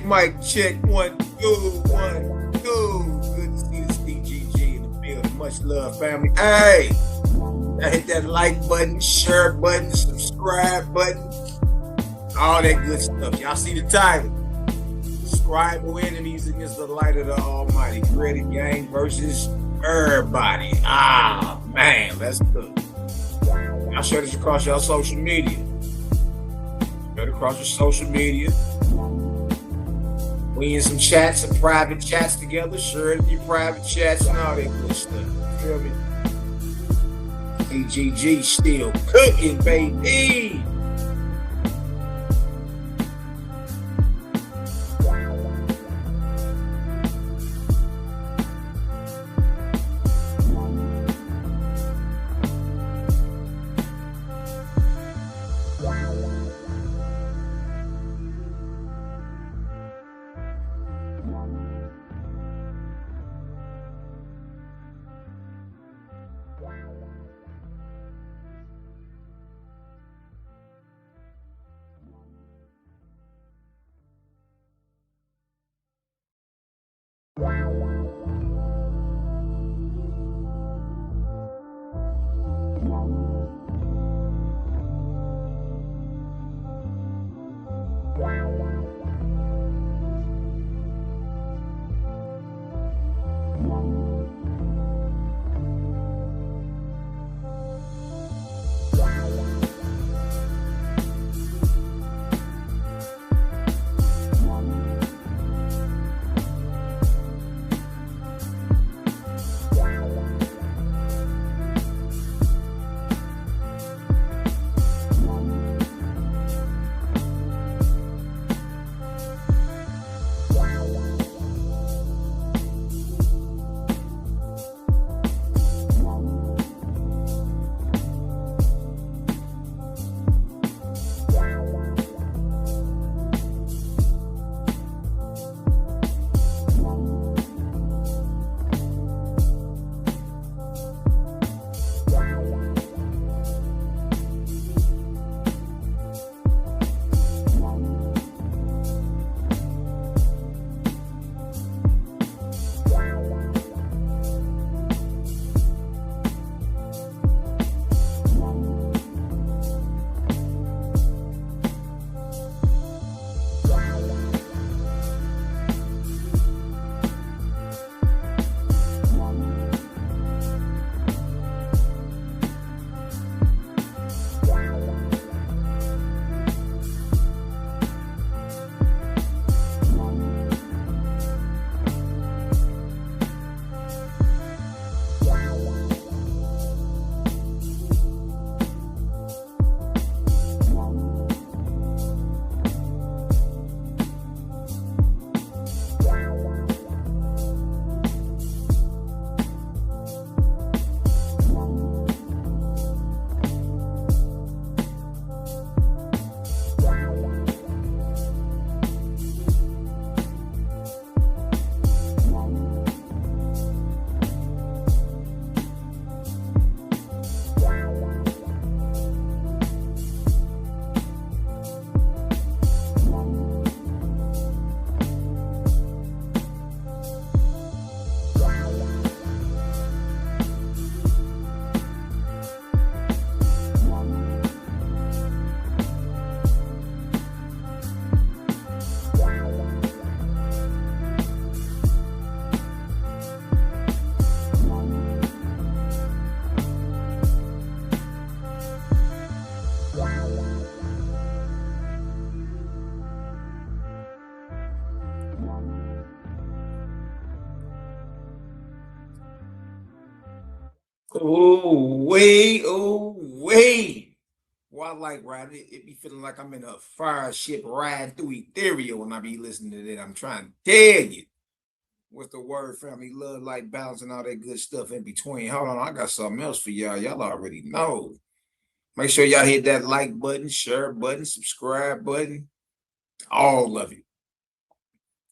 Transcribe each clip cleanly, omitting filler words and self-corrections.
Mic check, 1, 2, 1, 2. Good to see the CGG in the building. Much love, family. Hey, I hit that like button, share button, subscribe button, all that good stuff. Y'all see the title? Scribal enemies against the light of the Almighty. Credit gang versus everybody. Ah, man, that's good. Y'all share this across y'all social media. Share it across your social media. We in some chats, some private chats together. Share it in your private chats and all that good stuff. You feel me? CGG still cooking, baby. Oh, way, oh, way. Well, I like riding it. It be feeling like I'm in a fire ship riding through ethereal when I be listening to that. I'm trying to tell you. What's the word, family? Love, light, balance, and all that good stuff in between. Hold on, I got something else for y'all. Y'all already know. Make sure y'all hit that like button, share button, subscribe button, all of it.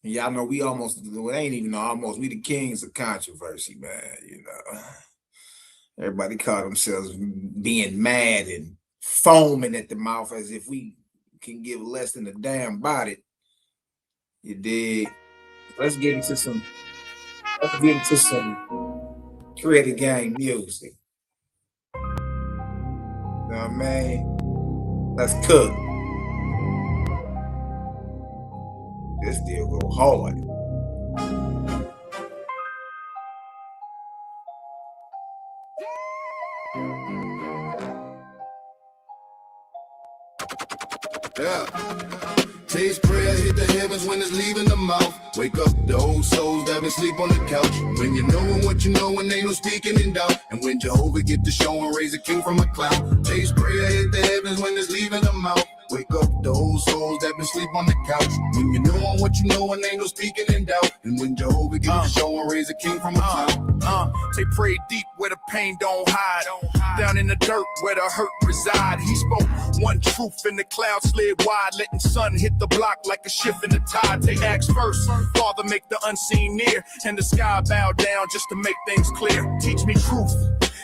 And y'all know we almost, it ain't even almost, we the kings of controversy, man. You know, everybody call themselves being mad and foaming at the mouth as if we can give less than a damn about it. You dig? Let's get into some creative game music. You know what I mean? Let's cook. This deal go hard. Yeah. Taste prayer, hit the heavens when it's leaving the mouth. Wake up the old souls that been sleep on the couch. When you knowin' what you know and ain't no speaking in doubt. And when Jehovah get to show and raise a king from a cloud. Taste prayer, hit the heavens when it's leaving the mouth. Wake up the old souls that been sleep on the couch. When you knowin' what you know and ain't no speaking in doubt. And when Jehovah get to show and raise a king from a cloud. They pray deep where the pain don't hide. Down in the dirt where the hurt reside. He spoke one truth and the clouds slid wide, letting sun hit the block like a shift in the tide. They ask first, Father, make the unseen near, and the sky bow down just to make things clear. Teach me truth,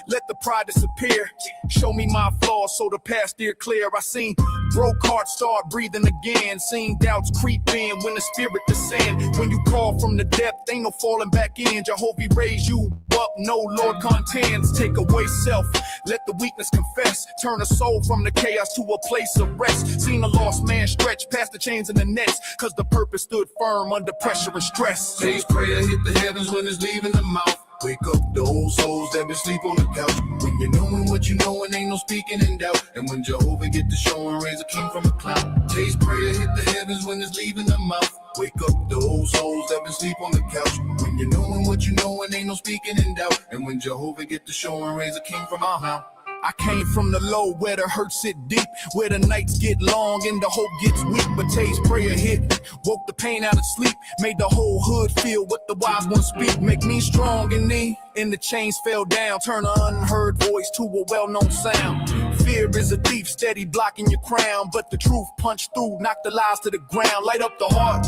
let the pride disappear. Show me my flaws so the path steer clear. I seen broke hearts start breathing again. Seen doubts creep in when the spirit descend. When you call from the depth, ain't no falling back in. Jehovah raise you up, no Lord contends. Take away self, let the weakness confess. Turn a soul from the chaos to a place of rest. Seen a lost man stretch past the chains and the nets, cause the purpose stood firm under pressure and stress. Taste prayer, hit the heavens when it's leaving the mouth. Wake up the old souls that been sleep on the couch. When you knowin' what you know and ain't no speaking in doubt. And when Jehovah get to show and raise a king from a cloud. Taste prayer, hit the heavens when it's leaving the mouth. Wake up the old souls that been sleep on the couch. When you knowin' what you know and ain't no speaking in doubt. And when Jehovah get to show and raise a king from a cloud. I came from the low where the hurt sit deep, where the nights get long and the hope gets weak. But Tay's prayer hit, woke the pain out of sleep, made the whole hood feel what the wise ones speak. Make me strong in thee, and the chains fell down. Turn an unheard voice to a well-known sound. Fear is a thief, steady blocking your crown, but the truth punched through, knocked the lies to the ground. Light up the heart,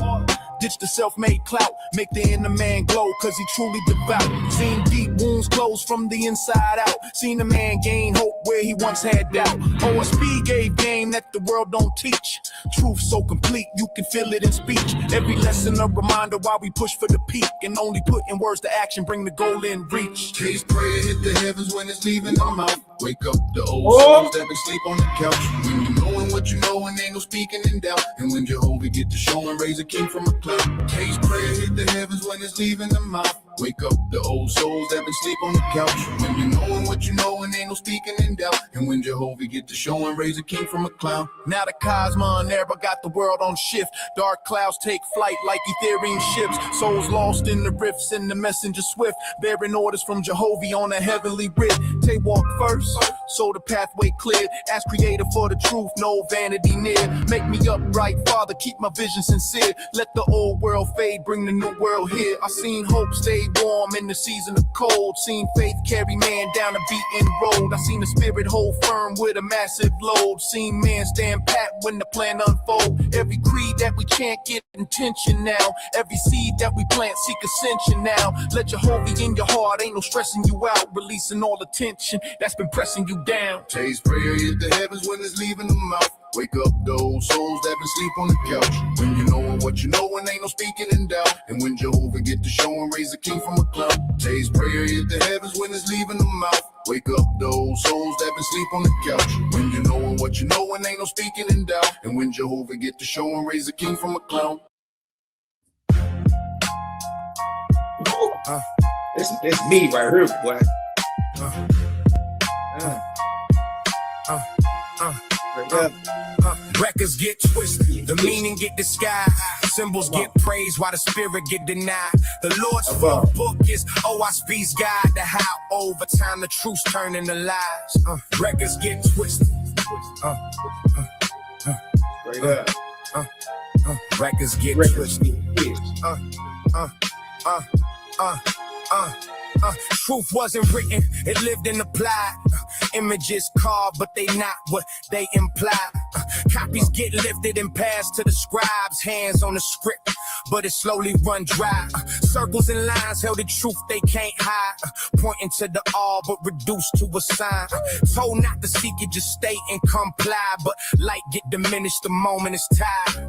ditch the self-made clout, make the inner man glow, cause he truly devout. Seen deep wounds close from the inside out, seen a man gain hope where he once had doubt. OSB gave game that the world don't teach, truth so complete you can feel it in speech. Every lesson a reminder why we push for the peak, and only putting words to action bring the goal in reach. Taste prayer, hit the heavens when it's leaving the mouth. Wake up the old souls that been sleep on the couch. When you knowin' what you know and ain't no speaking in doubt. And when Jehovah get to show and raise a king from a cloud. Taste prayer, hit the heavens when it's leaving the mouth. Wake up the old souls that been sleep on the couch. When you knowin' what you know and ain't no speaking in doubt. And when Jehovah get to show and raise a king from a cloud. Now the Cosmo and Era got the world on shift. Dark clouds take flight like Ethereum ships. Souls lost in the rifts and the messenger swift. Bearing orders from Jehovah on a heavenly writ. Tay walk first, so the pathway clear. Ask creator for the truth, no vanity near. Make me upright, Father, keep my vision sincere. Let the old world fade, bring the new world here. I seen hope stay warm in the season of cold. Seen faith carry man down a beaten road. I seen the spirit hold firm with a massive load. Seen man stand pat when the plan unfold. Every creed that we chant get intention now. Every seed that we plant seek ascension now. Let Jehovah in your heart, ain't no stressing you out. Releasing all the tension that's been pressing you down. Taste prayer, hit the heavens when it's leaving the mouth. Wake up those souls that been sleep on the couch. When you knowin' what you know and ain't no speaking in doubt. And when Jehovah get to show and raise a king from a cloud. Taste prayer, hit the heavens when it's leaving the mouth. Wake up those souls that been sleep on the couch. When you knowin' what you know and ain't no speaking in doubt. And when Jehovah get to show and raise a king from a cloud. It's me right here, boy. Records get twisted, the meaning get disguised. Symbols get praised while the spirit get denied. The Lord's fourth book is OSB's guide to how over time the truth's turn into lies. Records get twisted. Records get twisted. Truth wasn't written, it lived and applied. Images carved, but they not what they imply. Copies get lifted and passed to the scribes, hands on the script, but it slowly run dry. Circles and lines held the truth they can't hide, pointing to the all but reduced to a sign. Told not to seek it, just stay and comply, but light get diminished the moment it's tied.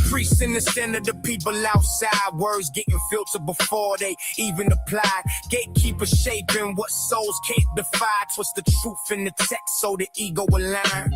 Priests in the center, the people outside, words getting filtered before they even apply. Gatekeepers shaping what souls can't defy. Twist the truth in the text so the ego align.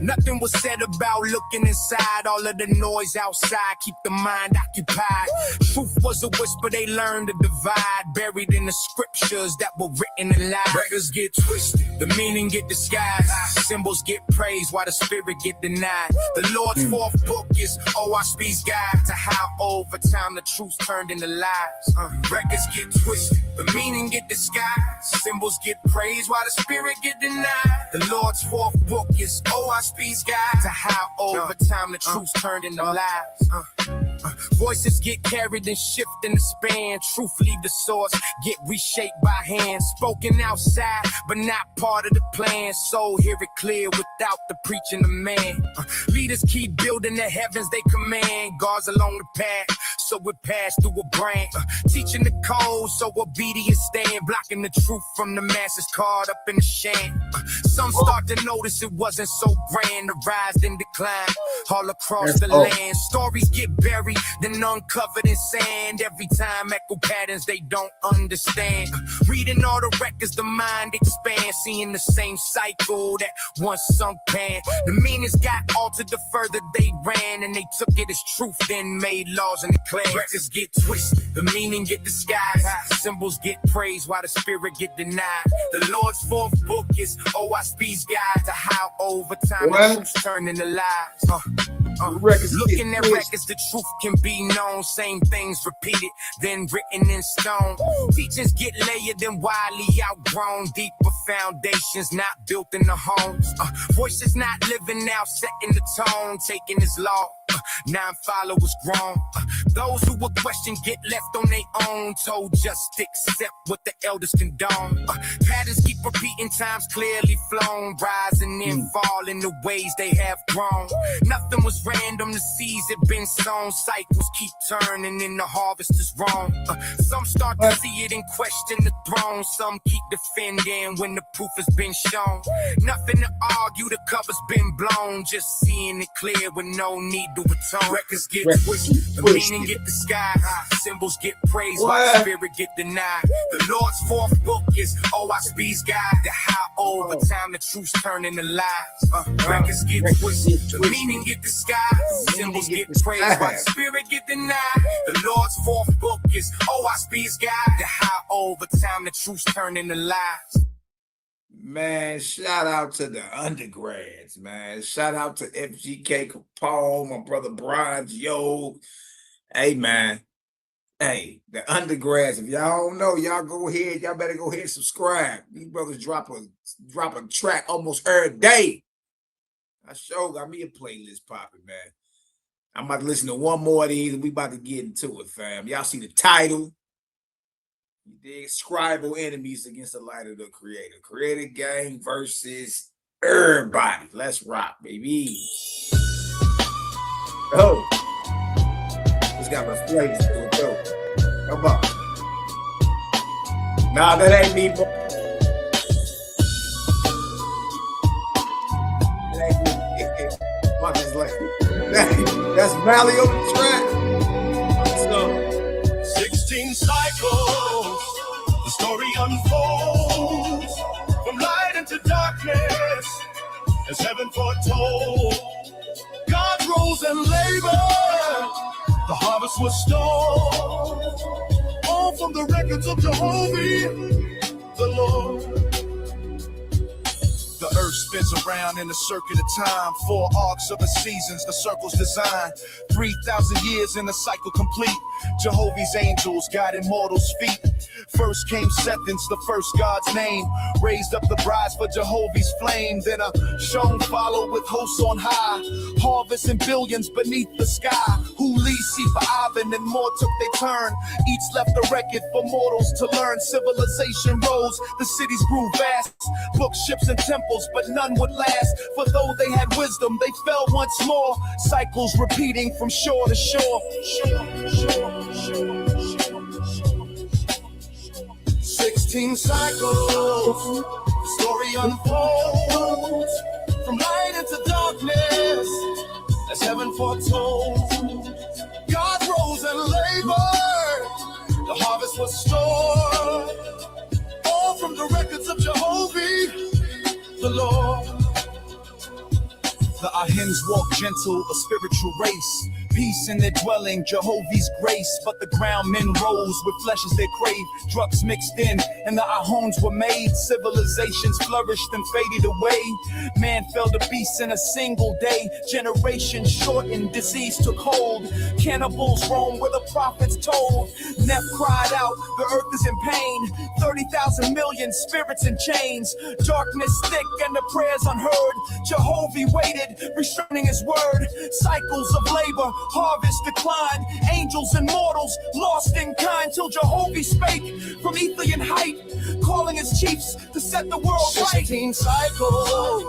Nothing was said about looking inside. All of the noise outside keep the mind occupied. Truth was a whisper they learned to divide, buried in the scriptures that were written in lies. Records get twisted, the meaning get disguised. Symbols get praised while the spirit get denied. The Lord's fourth book is OSB's guide to how over time the truth turned into lies. Records get twisted, the meaning get disguised. Symbols get praised while the spirit get denied. The Lord's fourth book is OSB's guide to how over time the truth turned into lies. Voices get carried and shift in the span. Truth leave the source, get reshaped by hand. Spoken outside, but not part of the plan. So hear it clear without the preaching of man. Leaders keep building the heavens they command. Guards along the path, so it passed through a brand. Teaching the code, so obedience stand. Blocking the truth from the masses caught up in the sham. Some start to notice it wasn't so grand. The rise and decline all across the land. Stories get buried, then uncovered in sand. Every time echo patterns they don't understand. Reading all the records, the mind expands. Seeing the same cycle that once sunk pan. The meanings got altered the further they ran, and they took it as truth, then made laws and declared. Records get twisted, the meaning get disguised. Symbols get praised while the spirit get denied. The Lord's fourth book is OSB's guide to how over time the truth turn into lies. Looking at records, the truth can be known. Same things repeated, then written in stone. Teachings get layered and widely outgrown. Deeper foundations not built in the homes. Voices not living out, setting the tone. Taking his law, 9 followers grown. Those who will question get left on their own. Told just accept what the elders condone. Patterns keep repeating, times clearly flown. Rising and falling the ways they have grown. Nothing was random, the seeds have been sown. Cycles keep turning and the harvest is wrong. Some start to see it and question the throne. Some keep defending when the proof has been shown. Nothing to argue, the cover's been blown. Just seeing it clear with no need to atone. Records get twisted, the meaning get disguised. Symbols get praised while the spirit get denied. The Lord's fourth book is OSB's guide to how over time the truth's turn into lies. Records get twisted, the meaning get disguised. Symbols get praised while the spirit get denied. The Lord's fourth book is OSB's guide to how over time the truth's turn into lies. Man, shout out to the undergrads, man. Shout out to FGK Capone, my brother Brian, yo. Hey, man. Hey, the undergrads, if y'all don't know, y'all go ahead. Y'all better go ahead and subscribe. These brothers drop a track almost every day. I sure got me a playlist popping, man. I'm about to listen to one more of these, and we about to get into it, fam. Y'all see the title? You dig? Scribal enemies against the light of the creator. Creator gang versus everybody. Let's rock, baby. Oh. It's got my flavors to it, though. Come on. Nah, that ain't me, boy. That ain't me. My just like, that's Valley on the track. So, 16 cycles, the story unfolds from light into darkness, as heaven foretold. God rose and labored, the harvest was stored, all from the records of Jehovah, the Lord. The earth's spins around in a circuit of time. 4 arcs of the seasons, the circle's design. 3,000 years in the cycle complete. Jehovah's angels guiding mortals' feet. First came Sethens, the first God's name. Raised up the brides for Jehovah's flame. Then a shown followed with hosts on high. Harvest in billions beneath the sky. Who leads see for Ivan and more took their turn. Each left a record for mortals to learn. Civilization rose, the cities grew vast. Books, ships, and temples, but none would last. For though they had wisdom, they fell once more. Cycles repeating from shore to shore. 16 cycles, the story unfolds. From light into darkness, as heaven foretold. God rose and labored, the harvest was stored. All from the records of Jehovah, the Lord. The Ahims walk gentle, a spiritual race. Peace in their dwelling, Jehovah's grace. But the ground men rose with flesh as they crave. Drugs mixed in, and the Ahoms were made. Civilizations flourished and faded away. Man fell to beasts in a single day. Generations shortened, disease took hold. Cannibals roam where the prophets told. Neph cried out, the earth is in pain. 30,000 million spirits in chains. Darkness thick and the prayers unheard. Jehovah waited, restraining his word. Cycles of labor, harvest declined. Angels and mortals lost in kind. Till Jehovah spake from Ethiopian height, calling his chiefs to set the world right. 16 cycles,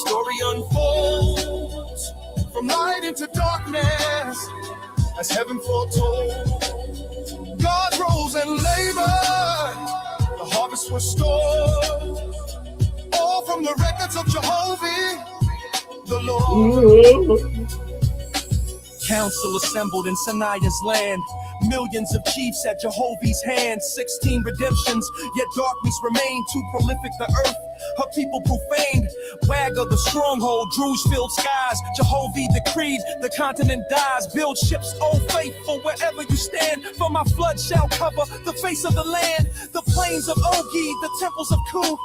story unfolds. From light into darkness, as heaven foretold. God rose and labored, the harvest was stored. All from the records of Jehovah, the Lord. Council assembled in Sanaya's land. Millions of chiefs at Jehovah's hand. 16 redemptions, yet darkness remained. Too prolific the earth, her people profaned. Wagga the stronghold, Druze filled skies. Jehovah decreed the continent dies. Build ships, oh faithful, wherever you stand. For my flood shall cover the face of the land. The plains of Ogi, the temples of Ku.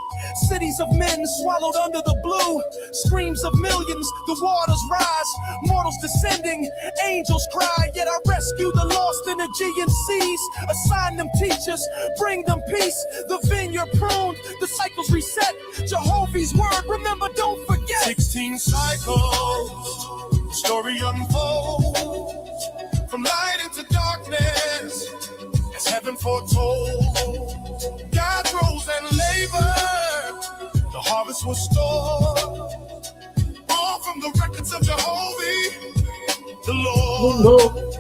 Cities of men swallowed under the blue. Screams of millions, the waters rise. Mortals descending, angels cry. Yet I rescue the lost in Aegean seas. Assign them teachers, bring them peace. The vineyard pruned, the cycles reset. Jehovah's word, remember, don't forget. 16 cycles, story unfolds. From light into darkness, as heaven foretold. God rose and labored, the harvest was stored. All from the records of Jehovah, the Lord.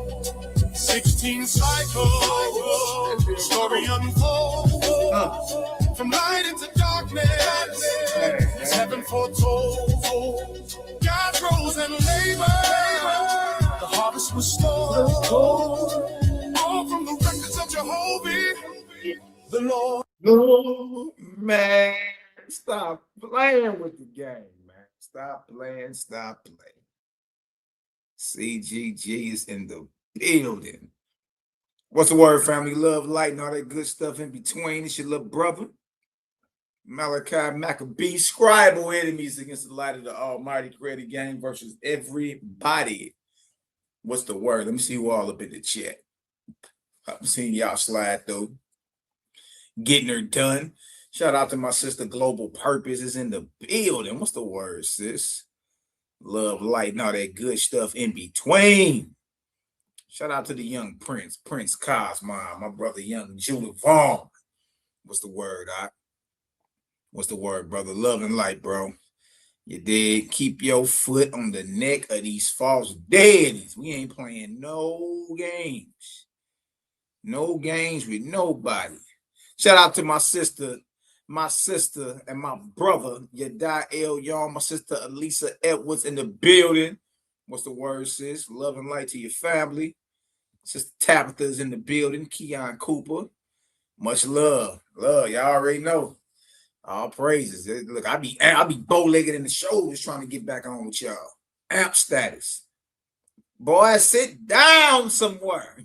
16 cycles, story unfolds. From light into darkness, as heaven foretold. God rose and labored, the harvest was stored. All from the records of Jehovah, the Lord. No, man, stop playing with the game, man. Stop playing, stop playing. CGG is in the building. What's the word, family? Love, light, and all that good stuff in between. It's your little brother, Malaki Macabee. Scribal enemies against the light of the Almighty. Created game versus everybody. What's the word? Let me see who all up in the chat. I'm seeing y'all slide though. Getting her done. Shout out to my sister Global Purpose is in the building. What's the word, sis? Love, light, and all that good stuff in between. Shout out to the young Prince Cosmo, my brother young Judah Vaughn. What's the word, What's the word, brother? Love and light, bro. You did. Keep your foot on the neck of these false daddies. We ain't playing no games. No games with nobody. Shout out to my sister and my brother, Yadai El Yon, my sister Elisa Edwards in the building. What's the word, sis? Love and light to your family. Sister Tabitha's in the building. Keon Cooper. Much love. Love, y'all already know. All praises. Look, I be bow-legged in the shoulders trying to get back on with y'all. Amp status. Boy, sit down somewhere.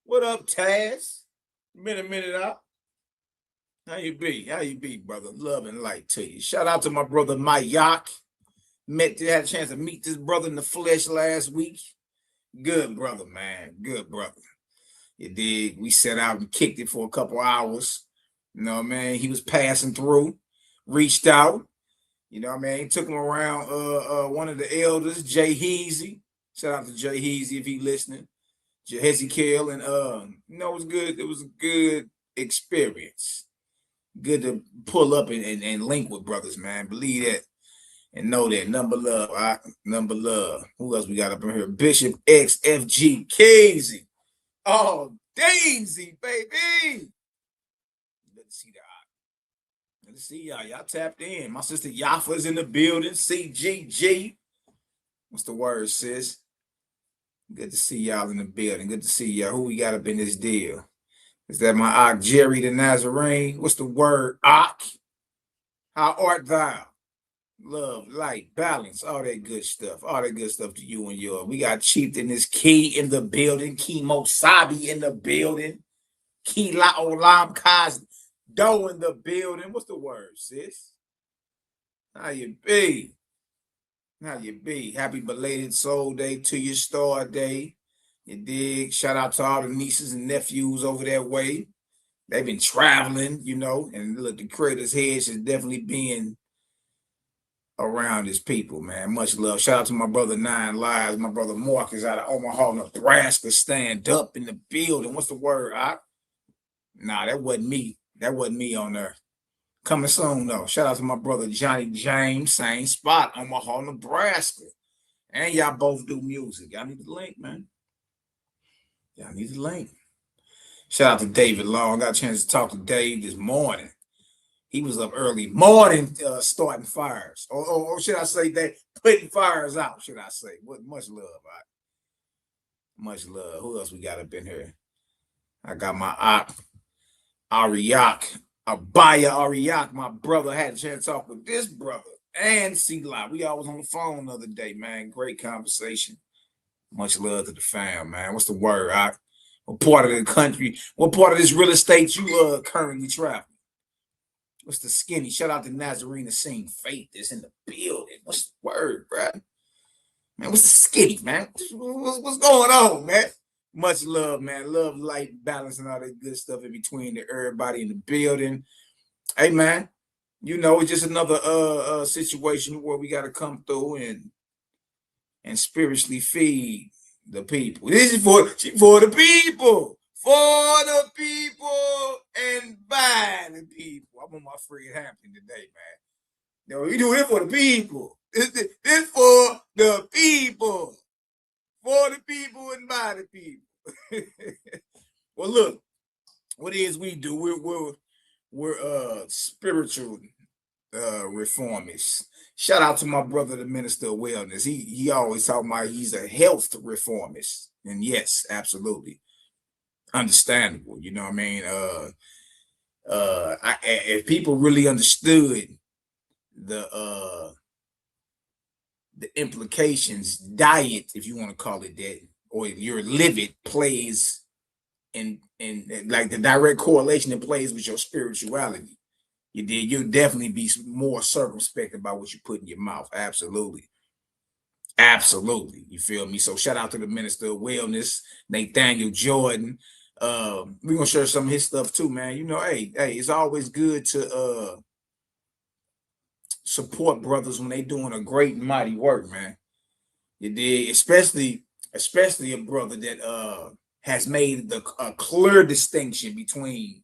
What up, Taz? Minute out. How you be? How you be, brother? Love and light to you. Shout out to my brother Mayak. Had a chance to meet this brother in the flesh last week. Good brother, man. Good brother. You dig? We set out and kicked it for a couple hours. You know what I mean? He was passing through, reached out. You know what I mean? He took him around one of the elders, Jay Heezy. Shout out to Jay Heezy if he listening. Hezekiel, and you know, it was good. It was a good experience. Good to pull up and link with brothers, man. Believe that and know that. Number love, all right? Number love. Who else we got up in here? Bishop XFG Casey. Oh, Daisy, baby. Good to see that. Good to see y'all. Y'all tapped in. My sister Yafa's in the building. CGG. What's the word, sis? Good to see y'all in the building. Good to see y'all. Who we got up in this deal? Is that my Ock Jerry the Nazarene? What's the word, Ock? How art thou? Love, light, balance, all that good stuff. All that good stuff to you and yours. We got Chieftain this Key in the building. Kimo Sabi in the building. Key La Olam Kaz Do in the building. What's the word, sis? How you be? How you be? Happy belated soul day to your star day. You dig? Shout out to all the nieces and nephews over that way. They've been traveling, you know, and look, the creator's head is definitely being around his people, man. Much love. Shout out to my brother Nine Lives, my brother Marcus out of Omaha, Nebraska. Stand up in the building. What's the word? Nah, that wasn't me. That wasn't me on there. Coming soon, though. Shout out to my brother Johnny James, same spot, Omaha, Nebraska. And y'all both do music. Y'all need the link, man. Y'all need the link. Shout out to David Long. Got a chance to talk to Dave this morning. He was up early morning starting fires. Or should I say that putting fires out, should I say. Much love, right? Much love. Who else we got up in here? I got my Ariak. Abaya Ariak, my brother. Had a chance to talk with this brother and C-Lot. We all was on the phone the other day, man. Great conversation. Much love to the fam, man. What's the word? What part of the country, what part of this real estate you currently traveling? What's the skinny? Shout out to Nazarene Sing Faith is in the building. What's the word, bro? Man, what's the skinny, man? What's going on, man? Much love, man. Love, light, balance, and all that good stuff in between to everybody in the building. Hey, man, you know, it's just another situation where we got to come through and spiritually feed the people. This is for the people. For the people and by the people. I'm on my Fred Hampton today, man. No, we do it for the people. This for the people. For the people and by the people. Well, look, what it is we do, we're spiritual reformists. Shout out to my brother, the Minister of Wellness. He always talking about he's a health reformist. And yes, absolutely. Understandable, you know what I mean? If people really understood the implications, diet, if you want to call it that, or your livid plays in like the direct correlation it plays with your spirituality. You'll definitely be more circumspect about what you put in your mouth. Absolutely. You feel me? So shout out to the Minister of Wellness, Nathaniel Jordan. We're gonna share some of his stuff too, man. You know, hey, it's always good to support brothers when they doing a great and mighty work, man. You did, especially a brother that has made a clear distinction between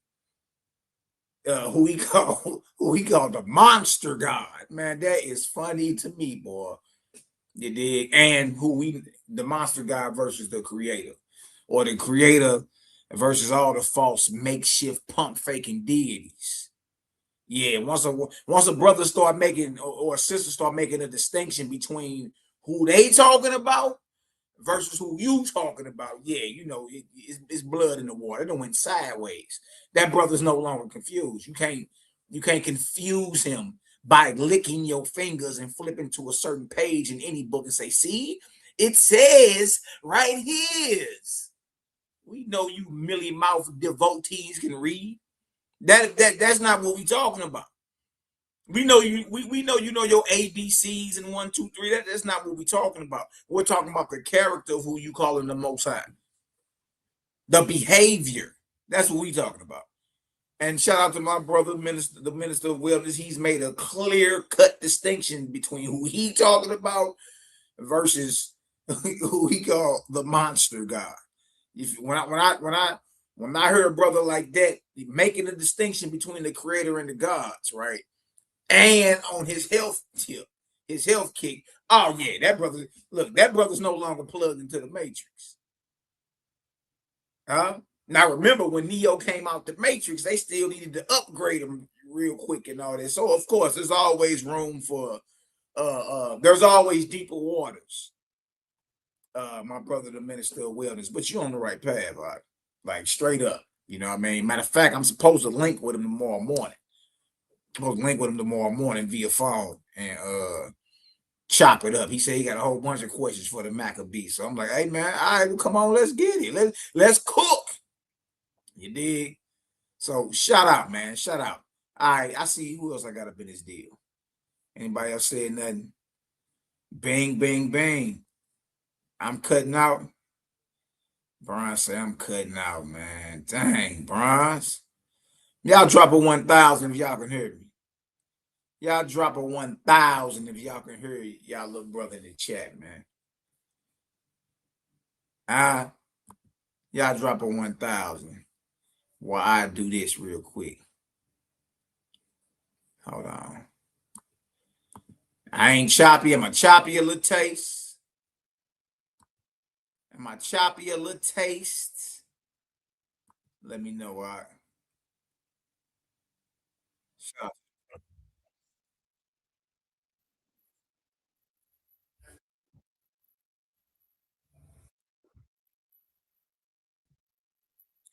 who he called the monster God. Man, that is funny to me, boy. You dig? And the monster God versus the creator, or the creator versus all the false makeshift pump faking deities. Yeah, once a brother start making or a sister start making a distinction between who they talking about versus who you talking about, yeah, you know, it's blood in the water. It don't went sideways. That brother's no longer confused. You can't confuse him by licking your fingers and flipping to a certain page in any book and say, see, it says right here. We know you millie mouth devotees can read. That's not what we talking about. We know you. We know you know your ABCs and 1, 2, 3. That's not what we talking about. We're talking about the character of who you calling the Most High. The behavior. That's what we talking about. And shout out to my brother, the minister of wellness. He's made a clear-cut distinction between who he talking about versus who he called the monster God. When I heard a brother like that making a distinction between the creator and the gods, right? And on his health tip, his health kick. Oh yeah, that brother's no longer plugged into the matrix. Now remember when Neo came out the matrix, they still needed to upgrade him real quick and all that. So of course, there's always room for there's always deeper waters. My brother, the minister of wellness, but you're on the right path, right? Like straight up. You know what I mean? Matter of fact, I'm supposed to link with him tomorrow morning. Via phone and chop it up. He said he got a whole bunch of questions for the Macabee. So I'm like, hey man, all right, well, come on, let's get it. Let's cook. You dig? So shout out, man. Shout out. All right, I see who else I got up in this deal. Anybody else said nothing? Bang, bang, bang. I'm cutting out. Bronze say I'm cutting out, man. Dang, Bronze. Y'all drop a 1,000 if y'all can hear me. Y'all drop a 1,000 if y'all can hear y'all little brother in the chat, man. Y'all drop a 1,000 while I do this real quick. Hold on. I ain't choppy. Am I choppy a little taste? Am I choppy a little taste? Let me know. All right. Stop.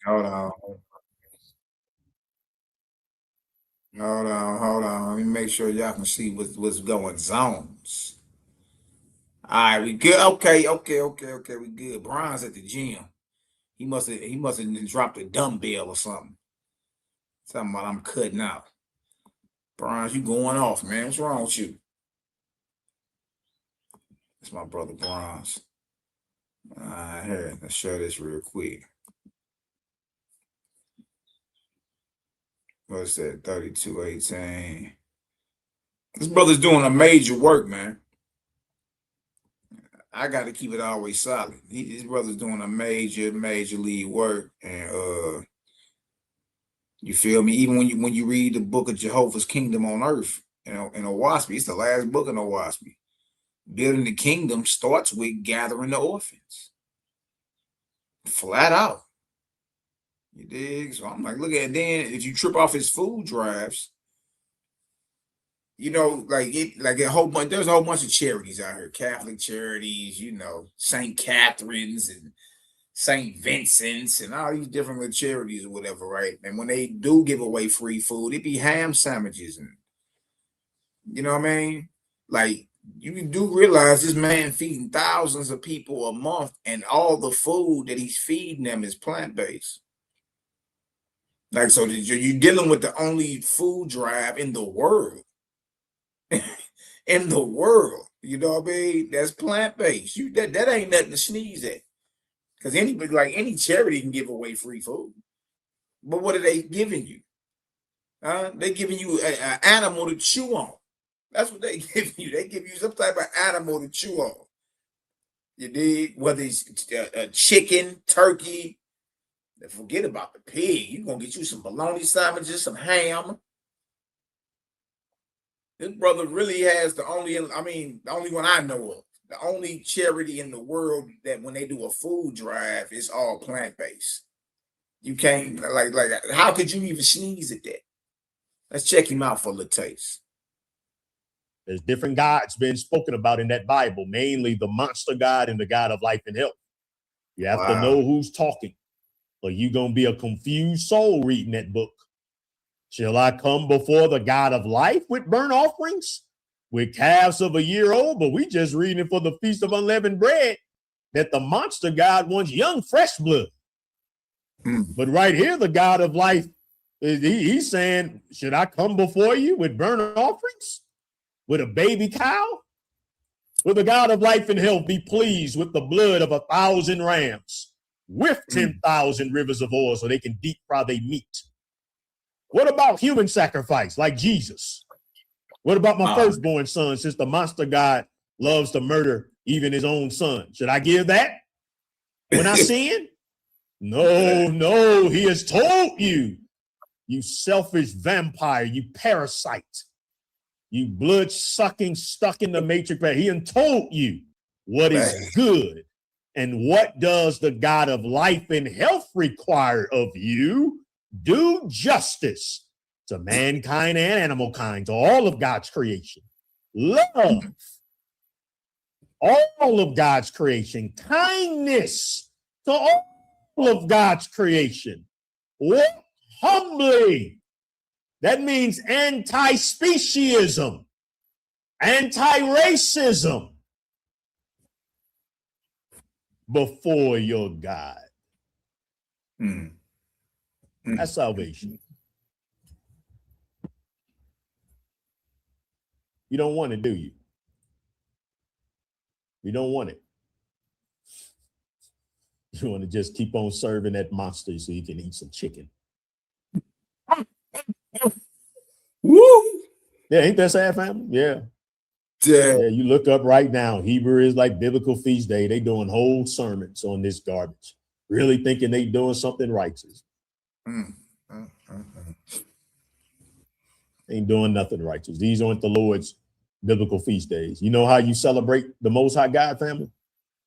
Hold on. Hold on. Let me make sure y'all can see what's going zones. All right, we good. Okay. We good. Brian's at the gym. He must have dropped a dumbbell or something. Something about I'm cutting out. Brian, you going off, man. What's wrong with you? That's my brother Bronze. All right, here. Let's show this real quick. What's that? 3218. This brother's doing a major work, man. I got to keep it always solid. His brother's doing a major lead work, and you feel me? Even when you read the book of Jehovah's Kingdom on Earth, you know, in Owaspy, it's the last book in Owaspy. Building the kingdom starts with gathering the orphans. Flat out. You dig? So I'm like, look at it. Then if you trip off his food drives, you know, there's a whole bunch of charities out here, Catholic charities, you know, St. Catherine's and St. Vincent's and all these different little charities or whatever, right? And when they do give away free food, it be ham sandwiches and you know what I mean? Like you do realize this man feeding thousands of people a month, and all the food that he's feeding them is plant-based. Like, so you're dealing with the only food drive in the world. In the world, you know what I mean? That's plant-based. That ain't nothing to sneeze at. Because anybody, like any charity, can give away free food. But what are they giving you? They're giving you an animal to chew on. That's what they give you. They give you some type of animal to chew on. You dig? Whether it's a chicken, turkey. Forget about the pig. You're going to get you some bologna sandwiches, some ham. This brother really has the only one I know of. The only charity in the world that when they do a food drive, it's all plant-based. You can't, like, how could you even sneeze at that? Let's check him out for the taste. There's different gods being spoken about in that Bible, mainly the monster God and the God of life and health. You have to know who's talking, or you're going to be a confused soul reading that book. Shall I come before the God of life with burnt offerings, with calves of a year old? But we just reading it for the Feast of Unleavened Bread, that the monster God wants young, fresh blood. But right here, the God of life He's saying, should I come before you with burnt offerings? With a baby cow? Will the God of life and health be pleased with the blood of 1,000 rams with 10,000 rivers of oil so they can deep fry their meat? What about human sacrifice like Jesus? What about my firstborn son, since the monster God loves to murder even his own son? Should I give that when I sin? No, he has told you, you selfish vampire, you parasite, you blood-sucking, stuck in the matrix. He has told you what is good. And what does the God of life and health require of you? Do justice to mankind and animal kind, to all of God's creation. Love all of God's creation. Kindness to all of God's creation. Walk humbly. That means anti-speciesism, anti-racism before your God. That's salvation. You don't want it, do you? You don't want it. You want to just keep on serving that monster so you can eat some chicken. Woo! Yeah, ain't that sad, family? Yeah. Yeah, you look up right now, Hebrew is like biblical feast day. They doing whole sermons on this garbage, really thinking they doing something righteous. Ain't doing nothing righteous. These aren't the Lord's biblical feast days. You know how you celebrate the Most High God, family?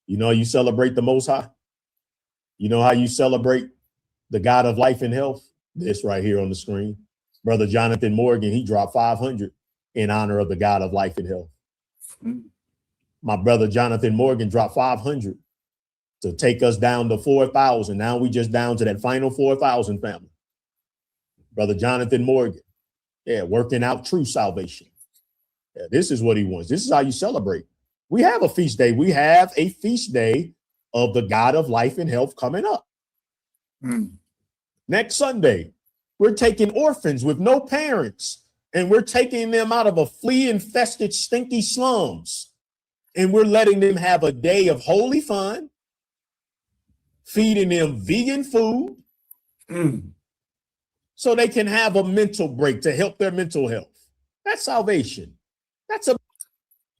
You know how you celebrate the Most High? You know how you celebrate the God of life and health? This right here on the screen. Brother Jonathan Morgan, he dropped 500 in honor of the God of life and health. My brother Jonathan Morgan dropped 500 to take us down to 4,000. Now we just down to that final 4,000, family. Brother Jonathan Morgan, working out true salvation. Yeah, this is what he wants. This is how you celebrate. We have a feast day. We have a feast day of the God of life and health coming up. Next Sunday, we're taking orphans with no parents, and we're taking them out of a flea-infested, stinky slums, and we're letting them have a day of holy fun, feeding them vegan food, so they can have a mental break to help their mental health. That's salvation. That's a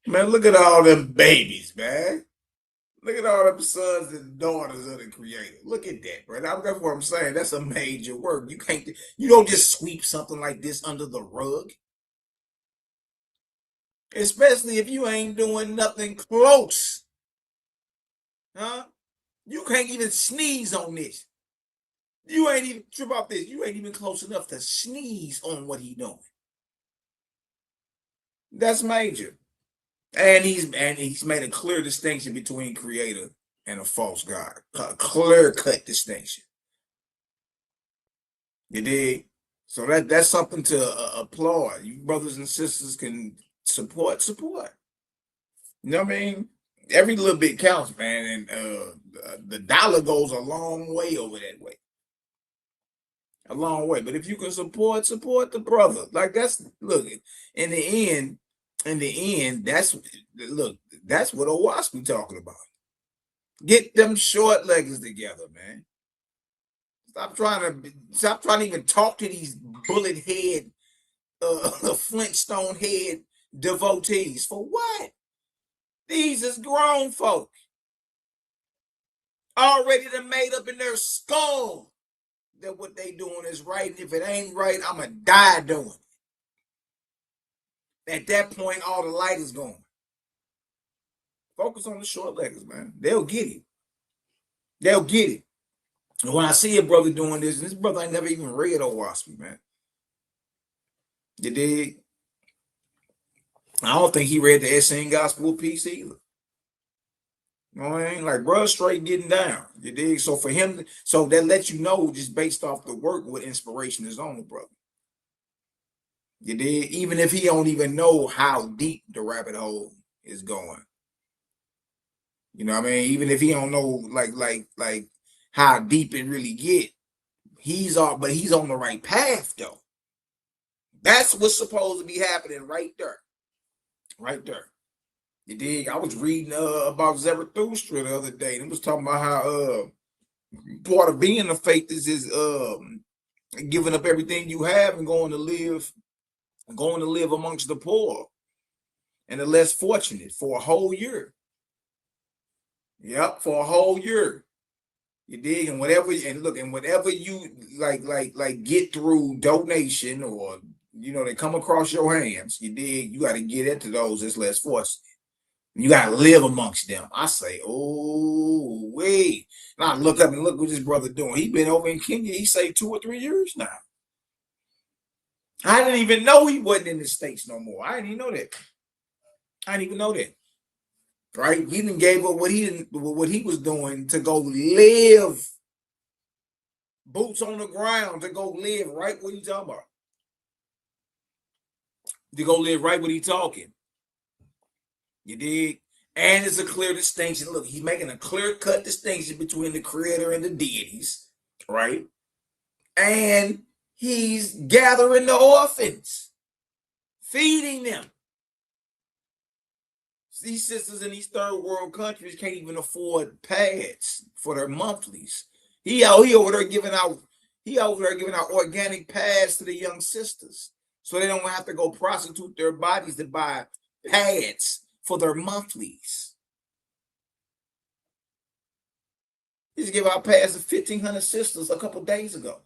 man. Look at all them babies, man. Look at all them sons and daughters of the Creator. Look at that, bro. That's what I'm saying. That's a major work. You don't just sweep something like this under the rug. Especially if you ain't doing nothing close. Huh? You can't even sneeze on this. You ain't even trip off this. You ain't even close enough to sneeze on what he doing. That's major. And he's made a clear distinction between Creator and a false God. A clear-cut distinction. You dig? So that's something to applaud. You brothers and sisters can support. You know what I mean? Every little bit counts, man. And the dollar goes a long way over that way. A long way. But if you can support the brother. Like look, in the end, that's what Owasp be talking about. Get them short leggers together, man. Stop trying to even talk to these bullet head, Flintstone head devotees. For what? These is grown folk. Already done made up in their skull that what they doing is right. And if it ain't right, I'ma die doing it. At that point, all the light is gone. Focus on the short leggers, man. They'll get it. They'll get it. And when I see a brother doing this, and this brother ain't never even read Owasp, man. You dig? I don't think he read the Essene Gospel piece either. You know what I mean? Like, bro, straight getting down. You dig? So for him, so that lets you know just based off the work what inspiration is on the brother. You dig? Even if he don't even know how deep the rabbit hole is going. You know what I mean? Even if he don't know like how deep it really get, he's on the right path though. That's what's supposed to be happening right there. Right there. You dig? I was reading about Zarathustra the other day, and it was talking about how part of being a faith is giving up everything you have and going to live amongst the poor and the less fortunate for a whole year. Yep, for a whole year. You dig? And whatever you like get through donation or they come across your hands, you dig, you got to get into those that's less fortunate. You got to live amongst them. I say, oh, wait. Now I look up and look what this brother doing. He been over in Kenya, he say 2 or 3 years now. I didn't even know he wasn't in the States no more. I didn't even know that. Right? He didn't gave up what he was doing to go live, boots on the ground, to go live right what he talking about. To go live right what he talking. You dig? And it's a clear distinction. Look, he's making a clear-cut distinction between the creator and the deities, right? And he's gathering the orphans, feeding them. These sisters in these third world countries can't even afford pads for their monthlies. He over there giving out organic pads to the young sisters, so they don't have to go prostitute their bodies to buy pads for their monthlies. He just gave out pads to 1,500 sisters a couple days ago.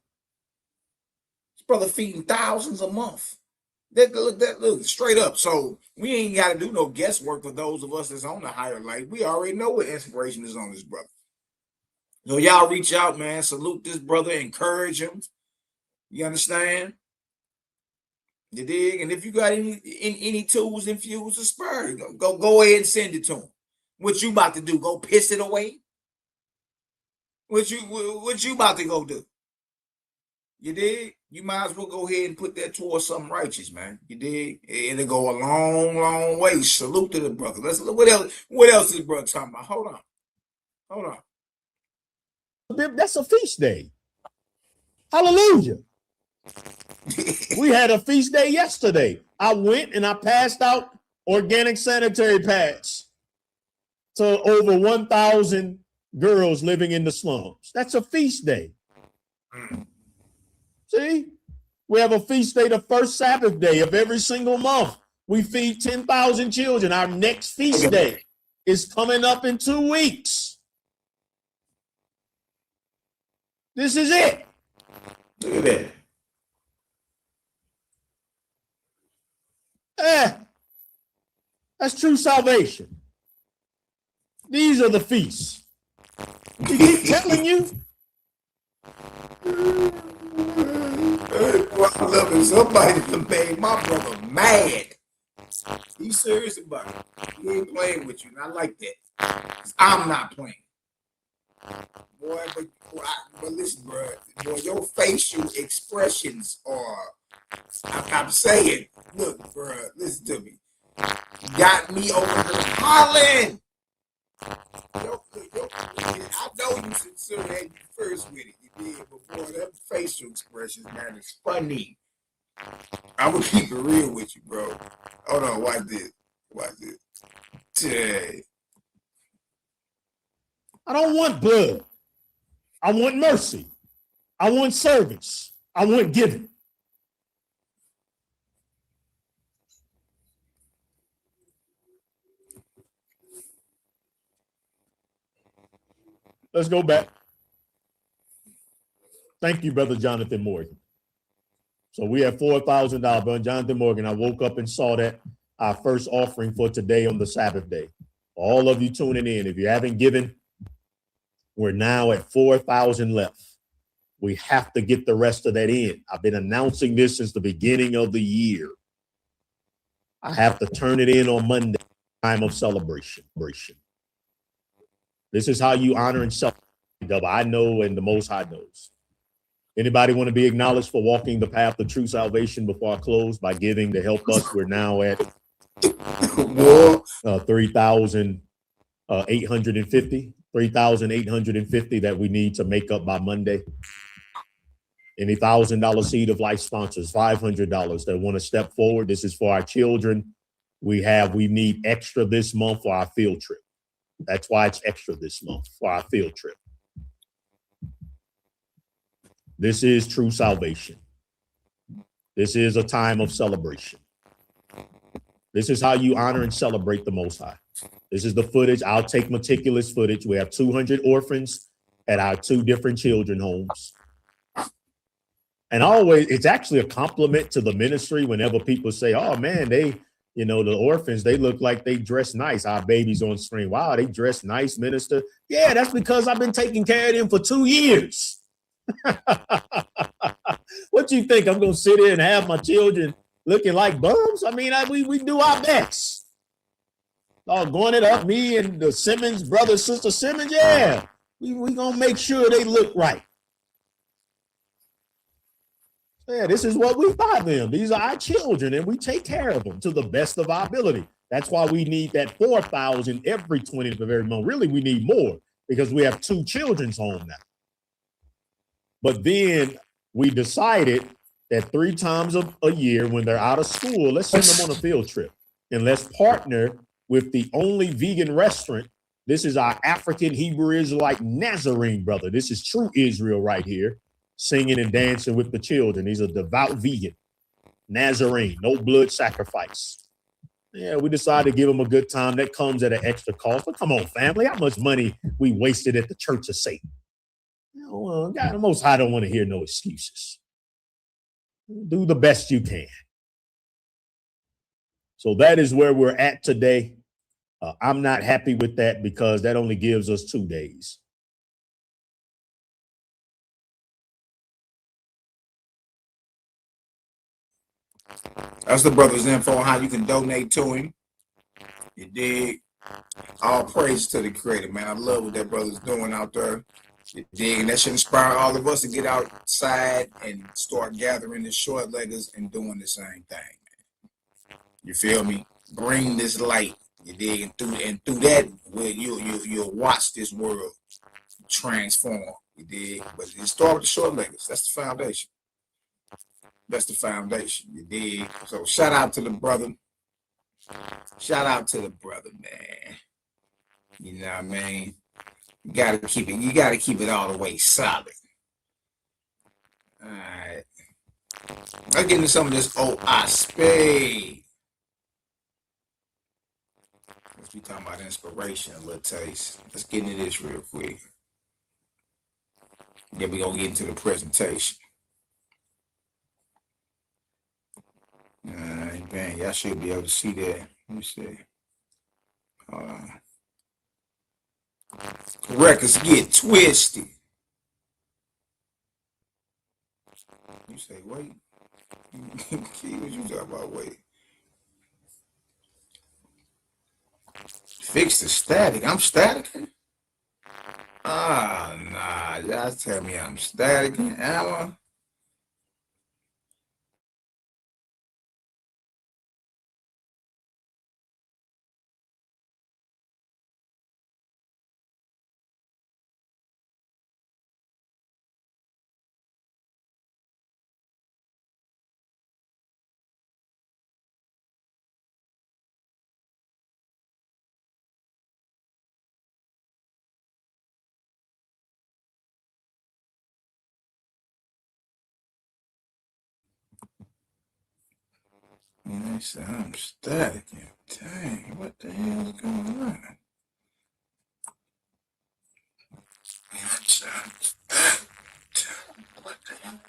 This brother feeding thousands a month. That look straight up. So we ain't got to do no guesswork for those of us that's on the higher light. We already know what inspiration is on this brother. So y'all reach out, man. Salute this brother. Encourage him. You understand? You dig? And if you got any tools infused or spur, go ahead and send it to him. What you about to do? Go piss it away? What you about to go do? You dig? You might as well go ahead and put that towards something righteous, man. You dig? It'll go a long, long way. Salute to the brother. Let's look what else is brother talking about. Hold on. That's a feast day. Hallelujah. We had a feast day yesterday. I went and I passed out organic sanitary pads to over 1,000 girls living in the slums. That's a feast day. See, we have a feast day the first Sabbath day of every single month. We feed 10,000 children. Our next feast day is coming up in 2 weeks. This is it. Look at that. That's true salvation. These are the feasts. He keep telling you. I love it. Somebody made my brother mad. He's serious about it. He ain't playing with you. And I like that. I'm not playing. Boy, but listen, bro. Boy, your facial expressions are, I'm saying, look, bro, listen to me. Got me over here hollering. I know you sincere at you first with it, you did, but boy, that facial expressions, man, is funny. I will keep it real with you, bro. Hold on, watch this. Yeah. I don't want blood. I want mercy. I want service. I want giving. Let's go back. Thank you, Brother Jonathan Morgan. So we have $4,000. Brother Jonathan Morgan, I woke up and saw that our first offering for today on the Sabbath day. All of you tuning in, if you haven't given, we're now at 4,000 left. We have to get the rest of that in. I've been announcing this since the beginning of the year. I have to turn it in on Monday, time of celebration. This is how you honor and celebrate. I know, and the Most High knows. Anybody want to be acknowledged for walking the path of true salvation before I close by giving to help us? We're now at 3,850 that we need to make up by Monday. Any $1,000 Seed of Life sponsors, $500 that want to step forward. This is for our children. We need extra this month for our field trip. That's why it's extra this month for our field trip. This is true salvation. This is a time of celebration. This is how you honor and celebrate the Most High. This is the footage. I'll take meticulous footage. We have 200 orphans at our 2 different children homes. And always, it's actually a compliment to the ministry whenever people say, oh man, the orphans, they look like they dress nice. Our babies on screen. Wow, they dress nice, minister. Yeah, that's because I've been taking care of them for 2 years. What you think? I'm going to sit here and have my children looking like bums? I mean, we do our best. Going it up, me and the Simmons, brother, sister Simmons, yeah. We going to make sure they look right. Yeah, this is what we buy them. These are our children, and we take care of them to the best of our ability. That's why we need that 4,000 every 20th of every month. Really, we need more because we have 2 children's home now. But then we decided that 3 times a year when they're out of school, let's send them on a field trip. And let's partner with the only vegan restaurant. This is our African Hebrew Israelite Nazarene brother. This is true Israel right here, singing and dancing with the children. He's a devout vegan. Nazarene, no blood sacrifice. Yeah, we decided to give them a good time. That comes at an extra cost. But come on, family, how much money we wasted at the Church of Satan? God, the Most High don't want to hear no excuses. Do the best you can. So that is where we're at today. I'm not happy with that because that only gives us 2 days. That's the brother's info on how you can donate to him. You dig? All praise to the Creator, man. I love what that brother's doing out there. You dig? And that should inspire all of us to get outside and start gathering the short leggers and doing the same thing, man. You feel me? Bring this light. You dig? And through that, you'll watch this world transform. You dig? But it start with the short leggers. That's the foundation. That's the foundation. You dig? So shout out to the brother. Shout out to the brother, man. You know what I mean? You gotta keep it all the way solid. All right. Let's get into some of this spade. Let's be talking about inspiration, a little taste. Let's get into this real quick. Then we're gonna get into the presentation. All right, man. Y'all should be able to see that. Let me see. Records get twisted. You say, wait. Key, what you talking about, wait? Fix the static. I'm static. Nah. Y'all tell me I'm static. Am I? And they said I'm static. Dang, what the hell is going on? What the hell?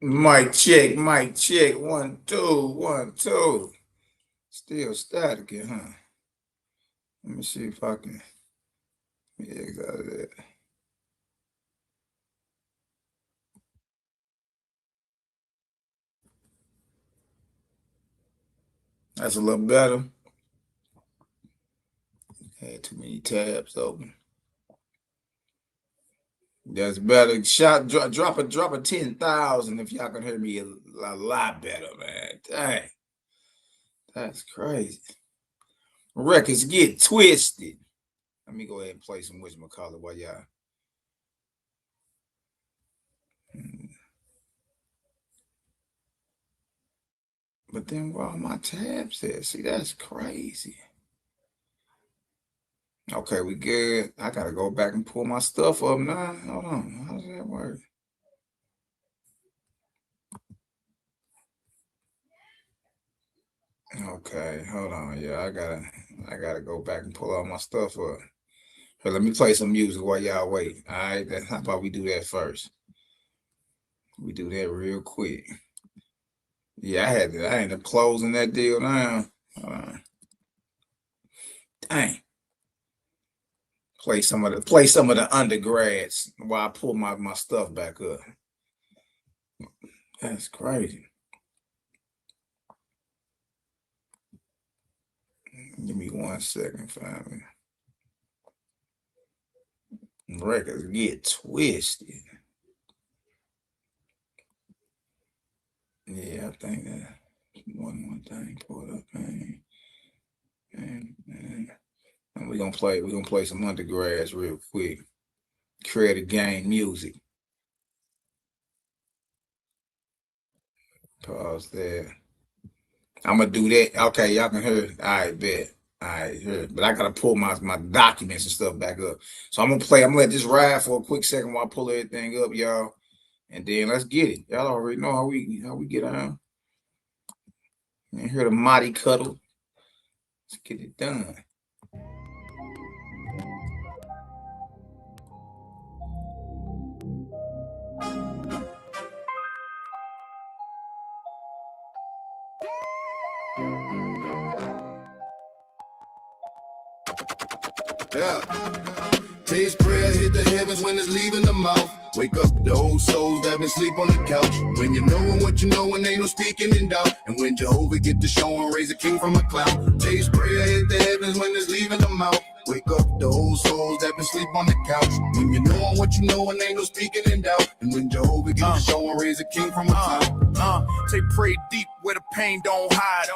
Mic check, 1, 2, 1, 2. Still static, huh? Let me see if I can. Yeah, got it. That's a little better. Had too many tabs open. That's better. Drop a 10,000 if y'all can hear me a lot better, man. Dang. That's crazy. Records get twisted. Let me go ahead and play some whatchamacallit while y'all. But then where all my tabs at? See, that's crazy. Okay, we good. I gotta go back and pull my stuff up now. Hold on. How does that work? Okay, hold on. Yeah, I gotta go back and pull all my stuff up. Here, let me play some music while y'all wait. All right, how about we do that first? We do that real quick. Yeah, I ended up closing that deal down. Dang. Play some of the undergrads while I pull my stuff back up. That's crazy. Give me 1 second, family. Records get twisted. Yeah, I think that one thing pulled up, man. And we're gonna play some undergrads real quick. Creative game music. Pause there. I'm gonna do that. Okay, y'all can hear it. All right, bet. All right, hear it. But I gotta pull my documents and stuff back up. So I'm gonna let this ride for a quick second while I pull everything up, y'all. And then let's get it. Y'all already know how we get on. And hear the mighty cuddle. Let's get it done. Yeah. Taste prayer, hit the heavens when it's leaving the mouth. Wake up the old souls that been sleep on the couch. When you knowin' what you know and ain't no speaking in doubt. And when Jehovah get to show and raise a king from a cloud. Taste prayer, hit the heavens when it's leaving the mouth. Wake up the old souls that been sleep on the couch. When you knowin' what you know and ain't no speaking in doubt. And when Jehovah get to show and raise a king from a cloud. They pray deep where the pain don't hide.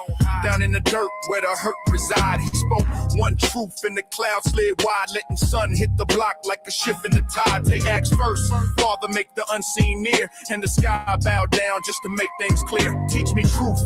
Down in the dirt where the hurt reside. He spoke one truth and the clouds slid wide, letting sun hit the block like a shift in the tide. Take acts first, Father, make the unseen near, and the sky bow down just to make things clear. Teach me truth,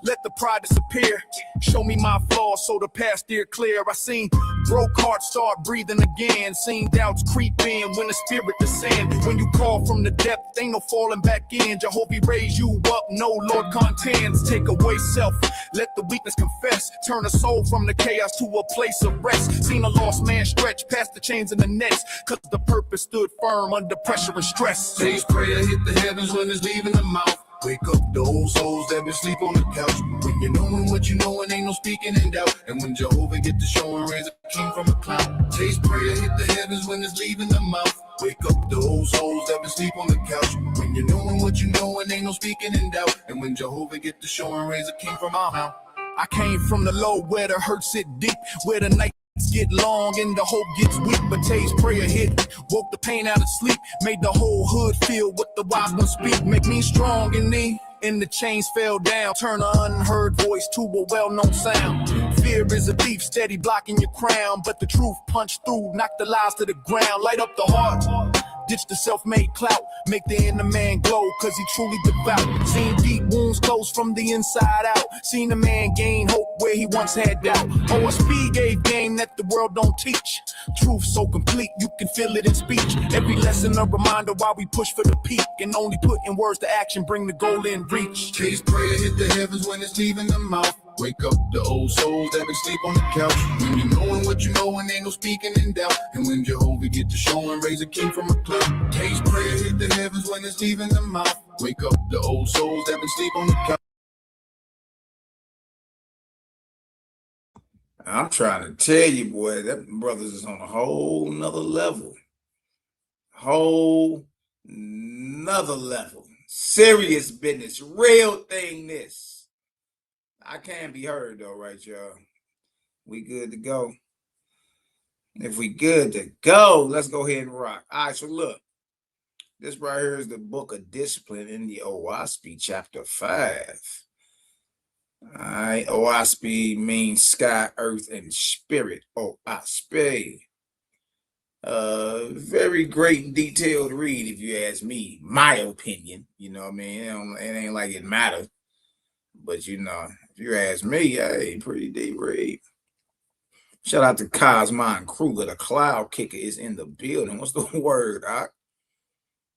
let the pride disappear. Show me my flaws so the path steer clear. I seen broke hearts start breathing again. Seen doubts creep in when the spirit descend. When you call from the depth, ain't no falling back in. Jehovah raise you up, no Lord contends. Take away self, let the weakness confess. Turn a soul from the chaos to a place of rest. Seen a lost man stretch past the chains and the nets, cause the purpose stood firm under pressure and stress. Taste prayer, hit the heavens when it's leaving the mouth. Wake up the old souls that been sleep on the couch. When you knowin' what you know and ain't no speaking in doubt. And when Jehovah get to show and raise a king from a cloud. Taste prayer, hit the heavens when it's leaving the mouth. Wake up the old souls that been sleep on the couch. When you knowin' what you know and ain't no speaking in doubt. And when Jehovah get to show and raise a king from a cloud. I came from the low where the hurt sit deep, where the nights get long and the hope gets weak. But Tay's prayer hit, woke the pain out of sleep, made the whole hood feel what the wise ones speak. Make me strong in thee, and the chains fell down. Turn an unheard voice to a well-known sound. Fear is a thief, steady blocking your crown, but the truth punched through, knocked the lies to the ground. Light up the heart, ditch the self-made clout, make the inner man glow, cause he truly devout. Seen deep wounds close from the inside out, seen a man gain hope where he once had doubt. OSP gave game that the world don't teach, truth so complete you can feel it in speech. Every lesson a reminder why we push for the peak, and only putting words to action bring the goal in reach. Taste prayer, hit the heavens when it's leaving the mouth. Wake up the old souls that been sleep on the couch. When you knowin' what you know and ain't no speaking in doubt. And when Jehovah get to show and raise a king from a cloud. Taste prayer, hit the heavens heavens when it's leaving the mouth. Wake up the old souls that been sleep on the couch. I'm trying to tell you, boy, that brothers is on a whole nother level. Whole nother level. Serious business. Real thing this. I can't be heard though, right, y'all? We good to go. If we good to go, let's go ahead and rock. All right, so look. This right here is the book of discipline in the OWASP, chapter 5. All right, OWASP means sky, earth, and spirit. OWASP. Very great and detailed read, if you ask me. My opinion, you know what I mean? It ain't like it matters. But, you know, if you ask me, hey, pretty deep read. Shout out to Cosmine Kruger. The cloud kicker is in the building. What's the word, Doc?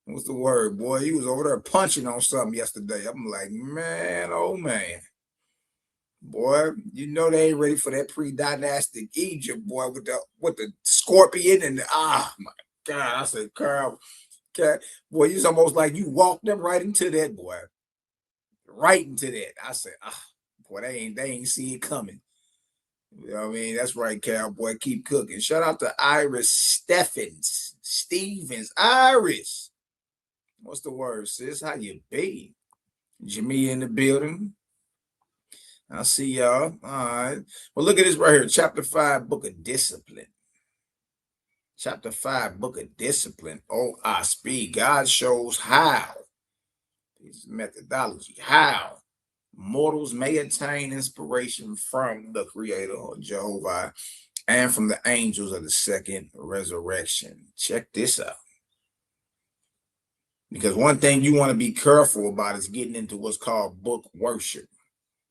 What's the word, boy? He was over there punching on something yesterday. I'm like, man, oh man. Boy, you know they ain't ready for that pre-dynastic Egypt, boy, with the scorpion and my God. I said, Carl, boy, it's almost like you walked them right into that, boy. Right into that. I said, boy, they ain't see it coming. You know what I mean? That's right, Cowboy. Keep cooking. Shout out to Iris Stevens. Iris. What's the word, sis? How you be? Jimmy in the building. I see y'all. All right. Well, look at this right here. Chapter 5, Book of Discipline. Chapter 5, Book of Discipline. OWASP. God shows how. His methodology. How mortals may attain inspiration from the Creator or Jehovah and from the angels of the second resurrection. Check this out. Because one thing you want to be careful about is getting into what's called book worship.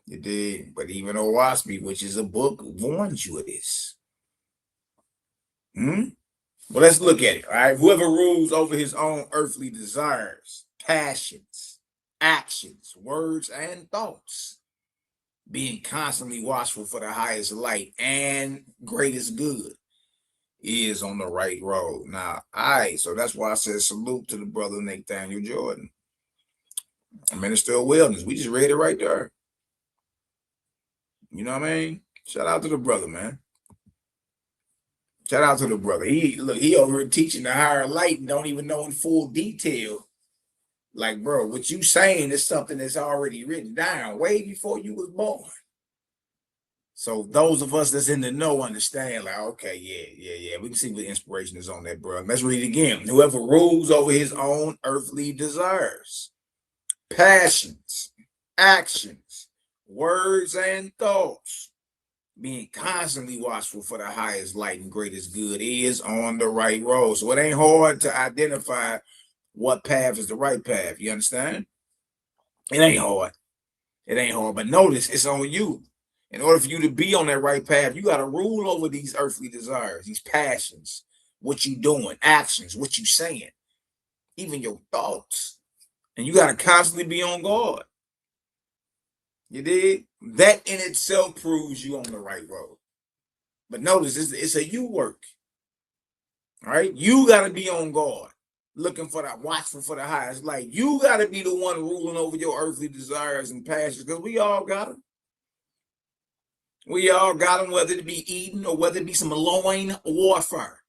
You did, but even OWASP, which is a book, warns you of this. Well, let's look at it. All right. Whoever rules over his own earthly desires, passions, actions, words, and thoughts, being constantly watchful for the highest light and greatest good, is on the right road. Now, so that's why I said salute to the brother Nathaniel Jordan, Minister of Wellness. We just read it right there. You know what I mean? Shout out to the brother, man. Shout out to the brother. He over here teaching the higher light and don't even know in full detail. Like, bro, what you saying is something that's already written down way before you was born. So those of us that's in the know understand, like, okay, yeah. We can see what inspiration is on that, bro. Let's read it again. Whoever rules over his own earthly desires, passions, actions, words, and thoughts, being constantly watchful for the highest light and greatest good, is on the right road. So it ain't hard to identify what path is the right path. You understand? It ain't hard. It ain't hard. But notice, it's on you. In order for you to be on that right path, you got to rule over these earthly desires, these passions, what you doing, actions, what you saying, even your thoughts. And you got to constantly be on guard. You did? That in itself proves you on the right road. But notice, it's a you work. All right? You got to be on guard, looking for that, watchful for the highest light. You got to be the one ruling over your earthly desires and passions, because we all got them. We all got them, whether it be eating or whether it be some loin warfare.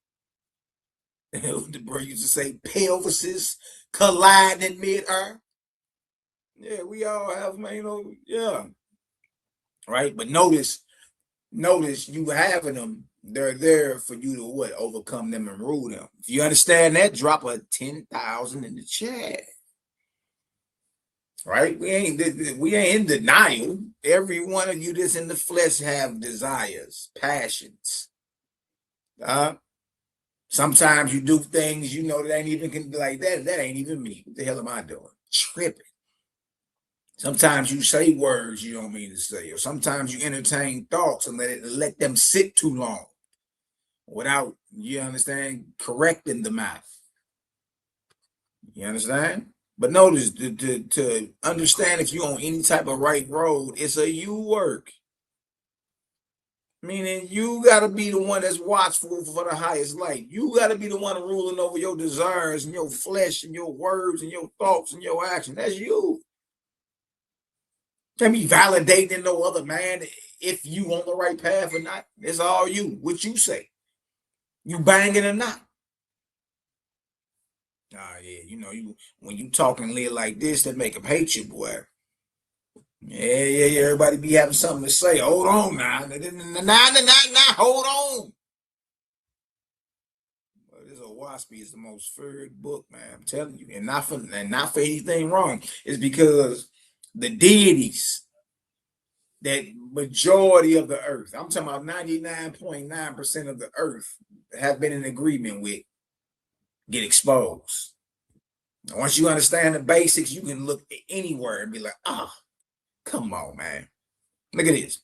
The bro used to say pelvises collide in mid-air. Yeah, we all have, man, yeah. Right? But notice you having them, they're there for you to what? Overcome them and rule them. If you understand that, drop a 10,000 in the chat. Right? We ain't in denial. Every one of you that's in the flesh have desires, passions. Sometimes you do things that ain't even like that. That ain't even me. What the hell am I doing? Tripping. Sometimes you say words you don't mean to say, or sometimes you entertain thoughts and let them sit too long without, you understand, correcting the mouth. You understand? But notice, to understand if you're on any type of right road, it's a you work. Meaning you got to be the one that's watchful for the highest light. You got to be the one ruling over your desires and your flesh and your words and your thoughts and your actions. That's you. Can't be validating no other man if you on the right path or not. It's all you. What you say. You banging or not. Yeah, you know, when you talking live like this, that make them hate you, boy. Yeah. Everybody be having something to say. Hold on now. Hold on. This Owaspy is the most feared book, man. I'm telling you. And not for anything wrong. It's because the deities, that majority of the earth, I'm talking about 99.9% of the earth have been in agreement with, get exposed. Now, once you understand the basics, you can look anywhere and be like, come on, man. Look at this.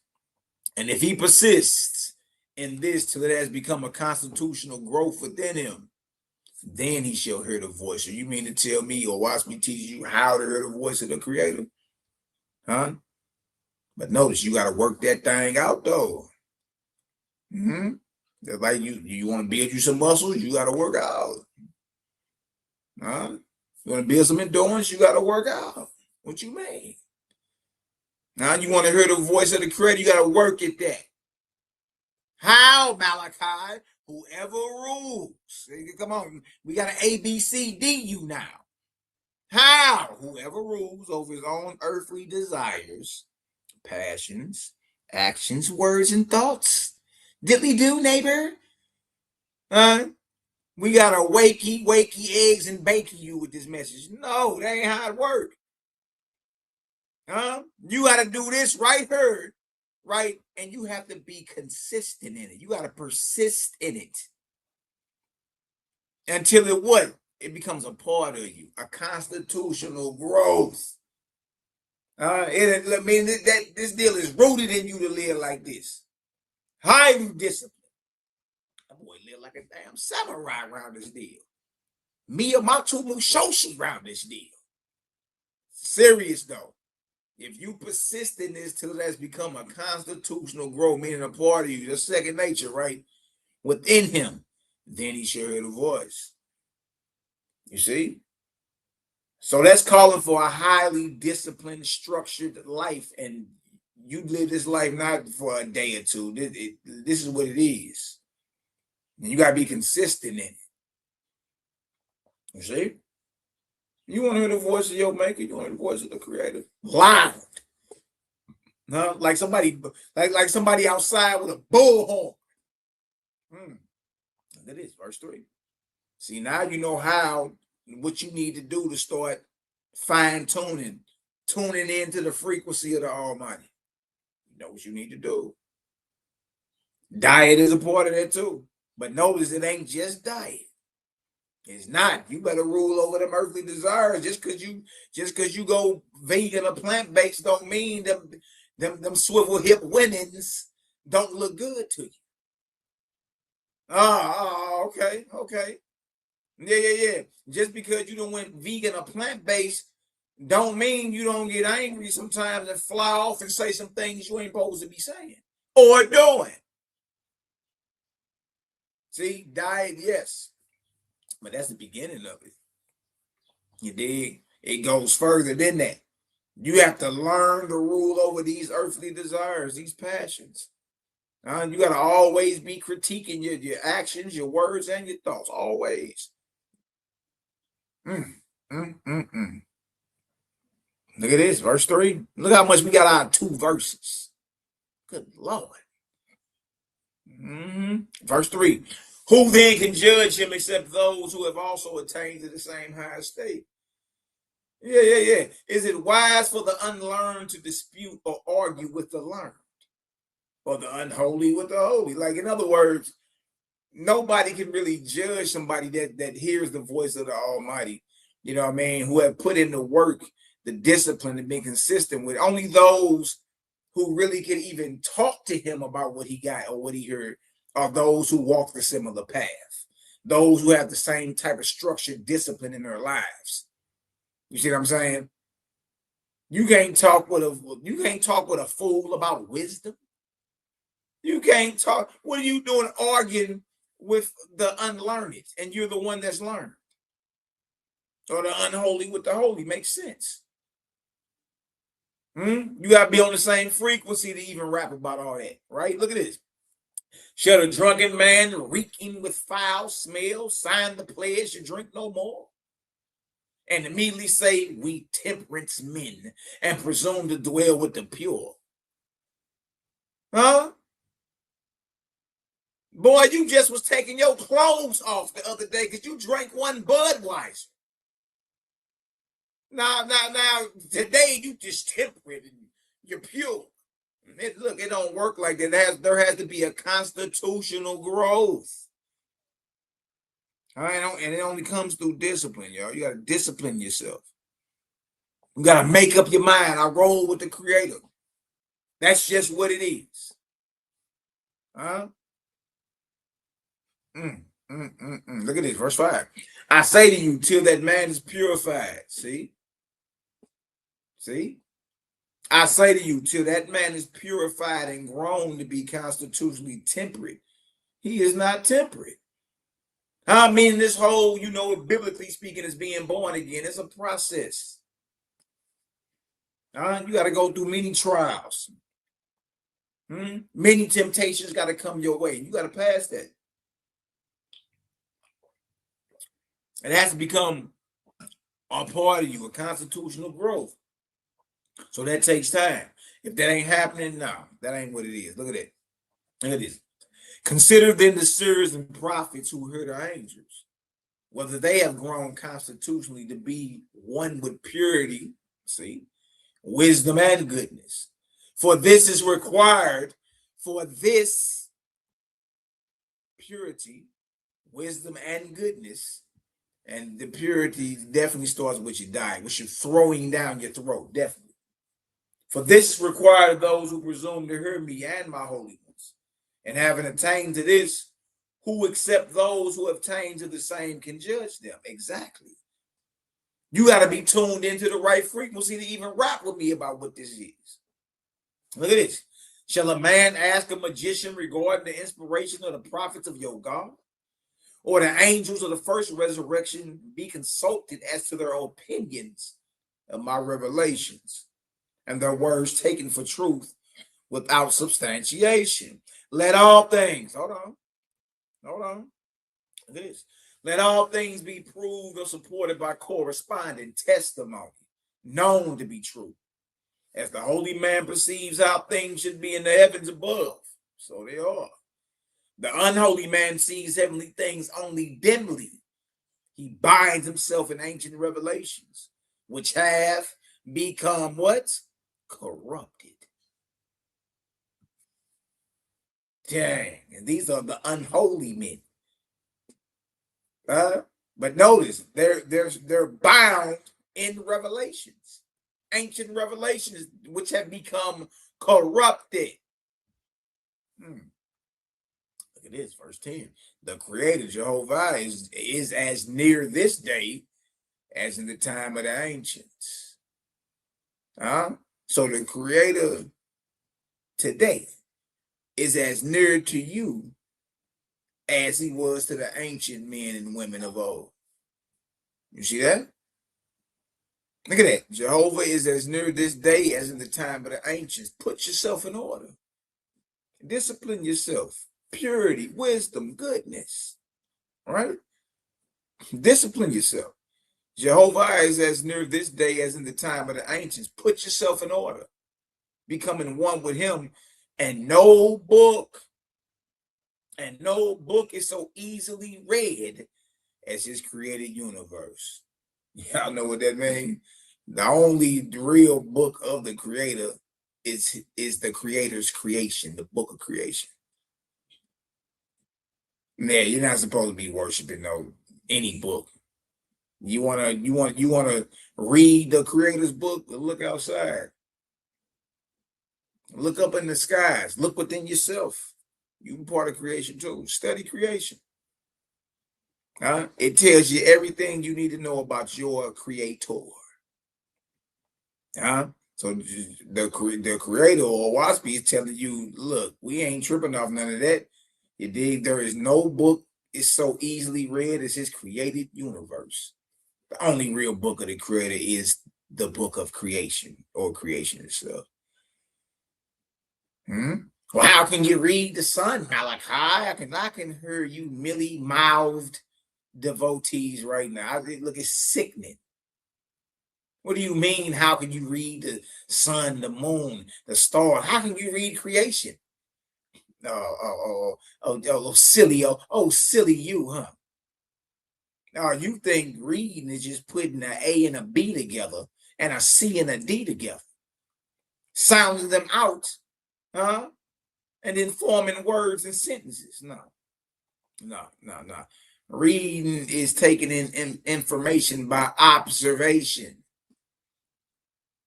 And if he persists in this till it has become a constitutional growth within him, then he shall hear the voice. So you mean to tell me or watch me teach you how to hear the voice of the Creator? Huh? But notice you got to work that thing out, though. Just like you want to build you some muscles, you got to work out. Huh? You want to build some endurance, you got to work out. What you mean? Now you want to hear the voice of the Creator, you got to work at that. How, Malaki? Whoever rules. Come on, we got an ABCD now. How? Whoever rules over his own earthly desires, passions, actions, words, and thoughts. Diddly do, neighbor. We got to wakey eggs and bake you with this message. No, that ain't how it works. You got to do this right here, right? And you have to be consistent in it. You got to persist in it until it becomes a part of you, a constitutional growth. I mean, this deal is rooted in you to live like this. Highly disciplined. That boy live like a damn samurai around this deal. Miyamoto Mushoshi around this deal. Serious though. If you persist in this till it has become a constitutional growth, meaning a part of you, your second nature, right? Within him, then he shall hear the voice. You see? So that's calling for a highly disciplined, structured life. And you live this life not for a day or two. This is what it is. And you got to be consistent in it. You see? You want to hear the voice of your maker, you want to hear the voice of the Creator. Loud. No, like somebody outside with a bullhorn. Look at this, verse 3. See, now you know what you need to do to start fine-tuning, tuning into the frequency of the Almighty. You know what you need to do. Diet is a part of that too. But notice it ain't just diet. It's not. You better rule over them earthly desires. Just because you go vegan or plant-based don't mean them swivel hip women's don't look good to you. Okay. Yeah. Just because you don't went vegan or plant-based don't mean you don't get angry sometimes and fly off and say some things you ain't supposed to be saying or doing. See, diet, yes. But that's the beginning of it. You dig? It goes further than that. You have to learn to rule over these earthly desires, these passions. You got to always be critiquing your actions, your words, and your thoughts. Always. Look at this, verse 3. Look how much we got out of 2 verses. Good Lord. Verse 3. Who then can judge him except those who have also attained to the same high state? Yeah. Is it wise for the unlearned to dispute or argue with the learned? Or the unholy with the holy? Like, in other words, nobody can really judge somebody that hears the voice of the Almighty, you know what I mean, who have put in the work, the discipline, and been consistent with. Only those who really can even talk to him about what he got or what he heard are those who walk the similar path, those who have the same type of structured discipline in their lives. You see what I'm saying? You can't talk with a fool about wisdom. You can't talk. What are you doing arguing with the unlearned? And you're the one that's learned. Or the unholy with the holy. Makes sense. You got to be on the same frequency to even rap about all that, right? Look at this. Shall a drunken man reeking with foul smell sign the pledge to drink no more? And immediately say, we temperance men, and presume to dwell with the pure. Huh? Boy, you just was taking your clothes off the other day because you drank one Budweiser. Now, today you just temperate and you're pure. Look, it don't work like that. There has to be a constitutional growth. All right, and it only comes through discipline, y'all. You got to discipline yourself. You got to make up your mind. I roll with the Creator. That's just what it is. Huh? Look at this, verse 5. I say to you, till that man is purified. See? I say to you, till that man is purified and grown to be constitutionally temperate, he is not temperate. I mean, this whole, biblically speaking, is being born again. It's a process. You got to go through many trials. Many temptations got to come your way. You got to pass that. It has to become a part of you, a constitutional growth. So that takes time. If that ain't happening, no, that ain't what it is. Look at that. Look at this. Consider then the seers and prophets who heard the angels, whether they have grown constitutionally to be one with purity, wisdom and goodness. For this is required, for this purity, wisdom and goodness, and the purity definitely starts with your diet, with you throwing down your throat, definitely. For this is required of those who presume to hear me and my holy ones, and having attained to this, who except those who have attained to the same can judge them. Exactly. You got to be tuned into the right frequency to even rap with me about what this is. Look at this. Shall a man ask a magician regarding the inspiration of the prophets of your God? Or the angels of the first resurrection be consulted as to their opinions of my revelations, and their words taken for truth without substantiation? Let all things, hold on. Look at this. Let all things be proved or supported by corresponding testimony, known to be true. As the holy man perceives how things should be in the heavens above, so they are. The unholy man sees heavenly things only dimly. He binds himself in ancient revelations, which have become what? Corrupted. Dang, and these are the unholy men. But notice, they're bound in revelations, ancient revelations, which have become corrupted. Look at this, verse 10. The Creator, Jehovah, is as near this day as in the time of the ancients. So the Creator today is as near to you as he was to the ancient men and women of old. You see that? Look at that. Jehovah is as near this day as in the time of the ancients. Put yourself in order. Discipline yourself. Purity, wisdom, goodness. All right? Discipline yourself. Jehovah is as near this day as in the time of the ancients. Put yourself in order. Becoming one with him. And no book is so easily read as his created universe. Y'all know what that means? The only real book of the Creator is the Creator's creation, the book of creation. Yeah, you're not supposed to be worshiping any book. You wanna read the Creator's book? Look outside. Look up in the skies. Look within yourself. You're part of creation too. Study creation. It tells you everything you need to know about your Creator. So the creator or Waspy is telling you, look, we ain't tripping off none of that. You dig? There is no book is so easily read as his created universe. The only real book of the creator is the book of creation or creation itself. Well, how can you read the sun, Malachi? I can hear you mealy-mouthed devotees right now. Look, it's sickening. What do you mean? How can you read the sun, the moon, the stars? How can you read creation? Silly you, huh? Now you think reading is just putting an A and a B together and a C and a D together, sounding them out, huh? And then forming words and sentences. No. Reading is taking in information by observation.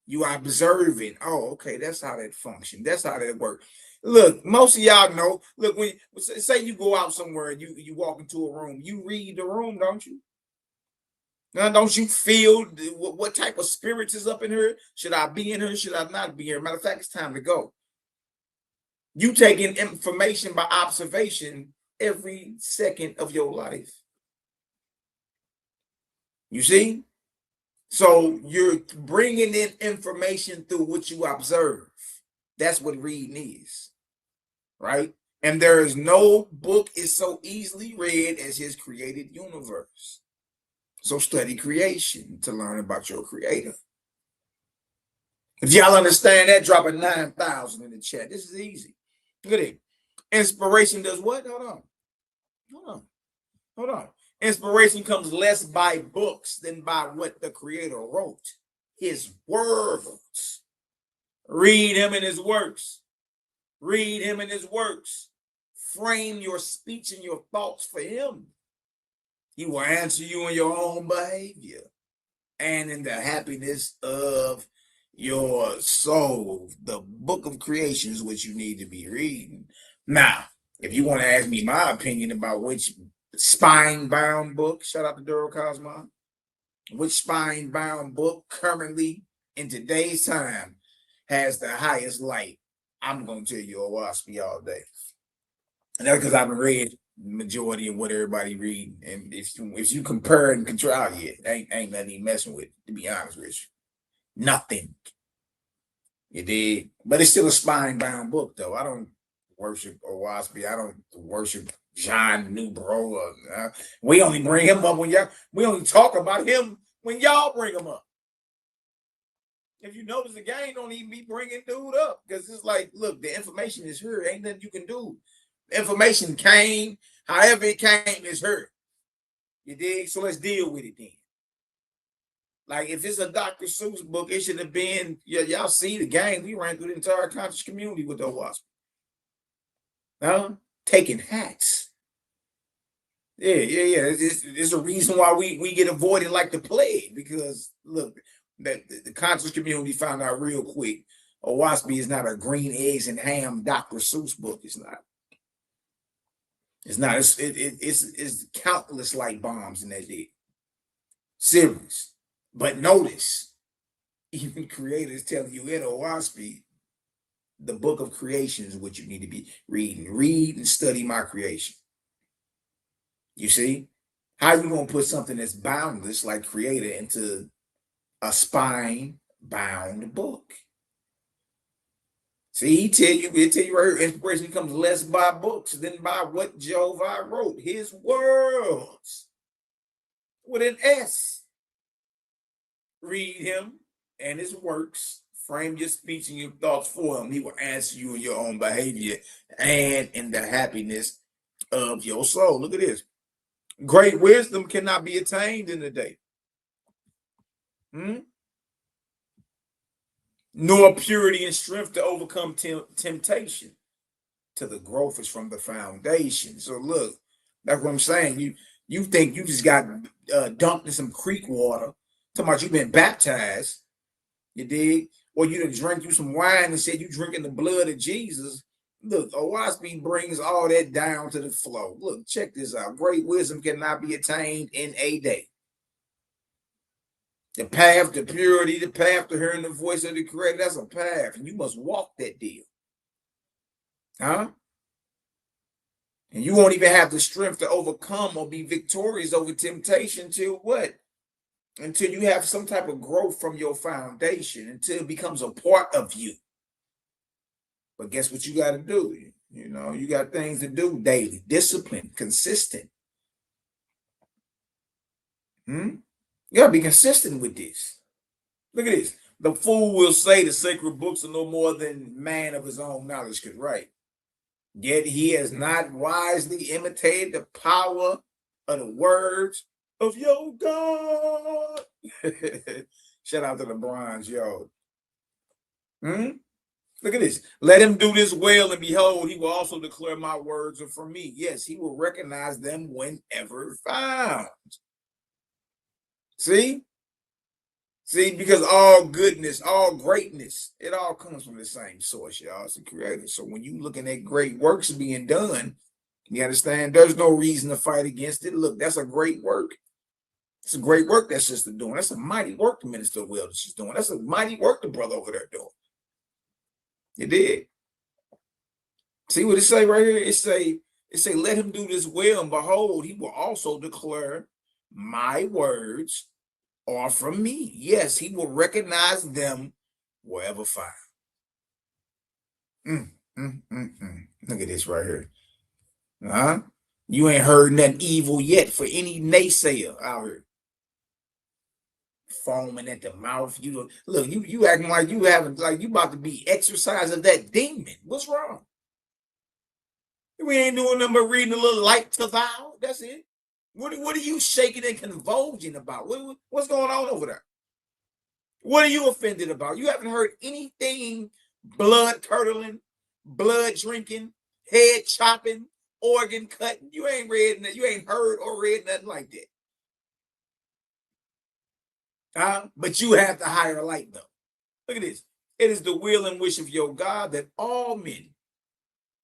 You observing. Oh, okay, that's how that functions. That's how that works. Look, most of y'all know. Look, when say you go out somewhere and you walk into a room, you read the room, don't you? Now, don't you feel what type of spirits is up in here? Should I be in here? Should I not be here? Matter of fact, it's time to go. You taking information by observation every second of your life. You see? So you're bringing in information through what you observe. That's what reading is, right? And there is no book is so easily read as his created universe. So study creation to learn about your creator. If y'all understand that, drop a 9,000 in the chat. This is easy. Look at it. Inspiration does what? Hold on. Inspiration comes less by books than by what the creator wrote. His words. Read him and his works. Read him and his works. Frame your speech and your thoughts for him. He will answer you in your own behavior and in the happiness of your soul. The book of creation is what you need to be reading. Now, if you want to ask me my opinion about which spine-bound book, shout out to Duro Cosmo, which spine-bound book currently in today's time has the highest light, I'm going to tell you Owaspy all day. And that's because I've read majority of what everybody read. And if you compare and contrast, ain't nothing even messing with, to be honest with you. Nothing. You did. But it's still a spine-bound book, though. I don't worship Owaspy. I don't worship John Newbro. We only bring him up we only talk about him when y'all bring him up. If you notice, the gang don't even be bringing dude up because it's like, look, the information is here. Ain't nothing you can do. The information came, however it came, is here. You dig? So let's deal with it then. Like if it's a Dr. Seuss book, it should have been, y'all see the gang. We ran through the entire conscious community with the Wasp. Taking hacks. Yeah. It's a reason why we get avoided like the plague, because look, the conscious community found out real quick. Owaspy is not a green eggs and ham Dr. Seuss book. It's not. It's not. It's countless light bombs in that day. Serious. But notice, even creators tell you in Owaspy, the book of creation is what you need to be reading. Read and study my creation. You see? How you gonna put something that's boundless like creator into a spine-bound book? See, it tell you right here, inspiration comes less by books than by what Jehovah wrote. His words with an S. Read him and his works. Frame your speech and your thoughts for him. He will answer you in your own behavior and in the happiness of your soul. Look at this. Great wisdom cannot be attained in a day. Nor purity and strength to overcome temptation. To the growth is from the foundation. So look, that's what I'm saying. You think you just got dunked in some creek water, talking about you've been baptized, you dig? Or you done drank you some wine and said you drinking the blood of Jesus. Look, Owaspy brings all that down to the flow. Look, check this out. Great wisdom cannot be attained in a day. The path to purity, the path to hearing the voice of the Creator, that's a path, and you must walk that deal. Huh? And you won't even have the strength to overcome or be victorious over temptation till what? Until you have some type of growth from your foundation, until it becomes a part of you. But guess what you got to do? You know, you got things to do daily, discipline, consistent. You got to be consistent with this. Look at this. The fool will say the sacred books are no more than man of his own knowledge could write. Yet he has not wisely imitated the power of the words of your God. Shout out to the bronze, yo. Look at this. Let him do this well, and behold, he will also declare my words are from me. Yes, he will recognize them whenever found. See? See, because all goodness, all greatness, it all comes from the same source, y'all. It's the Creator. So when you looking at great works being done, you understand there's no reason to fight against it. Look, that's a great work. It's a great work that sister doing. That's a mighty work the Minister Will that she's doing. That's a mighty work the brother over there doing. It did. See what it say right here? It say, let him do this well, and behold, he will also declare my words are from me. Yes, he will recognize them wherever found. Look at this right here. You ain't heard nothing evil yet for any naysayer out here. Foaming at the mouth. You look, you acting like you haven't, like you about to be exercising that demon. What's wrong? We ain't doing nothing but reading a little light to thou. That's it. What are you shaking and convulsing about? What's going on over there? What are you offended about? You haven't heard anything blood curdling, blood drinking, head chopping, organ cutting. You ain't read, you ain't heard or read nothing like that. But you have the higher light, though. Look at this. It is the will and wish of your God that all men,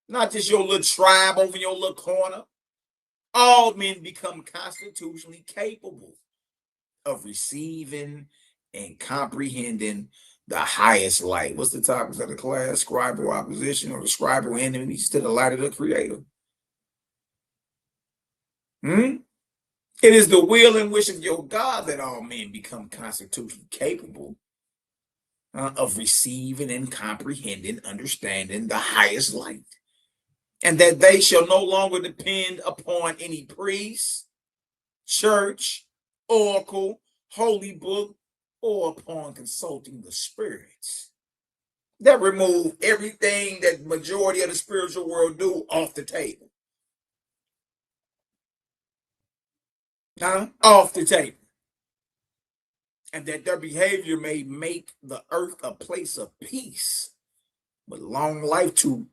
not just your little tribe over your little corner, all men become constitutionally capable of receiving and comprehending the highest light. What's the topics of the class? Scribal opposition or the scribal enemies to the light of the Creator. It is the will and wish of your God that all men become constitutionally capable of receiving and comprehending, understanding the highest light. And that they shall no longer depend upon any priest, church, oracle, holy book, or upon consulting the spirits. That remove everything that majority of the spiritual world do off the table. Off the table. And that their behavior may make the earth a place of peace, with long life to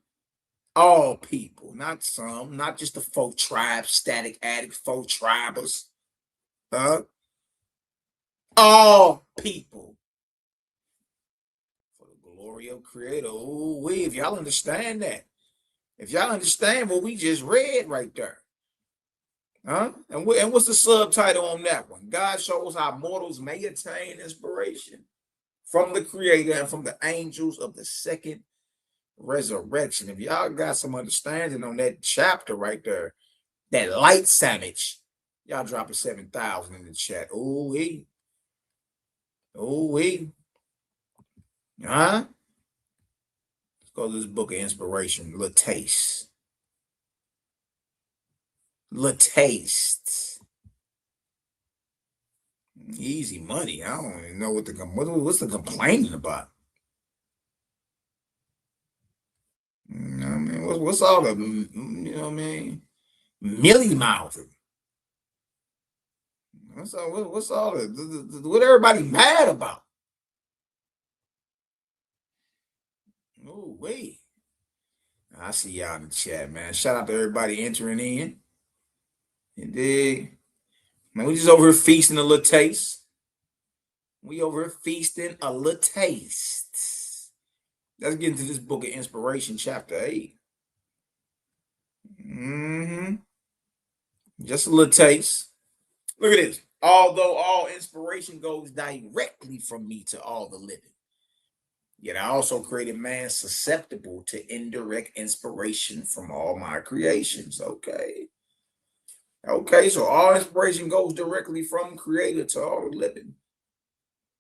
all people, not some, not just the folk tribe, static addict, folk tribers. All people. For the glory of Creator. Ooh, if y'all understand that. If y'all understand what we just read right there. And what's the subtitle on that one? God shows how mortals may attain inspiration from the Creator and from the angels of the second resurrection. If y'all got some understanding on that chapter right there, that light sandwich, y'all drop a 7,000 in the chat. Let's go to this book of inspiration. Little taste. Easy money. I don't even know what's the complaining about. You know what I mean? What's all the, you know what I mean? Millie mouthing. What's all the what everybody mad about? Oh, wait. I see y'all in the chat, man. Shout out to everybody entering in. Indeed. Man, we just over here feasting a little taste. We over here feasting a little taste. Let's get into this book of inspiration, chapter 8. Just a little taste. Look at this. Although all inspiration goes directly from me to all the living, yet I also created man susceptible to indirect inspiration from all my creations. Okay. Okay, so all inspiration goes directly from creator to all the living.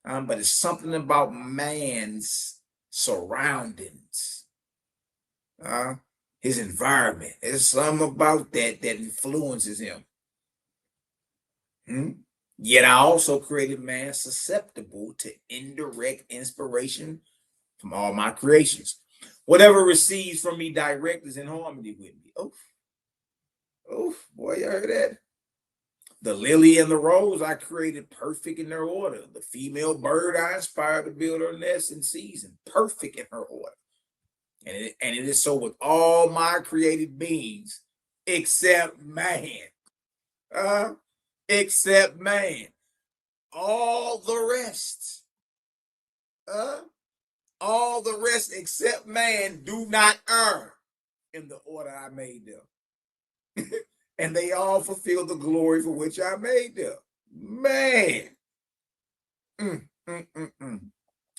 But it's something about man's surroundings, his environment. There's something about that that influences him. Yet I also created man susceptible to indirect inspiration from all my creations. Whatever receives from me direct is in harmony with me. Oh, boy, you heard that? The lily and the rose I created perfect in their order. The female bird I inspired to build her nest in season, perfect in her order. And it is so with all my created beings, except man. Except man. All the rest except man do not err in the order I made them. And they all fulfill the glory for which I made them. Man.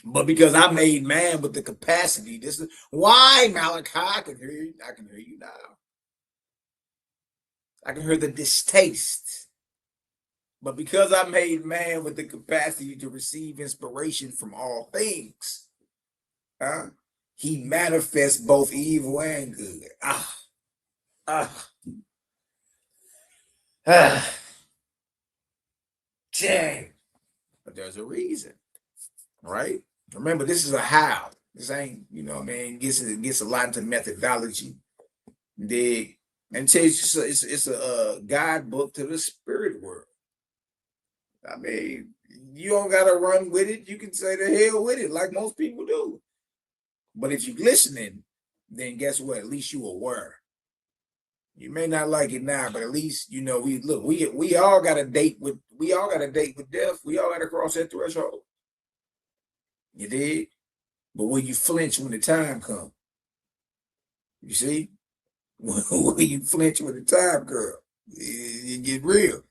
But because I made man with the capacity, this is why, Malaki, I can hear you. I can hear you now. I can hear the distaste. But because I made man with the capacity to receive inspiration from all things, he manifests both evil and good. Dang. But there's a reason, right? Remember, this is a how. This ain't, it gets a lot into methodology. Dig. And it's a guidebook to the spirit world. I mean, you don't gotta run with it. You can say the hell with it, like most people do. But if you're listening, then guess what? At least you aware. You may not like it now, but at least we all got a date with death. We all got to cross that threshold. You did? But will you flinch when the time comes? You see? Will you flinch when the time comes? You get real,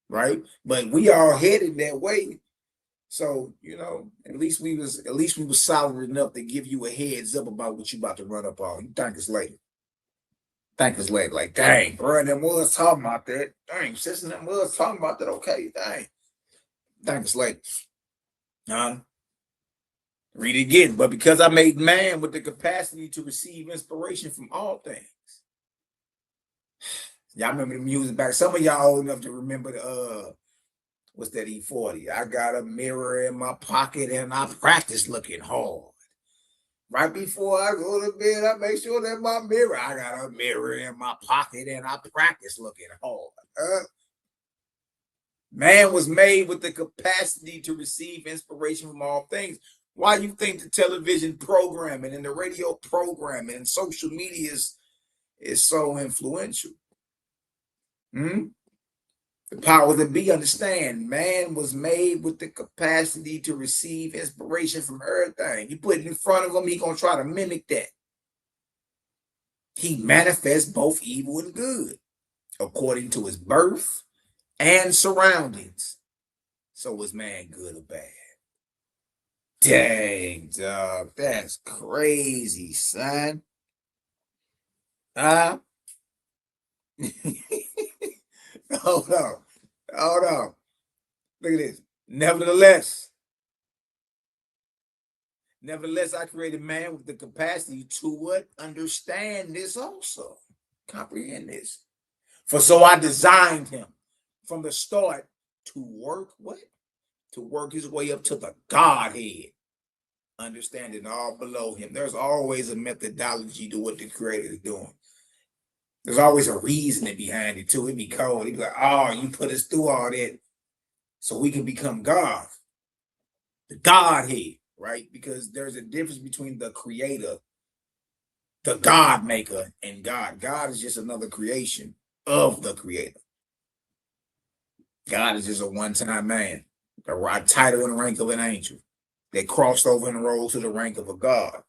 right? But we all headed that way. So, at least we was solid enough to give you a heads up about what you about to run up on. You think it's later. Like, dang, bro, them was talking about that. Dang, sis and them was talking about that. Okay, dang. Think it's later. Read it again. But because I made man with the capacity to receive inspiration from all things. Y'all remember the music back. Some of y'all old enough to remember the what's that E40? I got a mirror in my pocket and I practice looking hard. Right before I go to bed, I make sure that my mirror, I got a mirror in my pocket and I practice looking hard. Man was made with the capacity to receive inspiration from all things. Why you think the television programming and the radio programming and social media is so influential? The power that be, understand, man was made with the capacity to receive inspiration from everything. You put it in front of him, he gonna try to mimic that. He manifests both evil and good according to his birth and surroundings. So is man good or bad? Dang, dog, that's crazy, son. Hold on. Look at this. Nevertheless, I created man with the capacity to what? Understand this also. Comprehend this. For so I designed him from the start to work what? To work his way up to the Godhead. Understanding all below him. There's always a methodology to what the creator is doing. There's always a reasoning behind it too. It'd be cold. It'd be like, oh, you put us through all that so we can become God. The Godhead, right? Because there's a difference between the creator, the God maker, and God. God is just another creation of the creator. God is just a one-time man, a title and rank of an angel that crossed over and rose to the rank of a God.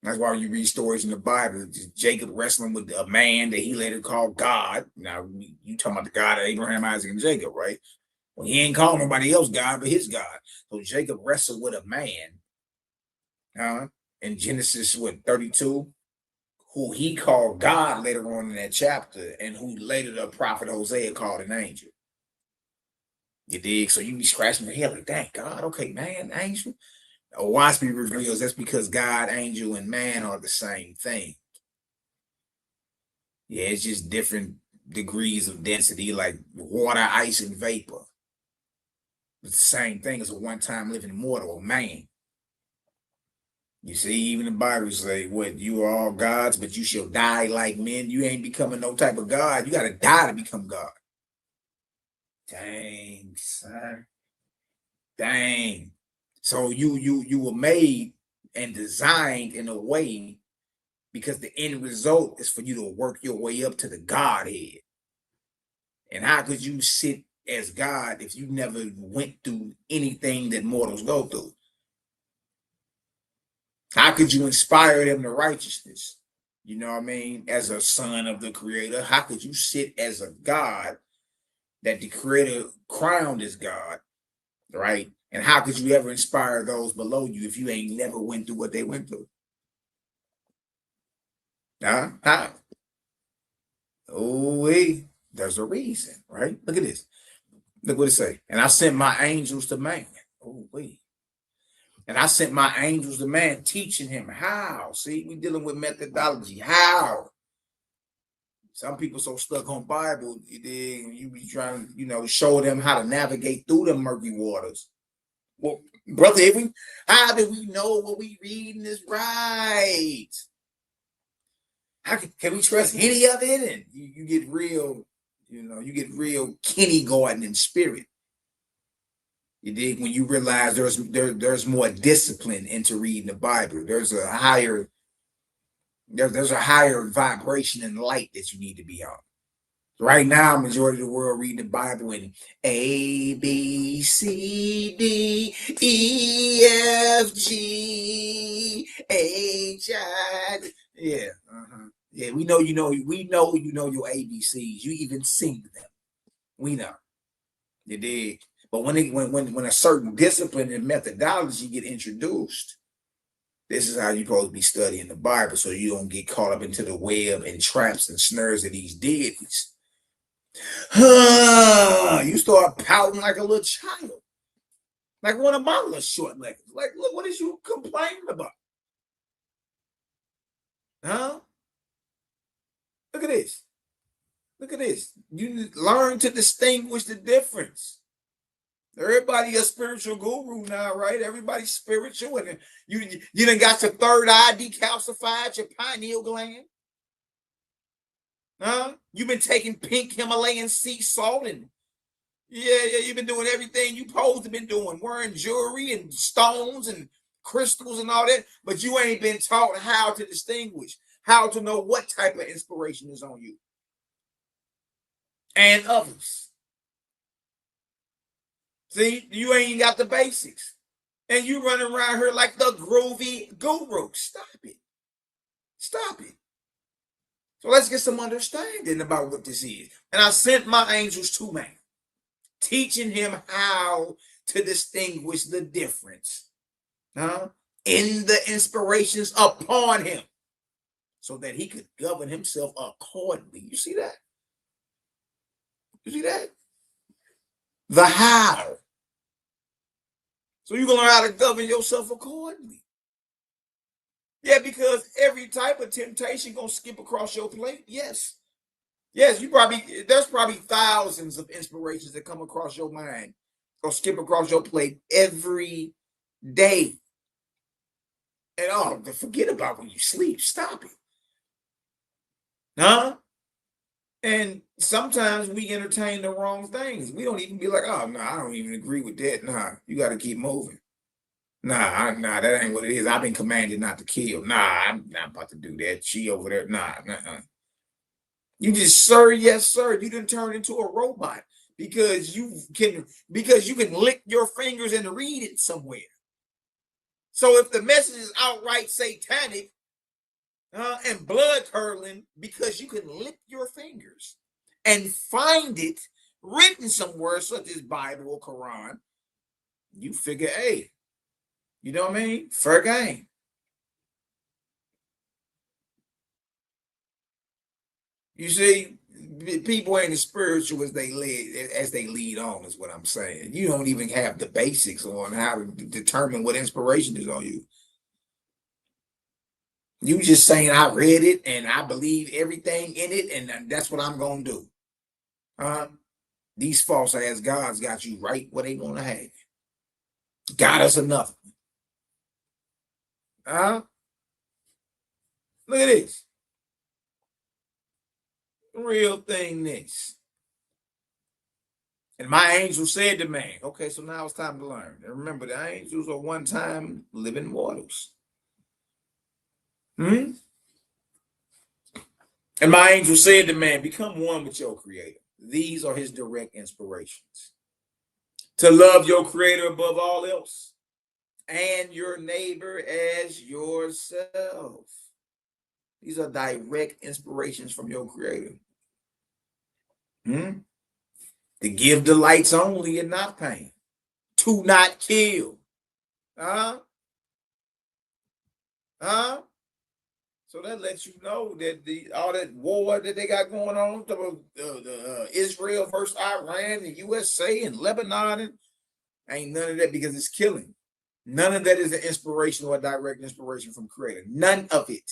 That's why when you read stories in the Bible, Jacob wrestling with a man that he later called God. Now, you talking about the God of Abraham, Isaac, and Jacob, right? Well, he ain't calling nobody else God but his God. So Jacob wrestled with a man, in Genesis 32, who he called God later on in that chapter, and who later the prophet Hosea called an angel. You dig? So you be scratching your head like, dang, God, okay, man, angel. Wasby reveals that's because God, angel, and man are the same thing. Yeah, it's just different degrees of density, like water, ice, and vapor. It's the same thing as a one-time living mortal, man. You see, even the Bible say, what, you are all gods, but you shall die like men. You ain't becoming no type of God. You got to die to become God. Dang, son. Dang. So you were made and designed in a way because the end result is for you to work your way up to the Godhead. And how could you sit as God if you never went through anything that mortals go through? How could you inspire them to righteousness? You know what I mean? As a son of the Creator, how could you sit as a God that the Creator crowned as God, right? And how could you ever inspire those below you if you ain't never went through what they went through? How? Oh, there's a reason, right? Look at this. Look what it say. And I sent my angels to man. Oh, wait. And I sent my angels to man, teaching him how. See, we dealing with methodology. How? Some people so stuck on Bible, you be trying to, show them how to navigate through the murky waters. Well, brother, how do we know what we reading is right? How can we trust any of it? And you get real, you get real kindergarten in spirit. You dig? When you realize there's more discipline into reading the Bible. There's a higher vibration and light that you need to be on. Right now, majority of the world reading the Bible in A, B, C, D, E, F, G, H, I. Yeah, yeah. We know you know your ABCs. You even sing them. We know. You dig? But when a certain discipline and methodology get introduced, this is how you're supposed to be studying the Bible, so you don't get caught up into the web and traps and snares of these deities. You start pouting like a little child, like one of my little short legs. Like, look, what is you complaining about? Look at this. Look at this. You learn to distinguish the difference. Everybody a spiritual guru now, right? Everybody's spiritual, and you done got your third eye decalcified, your pineal gland. You've been taking pink Himalayan sea salt, and you've been doing everything you supposed to been doing, wearing jewelry and stones and crystals and all that, but you ain't been taught how to distinguish, how to know what type of inspiration is on you and others. See, you ain't got the basics, and you running around here like the groovy guru. Stop it. Stop it. So let's get some understanding about what this is. And I sent my angels to man, teaching him how to distinguish the difference in the inspirations upon him, so that he could govern himself accordingly. You see that? You see that? The how. So you're going to learn how to govern yourself accordingly. Yeah, because every type of temptation going to skip across your plate. Yes. Yes, there's probably thousands of inspirations that come across your mind, going to skip across your plate every day. And forget about when you sleep. Stop it. And sometimes we entertain the wrong things. We don't even be like, oh, no, I don't even agree with that. Nah, you got to keep moving. Nah, that ain't what it is. I've been commanded not to kill. Nah, I'm not about to do that. She over there. Nah. You just, sir, yes, sir. You done turned into a robot because you can lick your fingers and read it somewhere. So if the message is outright satanic, and blood curdling, because you can lick your fingers and find it written somewhere, such as Bible or Quran, you figure, hey, you know what I mean? Fair game. You see, people ain't as spiritual as they lead on, is what I'm saying. You don't even have the basics on how to determine what inspiration is on you. You just saying I read it and I believe everything in it, and that's what I'm gonna do. These false ass gods got you right where they want to have you. Got us enough. Look at this. Real thing this. And my angel said to man, okay, so now it's time to learn. And remember, the angels are one-time living mortals. And my angel said to man, become one with your creator. These are his direct inspirations. To love your creator above all else and your neighbor as yourself. These are direct inspirations from your creator. To give delights only and not pain. To not kill. So that lets you know that all that war that they got going on, Israel versus Iran and USA and Lebanon, and ain't none of that, because it's killing. None of that is an inspiration or a direct inspiration from Creator. None of it.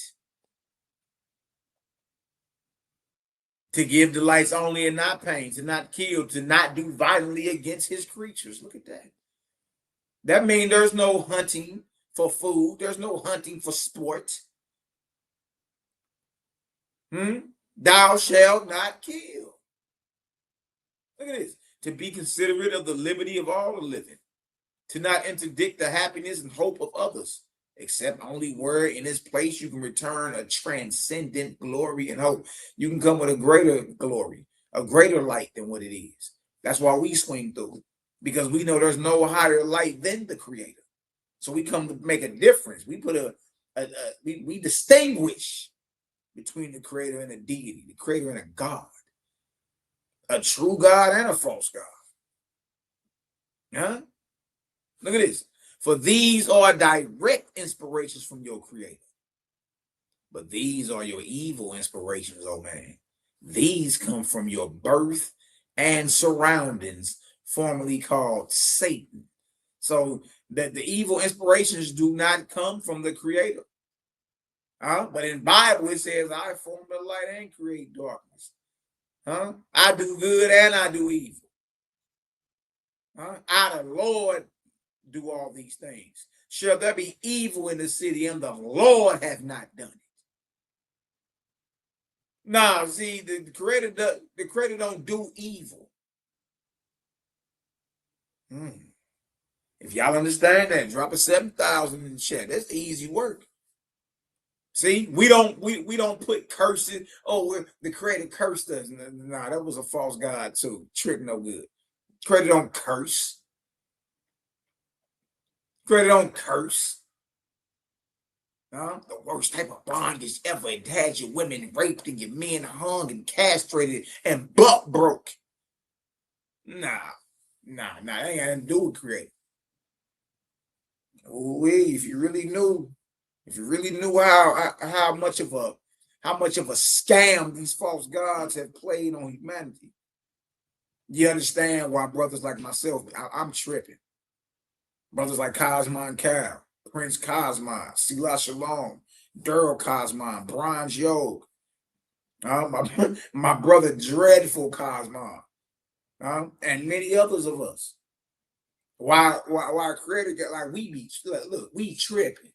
To give delights only and not pain, to not kill, to not do violently against his creatures. Look at that. That means there's no hunting for food. There's no hunting for sport. Thou shalt not kill. Look at this. To be considerate of the liberty of all the living. To not interdict the happiness and hope of others, except only where in this place you can return a transcendent glory and hope. You can come with a greater glory, a greater light than what it is. That's why we swing through, because we know there's no higher light than the Creator. So we come to make a difference. We put we distinguish between the Creator and a deity, the Creator and a God, a true God and a false God. Look at this. For these are direct inspirations from your Creator. But these are your evil inspirations, oh man. These come from your birth and surroundings, formerly called Satan. So that the evil inspirations do not come from the Creator. But in Bible it says, I form the light and create darkness. I do good and I do evil. I, the Lord, do all these things. Shall there be evil in the city, and the Lord hath not done it? Now, see, the Creator don't do evil. If y'all understand that, drop a 7,000 in the chat. That's easy work. See, we don't put curses. Oh, the Creator cursed us. Nah, that was a false god too. Trick no good. Creator don't curse. Creator don't curse. The worst type of bondage ever. It had your women raped and your men hung and castrated and butt broke. Nah. That ain't got nothing to do with Creator. If you really knew how much of a scam these false gods have played on humanity, you understand why brothers like myself, I'm tripping. Brothers like Cosmon Cal, Prince Cosmon, Sila Shalom, Daryl Cosmon, Bronze Yoke, my brother Dreadful Cosmon, and many others of us. Why Creator get like we be, look, we tripping.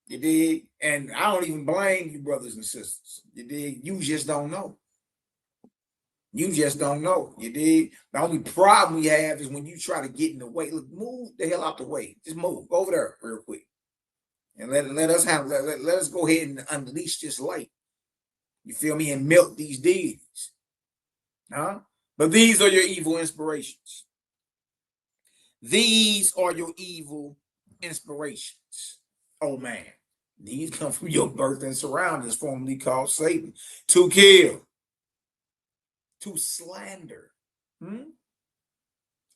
You dig? And I don't even blame you, brothers and sisters. You dig? You just don't know. You just don't know. You dig? The only problem we have is when you try to get in the way. Look, move the hell out the way. Just move. Go over there real quick. And let us let us go ahead and unleash this light. You feel me? And melt these deities. But these are your evil inspirations. These are your evil inspirations. Oh man. These come from your birth and surroundings, formerly called Satan. To kill. to slander,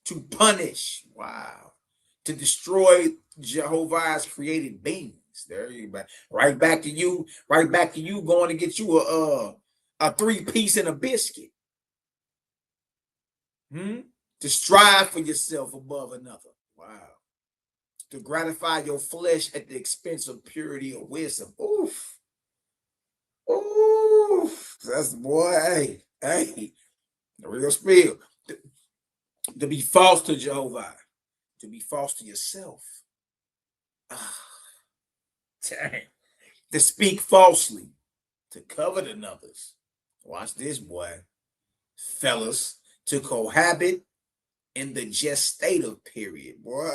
to punish, wow, to destroy Jehovah's created beings. There you go. Right back to you going to get you a 3-piece and a biscuit. To strive for yourself above another. Wow. To gratify your flesh at the expense of purity or wisdom. Oof. Oof. That's the boy. Hey. The real spiel. To be false to Jehovah. To be false to yourself. Dang. To speak falsely. To covet another's. Watch this, boy. Fellas. To cohabit in the gestative period. Boy,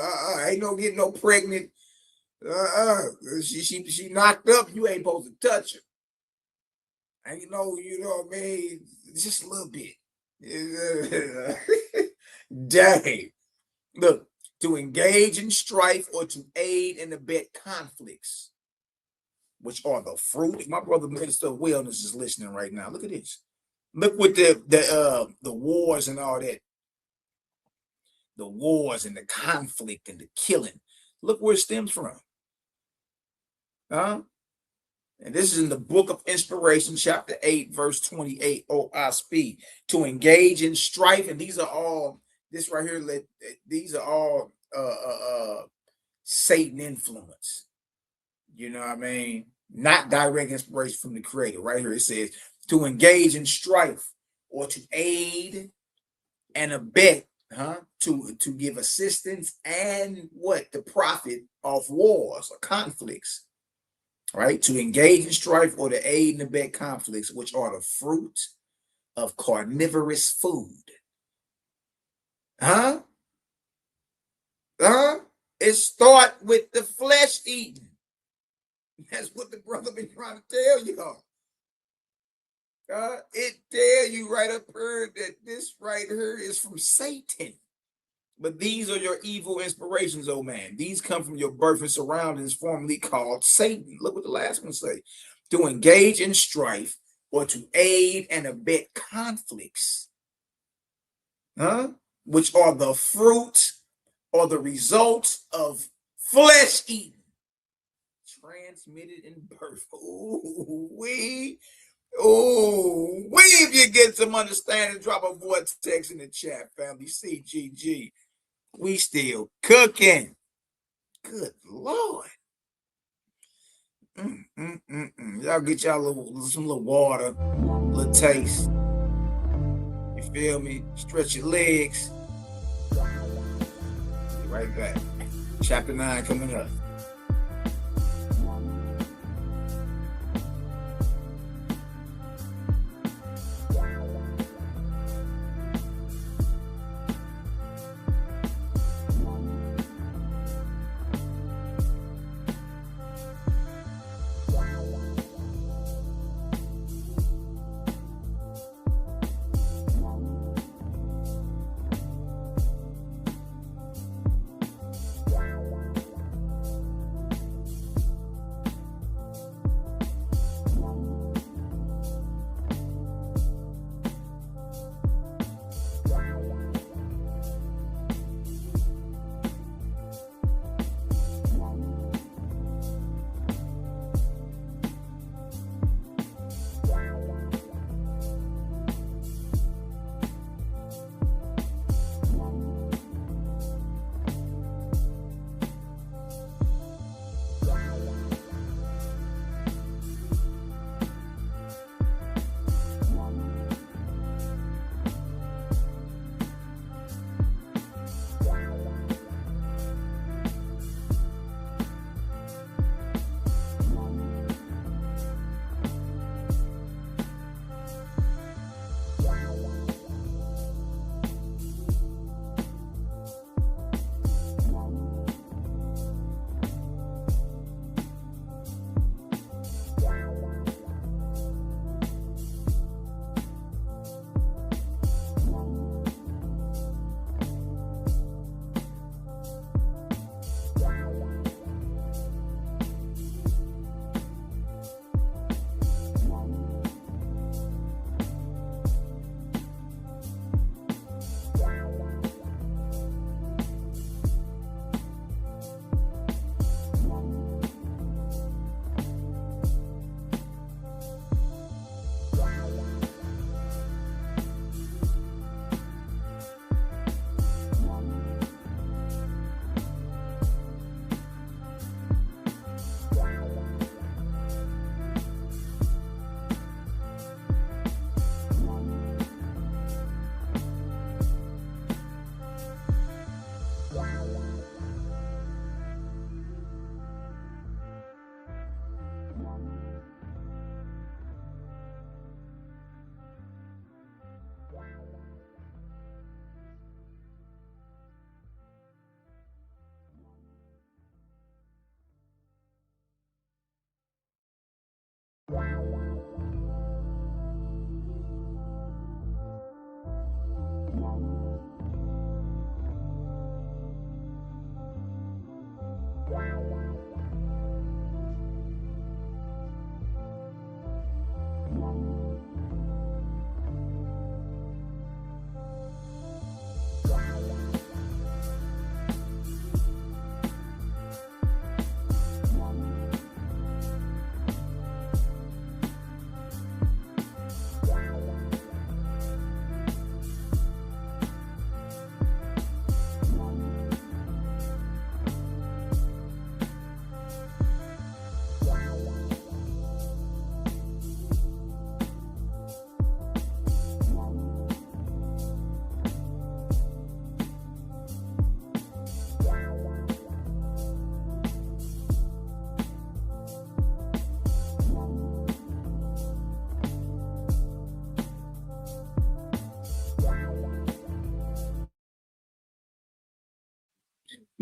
ain't no getting no pregnant. She knocked up. You ain't supposed to touch her. And you know what I mean? Just a little bit. Dang. Look, to engage in strife or to aid and abet conflicts, which are the fruit. My brother Minister of Wellness is listening right now. Look at this. Look with the wars and all that. The wars and the conflict and the killing. Look where it stems from. And this is in the book of Inspiration, chapter 8, verse 28. Oh, I speak. To engage in strife. And these are all, this right here, these are all Satan influence. You know what I mean? Not direct inspiration from the Creator. Right here it says, to engage in strife or to aid and abet, to give assistance and what? The profit of wars or conflicts, right? To engage in strife or to aid and abet conflicts, which are the fruit of carnivorous food. It starts with the flesh eating. That's what the brother been trying to tell y'all. It tell you right up here that this right here is from Satan. But these are your evil inspirations, oh man. These come from your birth and surroundings, formerly called Satan. Look what the last one say. To engage in strife or to aid and abet conflicts, which are the fruit or the results of flesh eating, transmitted in birth. If you get some understanding, drop a voice text in the chat, family. CGG. We still cooking. Good Lord. Y'all get y'all some little water, a little taste. You feel me? Stretch your legs. Be right back. Chapter 9 coming up.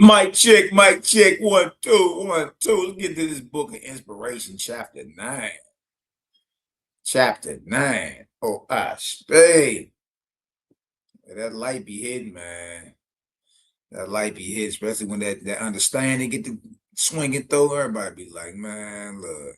Mic check, 1, 2, 1, 2. Let's get to this book of inspiration, chapter 9. Chapter 9. Oh, spade. That light be hidden, man. That light be hidden, especially when that understanding get to swinging through. Everybody be like, man, look.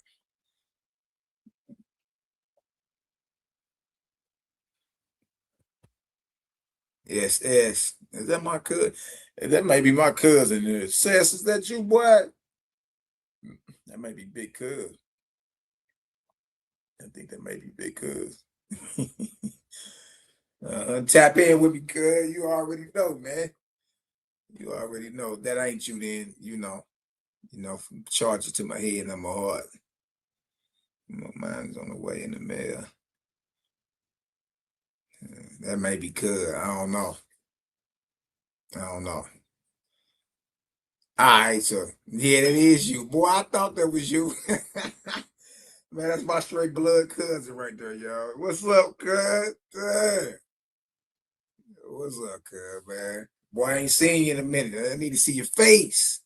Yes. Is that my cousin? That may be my cousin. Says, is that you, boy? That may be Big Cuz. I think that may be Big Cuz. Tap in with me, cuz. You already know, man. You already know. If that ain't you, then from charge it to my head and my heart. Mine's on the way in the mail. That may be cuz. I don't know. All right, so yeah, that is you. Boy, I thought that was you. Man, that's my straight blood cousin right there, y'all. What's up, cuz? What's up, cuz, man? Boy, I ain't seen you in a minute. I need to see your face.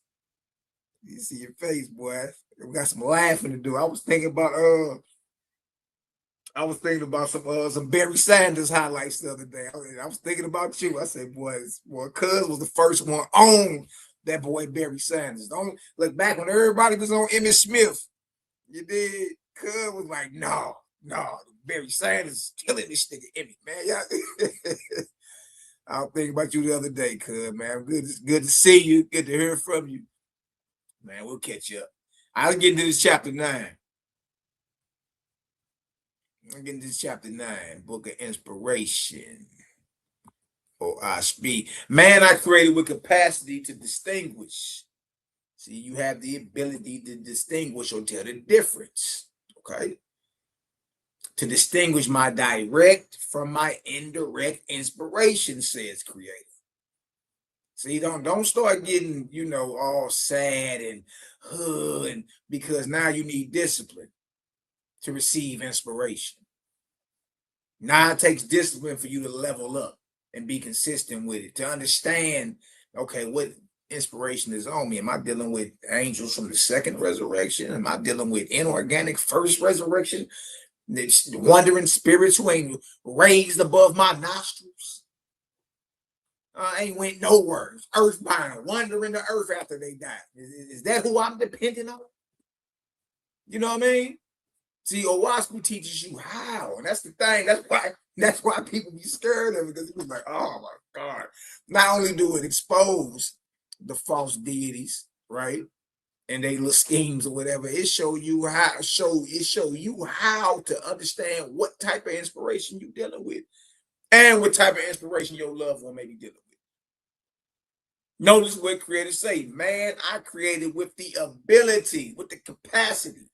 You see your face, boy. We got some laughing to do. I was thinking about some Barry Sanders highlights the other day. I was thinking about you. I said, boy, cuz was the first one on that boy Barry Sanders. Don't look back when everybody was on Emmitt Smith. You did. Cuz was like, no, Barry Sanders is killing this nigga Emmitt, man. Yeah. I was thinking about you the other day, cuz, man. Good to see you. Good to hear from you. Man, we'll catch you up. I'll get into this chapter 9. I'm getting to chapter 9, book of inspiration. Or I speak. Man, I created with capacity to distinguish. See, you have the ability to distinguish or tell the difference. Okay. To distinguish my direct from my indirect inspiration, says Creator. See, don't start getting, all sad and because now you need discipline to receive inspiration. Now it takes discipline for you to level up and be consistent with it, to understand, okay, what inspiration is on me. Am I dealing with angels from the second resurrection? Am I dealing with inorganic first resurrection? Wandering spirits who ain't raised above my nostrils? Ain't went nowhere. Earthbound, wandering the earth after they died. Is that who I'm depending on? You know what I mean? See, Owasku teaches you how, and that's the thing. That's why people be scared of it, because it was like, oh my God. Not only do it expose the false deities, right, and they little schemes or whatever, it show you how to understand what type of inspiration you're dealing with, and what type of inspiration your loved one may be dealing with. Notice what creators say, man, I created with the ability, with the capacity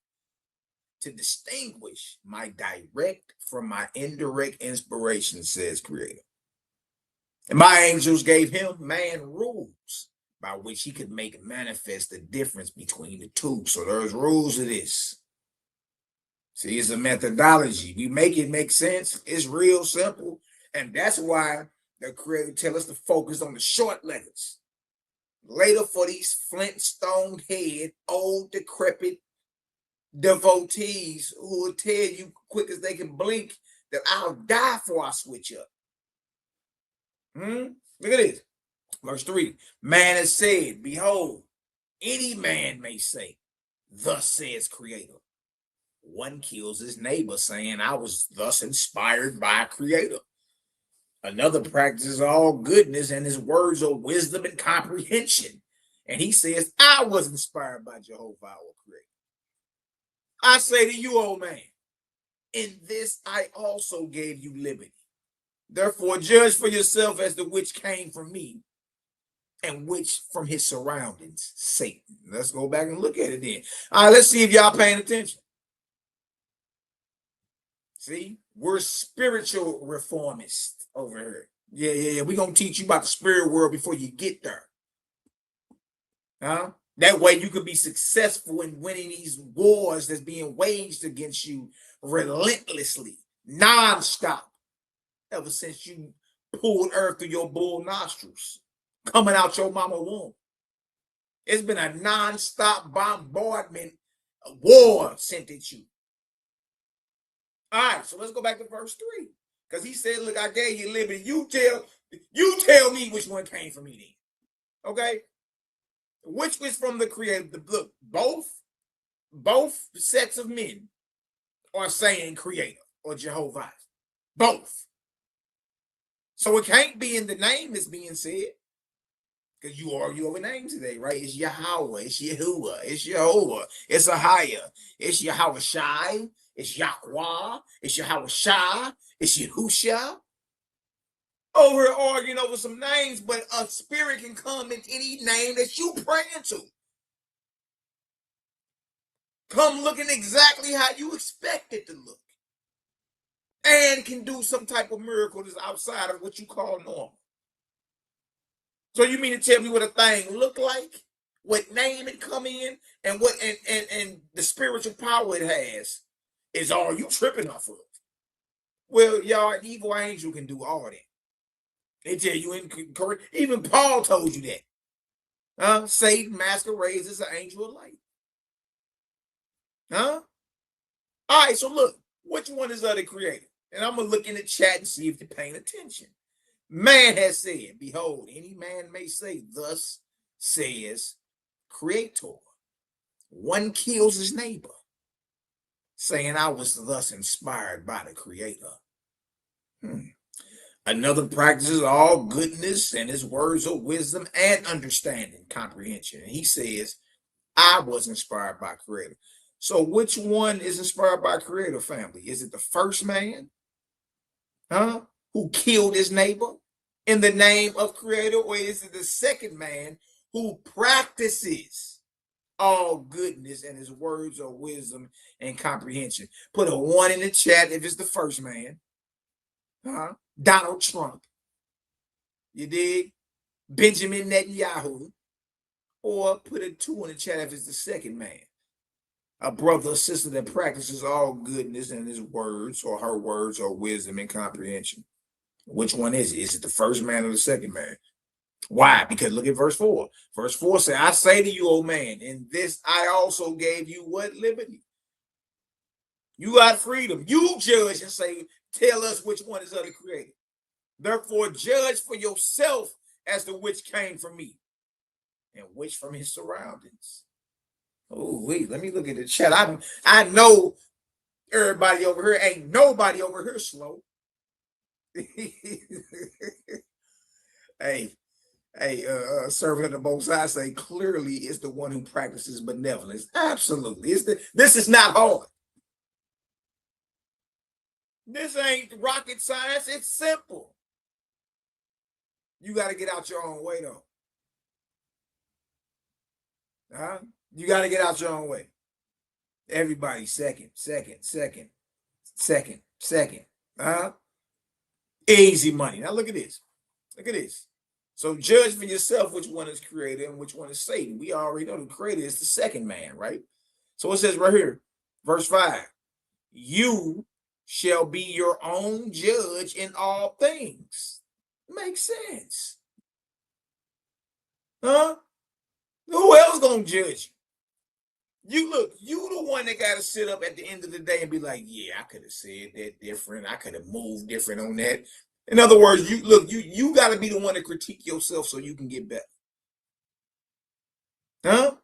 to distinguish my direct from my indirect inspiration, says Creator. And my angels gave him man rules by which he could make manifest the difference between the two. So there's rules of this. See, it's a methodology. We make it make sense. It's real simple. And that's why the Creator tell us to focus on the short letters. Later, for these flintstone head, old, decrepit, devotees who will tell you quick as they can blink that I'll die before I switch up. Look at this. Verse 3. Man has said, behold, any man may say, thus says Creator. One kills his neighbor, saying, I was thus inspired by Creator. Another practices all goodness, and his words are wisdom and comprehension. And he says, I was inspired by Jehovah our Creator. I say to you, old man, in this I also gave you liberty. Therefore, judge for yourself as to which came from me and which from his surroundings, Satan. Let's go back and look at it then. All right, let's see if y'all paying attention. See, we're spiritual reformists over here. Yeah. We're going to teach you about the spirit world before you get there. That way you could be successful in winning these wars that's being waged against you relentlessly, non-stop, ever since you pulled earth through your bull nostrils, coming out your mama womb. It's been a non-stop bombardment, a war sent at you. All right, so let's go back to verse 3. Because he said, look, I gave you liberty. You tell me which one came from me then. Okay? Which was from the Creator? Look, both sets of men are saying Creator or Jehovah. Both. So it can't be in the name that's being said. Because you argue over names today, right? It's Yahweh, it's Yahuwah, it's Jehovah, it's Ahia, it's Yahweh Shai, it's Yahweh, it's Yahweh Shai, it's Yahusha. Over here arguing over some names, but a spirit can come in any name that you praying to. Come looking exactly how you expect it to look. And can do some type of miracle that's outside of what you call normal. So you mean to tell me what a thing look like, what name it come in, and what and the spiritual power it has is all you tripping off of? Well, y'all, an evil angel can do all that. They tell you incorrect. Even Paul told you that. Satan masquerades as an angel of light. All right, so look, which one is of the Creator? And I'm gonna look in the chat and see if you're paying attention. Man has said, behold, any man may say, thus says Creator. One kills his neighbor, saying, I was thus inspired by the Creator. Another practices all goodness, and his words are wisdom and understanding, comprehension. And he says, I was inspired by Creator. So which one is inspired by Creator, family? Is it the first man, who killed his neighbor in the name of Creator, or is it the second man who practices all goodness and his words are wisdom and comprehension? Put a 1 in the chat if it's the first man. Donald Trump. You dig? Benjamin Netanyahu. Or put a 2 in the chat if it's the second man. A brother or sister that practices all goodness and his words or her words or wisdom and comprehension. Which one is it? Is it the first man or the second man? Why? Because look at verse 4. Verse 4 says, I say to you, O man, in this I also gave you what? Liberty. You got freedom. You judge and say, tell us which one is of the Creator. Therefore, judge for yourself as to which came from me and which from his surroundings. Oh, wait, let me look at the chat. I know everybody over here, ain't nobody over here slow. Hey, servant of the Most High say clearly it's the one who practices benevolence. Absolutely. This is not hard. This ain't rocket science. It's simple. You got to get out your own way, though. You got to get out your own way. Everybody, second. Easy money. Now look at this. Look at this. So judge for yourself which one is Creator and which one is Satan. We already know the Creator is the second man, right? So it says right here, verse 5, you shall be your own judge in all things. Makes sense. Who else gonna judge You look, you the one that got to sit up at the end of the day and be like, yeah, I could have said that different. I could have moved different on that. In other words, you look, you got to be the one to critique yourself so you can get better. Huh?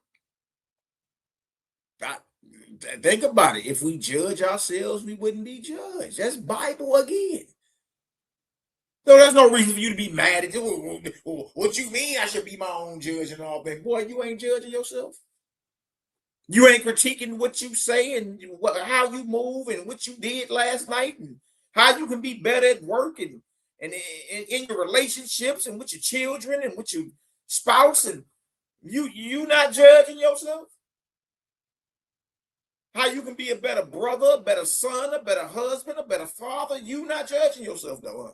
Think about it. If we judge ourselves, we wouldn't be judged. That's Bible again. So there's no reason for you to be mad at you. What you mean I should be my own judge and all that? Boy, you ain't judging yourself. You ain't critiquing what you say and how you move and what you did last night and how you can be better at work and in your relationships and with your children and with your spouse, and you not judging yourself. How you can be a better brother, a better son, a better husband, a better father. You not judging yourself though. Huh?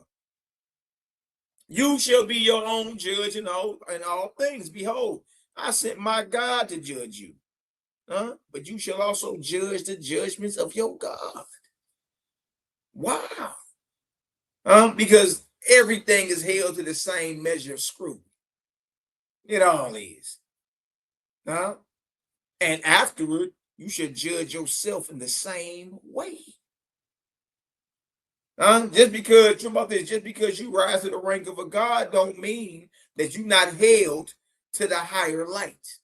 You shall be your own judge in all things. Behold, I sent my God to judge you. But you shall also judge the judgments of your God. Wow. Because everything is held to the same measure of scrutiny. It all is. And afterward, you should judge yourself in the same way. Just because you rise to the rank of a God don't mean that you're not held to the higher light.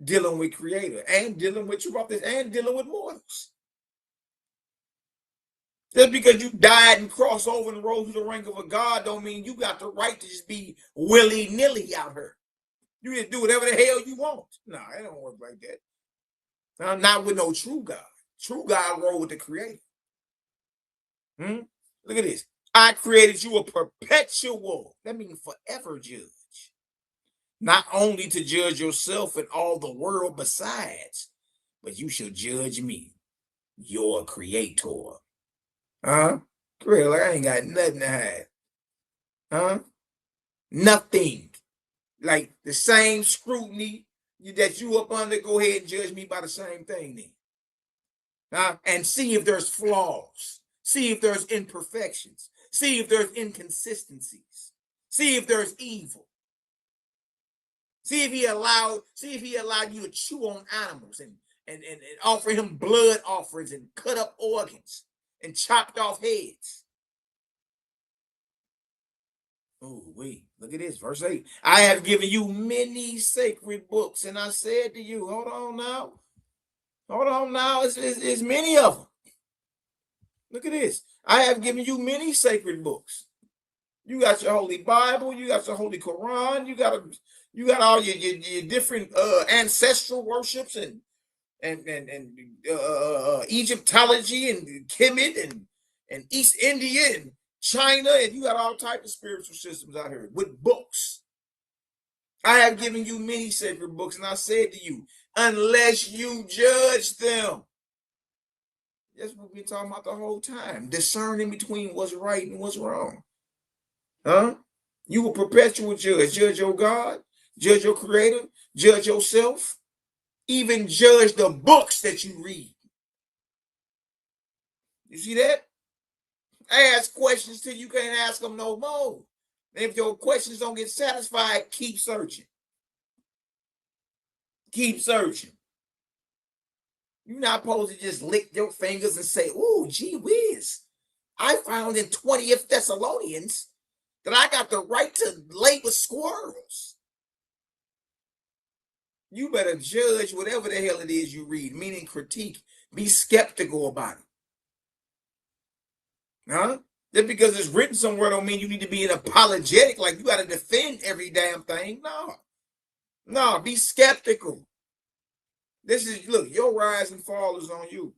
Dealing with Creator and dealing with and dealing with mortals. Just because you died and crossed over and rose to the rank of a God don't mean you got the right to just be willy-nilly out here. You can do whatever the hell you want. No, it don't work like that. Not with no true God. True God roll with the Creator. Look at this. I created you a perpetual, that means forever judge. Not only to judge yourself and all the world besides, but you shall judge me, your Creator. Creator, like I ain't got nothing to hide. Nothing. Like the same scrutiny that you up under, go ahead and judge me by the same thing then. And see if there's flaws. See if there's imperfections. See if there's inconsistencies. See if there's evil. See if he allowed you to chew on animals and offer him blood offerings and cut up organs and chopped off heads. Oh, wait, look at this, verse 8. I have given you many sacred books, and I said to you, hold on now, it's many of them. Look at this. I have given you many sacred books. You got your Holy Bible, you got your Holy Quran, you got all your different ancestral worships and Egyptology and Kemet and East India and China, and you got all types of spiritual systems out here with books. I have given you many sacred books, and I said to you, unless you judge them. That's what we're talking about the whole time, discerning between what's right and what's wrong. You a perpetual judge. Judge your God, judge your Creator, judge yourself, even judge the books that you read. You see that? Ask questions till you can't ask them no more. And if your questions don't get satisfied, keep searching. Keep searching. You're not supposed to just lick your fingers and say, "Ooh, gee whiz. I found in 20th Thessalonians that I got the right to lay with squirrels." You better judge whatever the hell it is you read, meaning critique. Be skeptical about it. Just because it's written somewhere don't mean you need to be an apologetic, like you got to defend every damn thing. No, be skeptical. This is, look, your rise and fall is on you.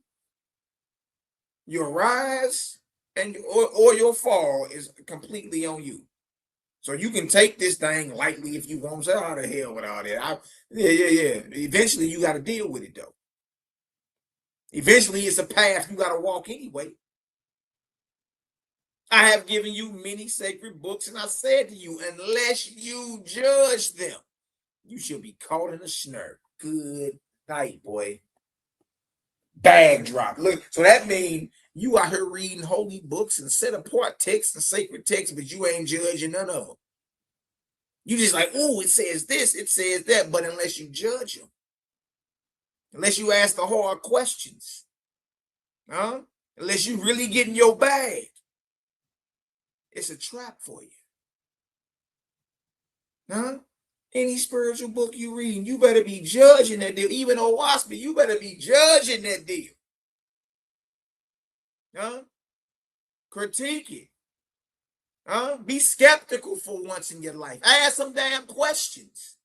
Your rise or your fall is completely on you. So you can take this thing lightly if you want to say, "Oh, the hell with all that." Yeah. Eventually you got to deal with it though. Eventually it's a path you got to walk anyway. I have given you many sacred books, and I said to you, unless you judge them, you shall be caught in a snare. Good night, boy. Bag drop. Look, so that means you out here reading holy books and set apart texts and sacred texts, but you ain't judging none of them. You just like, "Oh, it says this, it says that," but unless you judge them, unless you ask the hard questions, huh? Unless you really get in your bag, it's a trap for you, huh? Any spiritual book you read, you better be judging that deal. Even Owaspy, you better be judging that deal, huh? Critique it, huh? Be skeptical for once in your life. Ask some damn questions.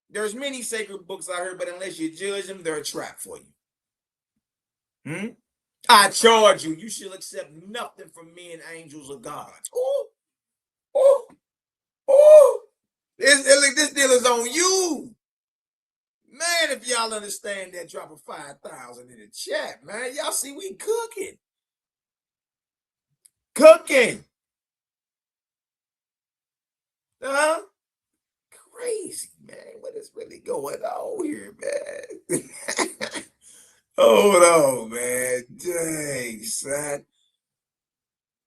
There's many sacred books out here, but unless you judge them, they're a trap for you. I charge you, you shall accept nothing from men, angels, or gods. Ooh, ooh, ooh. This deal is on you. Man, if y'all understand that, drop a 5,000 in the chat, man. Y'all see we cooking. Cooking. Huh? Crazy, man. What is really going on here, man? Hold on, man. Dang, son.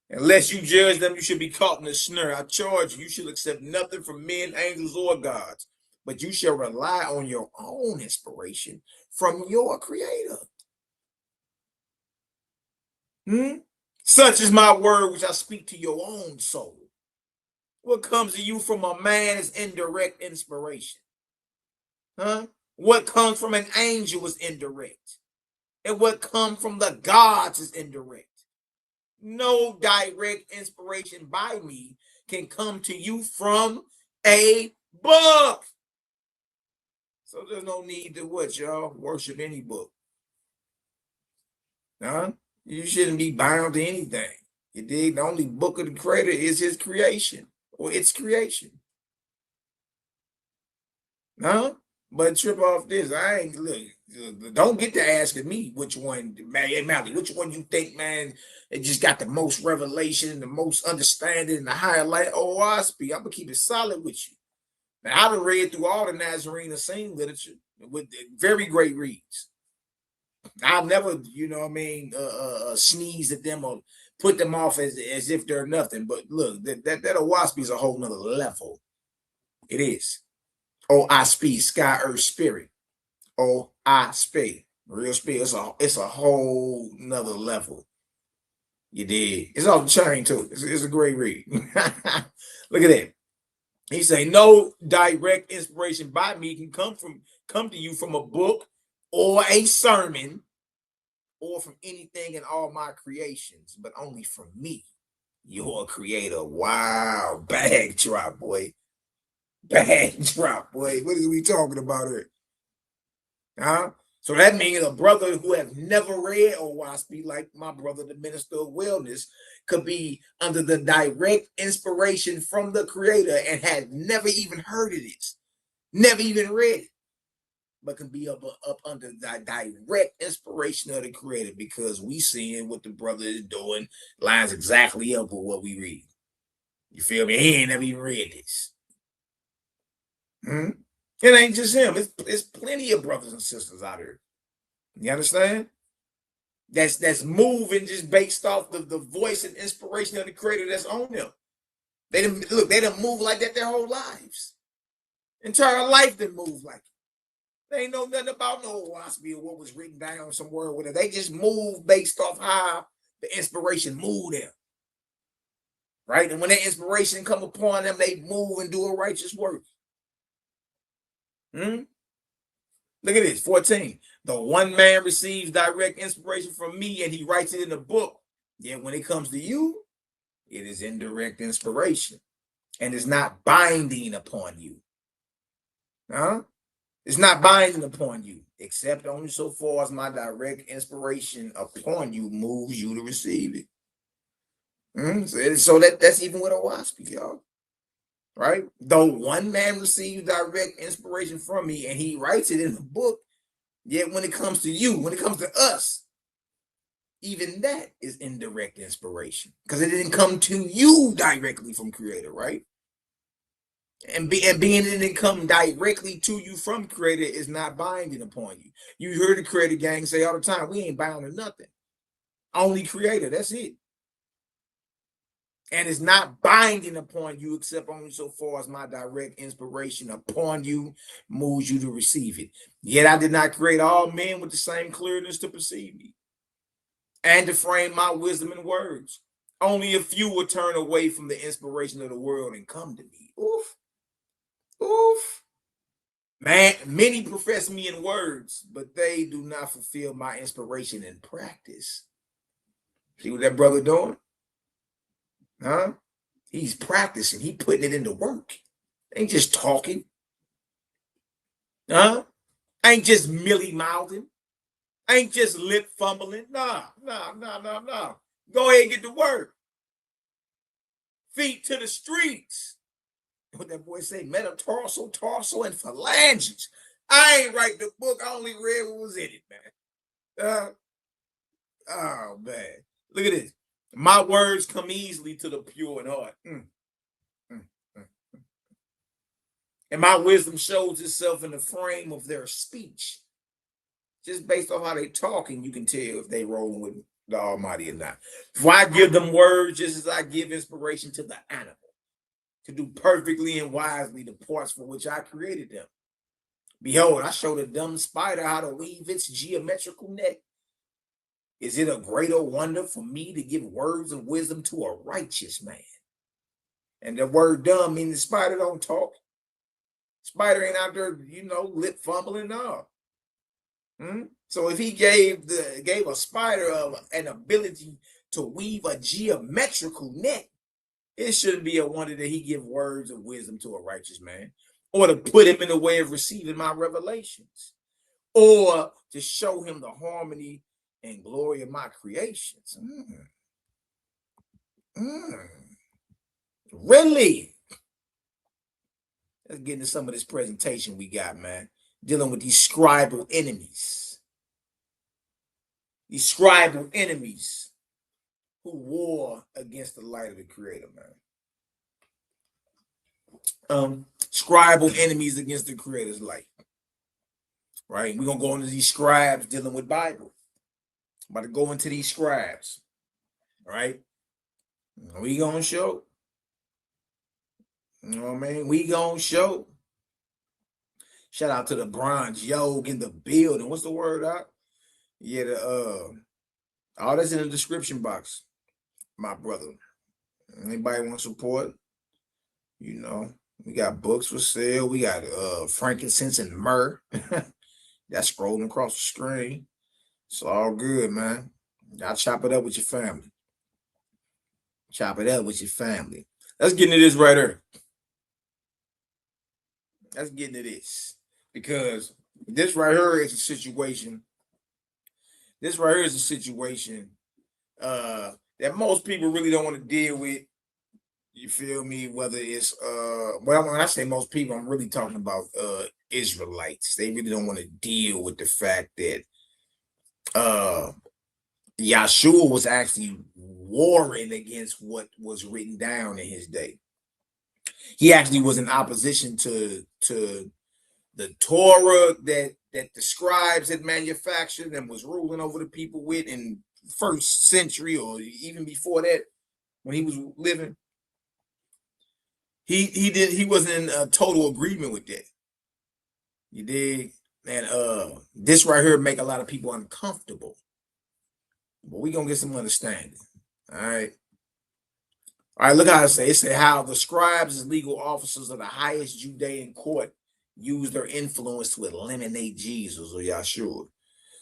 Unless you judge them, you should be caught in a snare. I charge you, you shall accept nothing from men, angels, or gods, but you shall rely on your own inspiration from your creator. Such is my word which I speak to your own soul. What comes to you from a man is indirect inspiration. Huh? What comes from an angel is indirect. And what comes from the gods is indirect. No direct inspiration by me can come to you from a book. So there's no need to what, y'all? Worship any book. Huh? You shouldn't be bound to anything. You dig? The only book of the creator is his creation or its creation. Huh? But trip off this. I ain't look. Don't get to asking me which one, man, Malaki, which one you think, man, it just got the most revelation, the most understanding, and the highlight. Oh, I'm gonna keep it solid with you. Now, I've read through all the Nazarene Saint literature with very great reads. I've never, you know what I mean, sneeze at them or put them off as if they're nothing. But look, that Owaspy is a whole nother level. It is. Owaspy, sky, earth, spirit. Owaspy, real spirit. It's a whole nother level. You did. It's off the chain too. It's a great read. Look at that. He say, no direct inspiration by me can come to you from a book or a sermon or from anything in all my creations, but only from me, your creator. Wow, bag drop, boy. Bag drop, boy. What are we talking about here? Huh? So that means a brother who has never read Owaspy, like my brother, the minister of wellness, could be under the direct inspiration from the creator and had never even heard of this, never even read it, but can be up under the direct inspiration of the creator because we seeing what the brother is doing lines exactly up with what we read. You feel me? He ain't never even read this. It ain't just him. It's plenty of brothers and sisters out here. You understand? That's moving just based off the voice and inspiration of the creator that's on them. They done move like that their whole lives. Entire life done move like it. They ain't know nothing about no Owaspy or what was written down somewhere with it. They just move based off how the inspiration moved them. Right? And when that inspiration come upon them, they move and do a righteous work. Look at this, 14. The one man receives direct inspiration from me and he writes it in a book. Yet when it comes to you, it is indirect inspiration and it's not binding upon you. Huh? It's not binding upon you, except only so far as my direct inspiration upon you moves you to receive it. So that's even with Owaspy, y'all. Right? Though one man receives direct inspiration from me and he writes it in the book, yet when it comes to you, when it comes to us, even that is indirect inspiration because it didn't come to you directly from creator, right? And being it didn't come directly to you from creator is not binding upon you. You heard the creator gang say all the time, we ain't bound to nothing. Only creator, that's it. and is not binding upon you except only so far as my direct inspiration upon you moves you to receive it. Yet I did not create all men with the same clearness to perceive me and to frame my wisdom in words. Only a few will turn away from the inspiration of the world and come to me. Oof. Oof. Man, many profess me in words, but they do not fulfill my inspiration in practice. See what that brother doing? Huh? He's practicing. He putting it into work. Ain't just talking. Huh? Ain't just milly-mouthing. Ain't just lip fumbling. Nah. Go ahead and get to work. Feet to the streets. What that boy say? Metatarsal, tarsal, and phalanges. I ain't write the book. I only read what was in it, man. Oh, man. Look at this. My words come easily to the pure in heart. And my wisdom shows itself in the frame of their speech. Just based on how they talking, you can tell if they rolling with the Almighty or not. For I give them words just as I give inspiration to the animal to do perfectly and wisely the parts for which I created them. Behold, I showed a dumb spider how to weave its geometrical net. Is it a greater wonder for me to give words of wisdom to a righteous man? And the word dumb means the spider don't talk. Spider ain't out there, lip fumbling up. So if he gave a spider an ability to weave a geometrical net, it shouldn't be a wonder that he give words of wisdom to a righteous man, or to put him in the way of receiving my revelations, or to show him the harmony and glory of my creations. Really? Let's get into some of this presentation we got, man. Dealing with these scribal enemies. These scribal enemies who war against the light of the Creator, man. Scribal enemies against the Creator's light. Right? We're going to go into these scribes dealing with Bible. I'm about to go into these scribes. All right? We going to show. You know what I mean? We going to show. Shout out to the Bronze Yoke in the building. What's the word out? Yeah, all that's in the description box, my brother. Anybody want support? We got books for sale. We got frankincense and myrrh. That's scrolling across the screen. It's all good, man. Y'all chop it up with your family. Chop it up with your family. Let's get into this right here. Let's get into this. Because this right here is a situation. This right here is a situation that most people really don't want to deal with. You feel me? Whether it's when I say most people, I'm really talking about Israelites. They really don't want to deal with the fact that Yahshua was actually warring against what was written down in his day. He actually was in opposition to the Torah that the scribes had manufactured and was ruling over the people with in first century or even before that, when he was living. He wasn't in total agreement with that. You dig? And this right here make a lot of people uncomfortable. But we're gonna get some understanding. All right. All right, look how it say. It say how the scribes as legal officers of the highest Judean court use their influence to eliminate Jesus or Yahshua.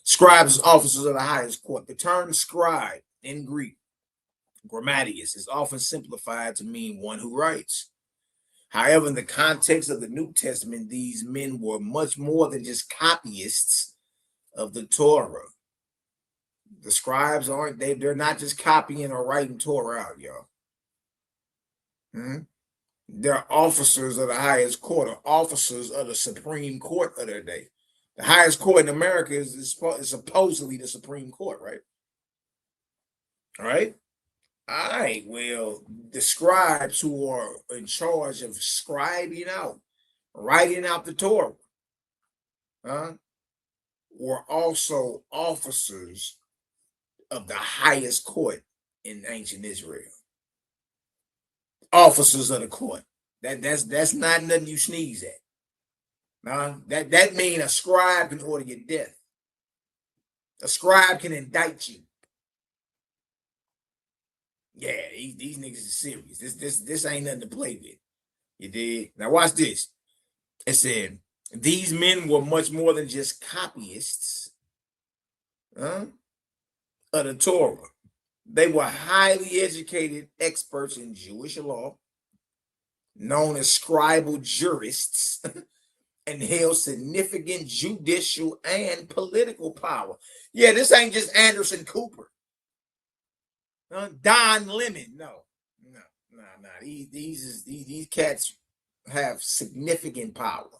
Scribes as officers of the highest court. The term scribe in Greek, grammatius, is often simplified to mean one who writes. However, in the context of the New Testament, these men were much more than just copyists of the Torah. The scribes they're not just copying or writing Torah out, y'all. They're officers of the highest court, or officers of the Supreme Court of their day. The highest court in America is supposedly the Supreme Court, right? All right. All right. Well, the scribes who are in charge of scribing out, writing out the Torah, were also officers of the highest court in ancient Israel. officers of the court. That's not nothing you sneeze at. That means a scribe can order your death. A scribe can indict you. Yeah, these niggas is serious. This ain't nothing to play with. You dig? Now watch this. It said these men were much more than just copyists of the Torah. They were highly educated experts in Jewish law, known as scribal jurists, and held significant judicial and political power. Yeah, this ain't just Anderson Cooper, Don Lemon. No. These cats have significant power.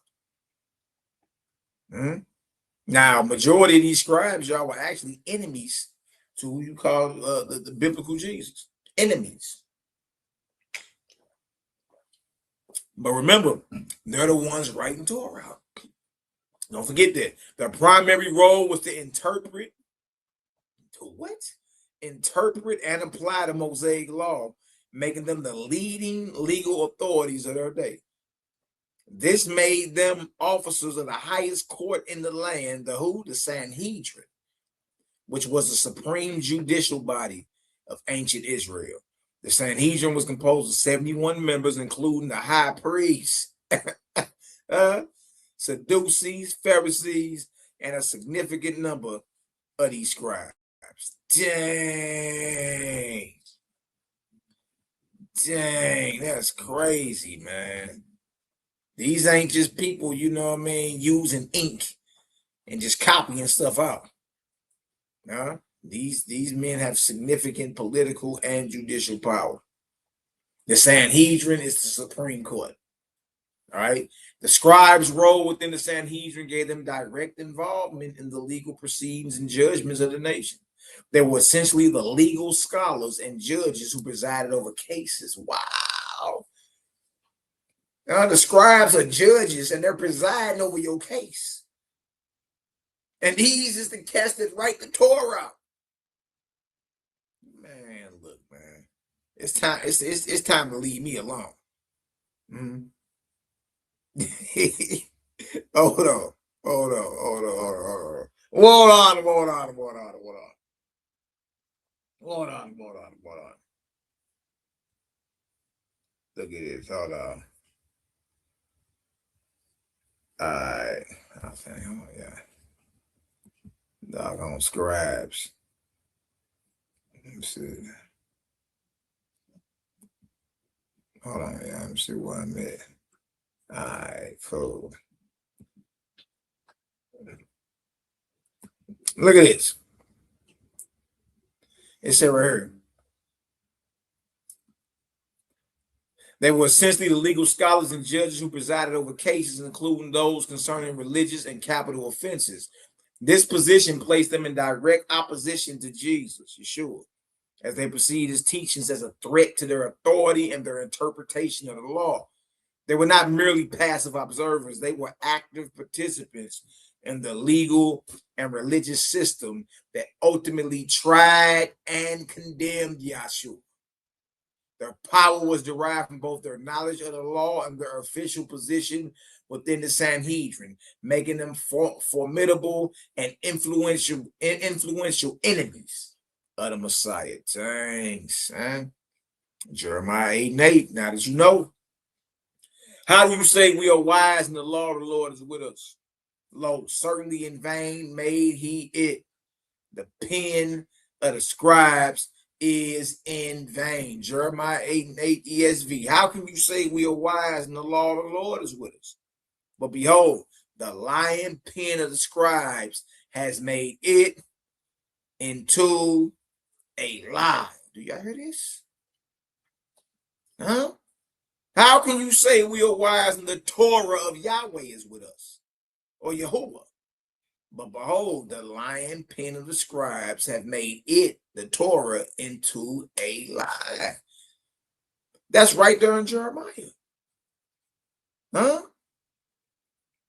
Now, majority of these scribes, y'all, were actually enemies to who you call the biblical Jesus. Enemies. But remember, they're the ones writing Torah. Don't forget that. Their primary role was to interpret and apply the Mosaic law, making them the leading legal authorities of their day. This made them officers of the highest court in the land, the Sanhedrin, which was the supreme judicial body of ancient Israel. The Sanhedrin was composed of 71 members, including the high priests, Sadducees, Pharisees, and a significant number of these scribes. Dang, that's crazy, man. These ain't just people, you know what I mean, using ink and just copying stuff out. These men have significant political and judicial power. The Sanhedrin is the Supreme Court. All right. The scribes' role within the Sanhedrin gave them direct involvement in the legal proceedings and judgments of the nation. They were essentially the legal scholars and judges who presided over cases. Wow. The scribes are judges and they're presiding over your case. And these is the cats that write the Torah. Man, look, man. It's time to leave me alone. Hold on. Look at this. Hold on. All right. Okay. Oh, yeah. Doggone scribes. Let me see. Hold on. Yeah. Let me see where I'm at. All right. Cool. Look at this. It said right here. They were essentially the legal scholars and judges who presided over cases, including those concerning religious and capital offenses. This position placed them in direct opposition to Jesus, Yeshua, as they perceived his teachings as a threat to their authority and their interpretation of the law. They were not merely passive observers. They were active participants in the legal and religious system that ultimately tried and condemned Yeshua. Their power was derived from both their knowledge of the law and their official position within the Sanhedrin, making them formidable and influential enemies of the Messiah. Thanks, man. Jeremiah 8:8. Now that you know, how do you say we are wise and the law of the Lord is with us? Lo, certainly in vain made he it. The pen of the scribes is in vain. Jeremiah 8:8 ESV. How can you say we are wise and the law of the Lord is with us? But behold, the lying pen of the scribes has made it into a lie. Do y'all hear this? Huh? How can you say we are wise and the Torah of Yahweh is with us? Or Yehovah? But behold, the lying pen of the scribes have made it, the Torah, into a lie. That's right there in Jeremiah. Huh?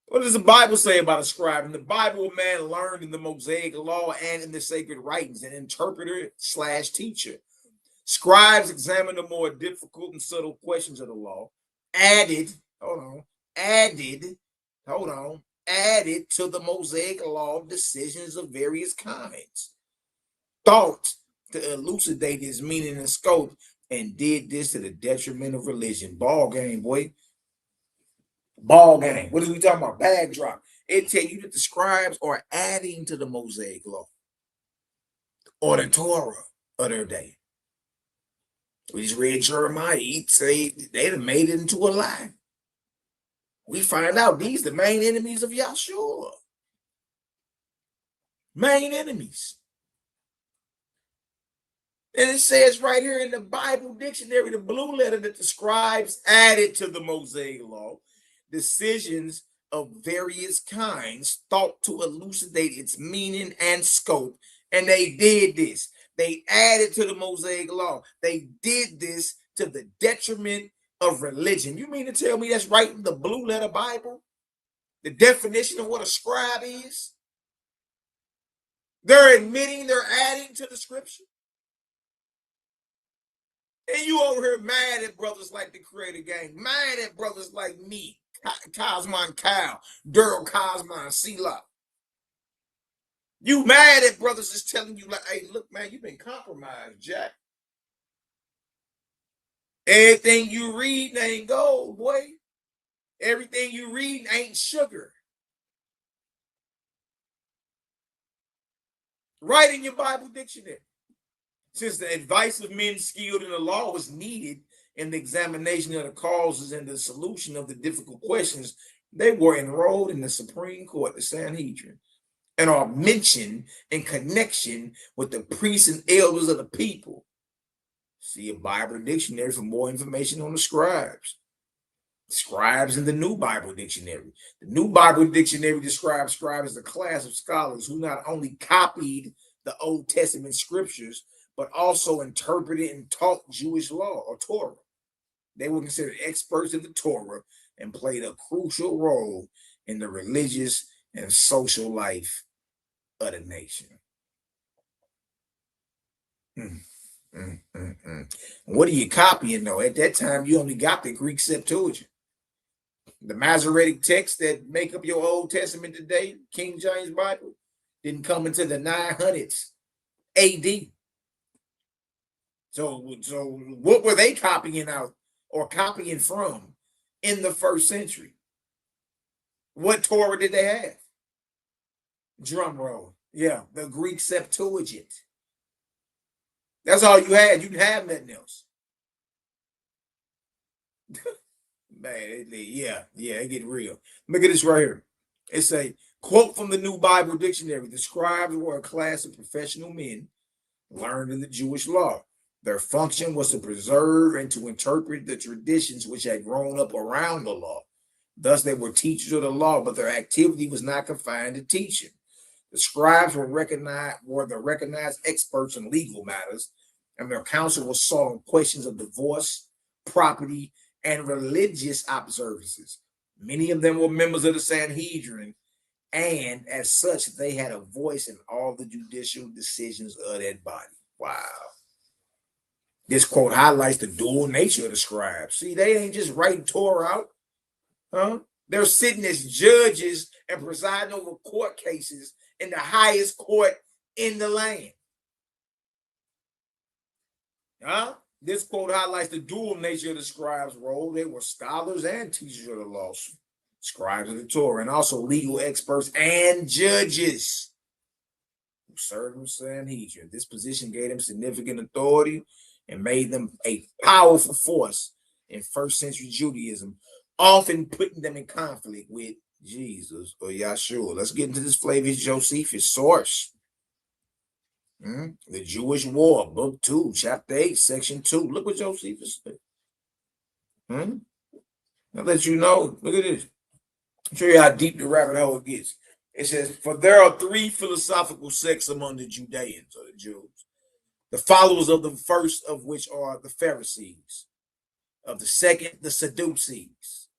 What does the Bible say about a scribe? In the Bible, a man learned in the Mosaic law and in the sacred writings, an interpreter / teacher. Scribes examined the more difficult and subtle questions of the law, added to the Mosaic law decisions of various kinds, thought to elucidate its meaning and scope, and did this to the detriment of religion. Ball game, boy. Ball game. What are we talking about? Bag drop. It tell you that the scribes are adding to the Mosaic law or the Torah of their day. We just read Jeremiah. He'd say they'd have made it into a lie. We find out these the main enemies of Yahshua. Main enemies. And it says right here in the Bible dictionary, the blue letter, that the scribes added to the Mosaic law decisions of various kinds, thought to elucidate its meaning and scope. And they did this. They added to the Mosaic law. They did this to the detriment of religion. You mean to tell me that's right in the blue letter Bible? The definition of what a scribe is? They're admitting they're adding to the scripture. And you over here mad at brothers like the Creator Gang, mad at brothers like me, Cosmon Kyle, Daryl Cosmon, C-Lock. You mad at brothers that's telling you like, hey, look, man, you've been compromised, Jack. Everything you read ain't gold, boy. Everything you read ain't sugar. Write in your Bible dictionary. Since the advice of men skilled in the law was needed in the examination of the causes and the solution of the difficult questions, they were enrolled in the Supreme Court, the Sanhedrin, and are mentioned in connection with the priests and elders of the people. See a Bible dictionary for more information on the scribes. Scribes in the New Bible Dictionary. The New Bible Dictionary describes scribes as a class of scholars who not only copied the Old Testament scriptures, but also interpreted and taught Jewish law or Torah. They were considered experts in the Torah and played a crucial role in the religious and social life of the nation. What are you copying though? At that time, you only got the Greek Septuagint. The Masoretic texts that make up your Old Testament today, King James Bible, didn't come into the 900s AD. So what were they copying out or copying from in the first century? What Torah did they have? Drum roll. Yeah, the Greek Septuagint. That's all you had. You didn't have nothing else. Man, yeah, it get real. Look at this right here. It's a quote from the New Bible Dictionary. The scribes were a class of professional men learned in the Jewish law. Their function was to preserve and to interpret the traditions which had grown up around the law. Thus, they were teachers of the law, but their activity was not confined to teaching. The scribes were the recognized experts in legal matters, and their counsel was sought on questions of divorce, property, and religious observances. Many of them were members of the Sanhedrin, and as such, they had a voice in all the judicial decisions of that body. Wow. This quote highlights the dual nature of the scribes. See, they ain't just writing Torah out. Huh? They're sitting as judges and presiding over court cases in the highest court in the land. Huh? This quote highlights the dual nature of the scribes' role. They were scholars and teachers of the law, scribes of the Torah, and also legal experts and judges who served in Sanhedrin. This position gave them significant authority and made them a powerful force in first century Judaism, often putting them in conflict with Jesus or Yahshua. Let's get into this Flavius Josephus source. The Jewish War, Book 2, Chapter 8, Section 2. Look what Josephus said. I'll let you know. Look at this. I'll show you how deep the rabbit hole gets. It says, for there are three philosophical sects among the Judeans, or the Jews. The followers of the first of which are the Pharisees, of the second, the Sadducees,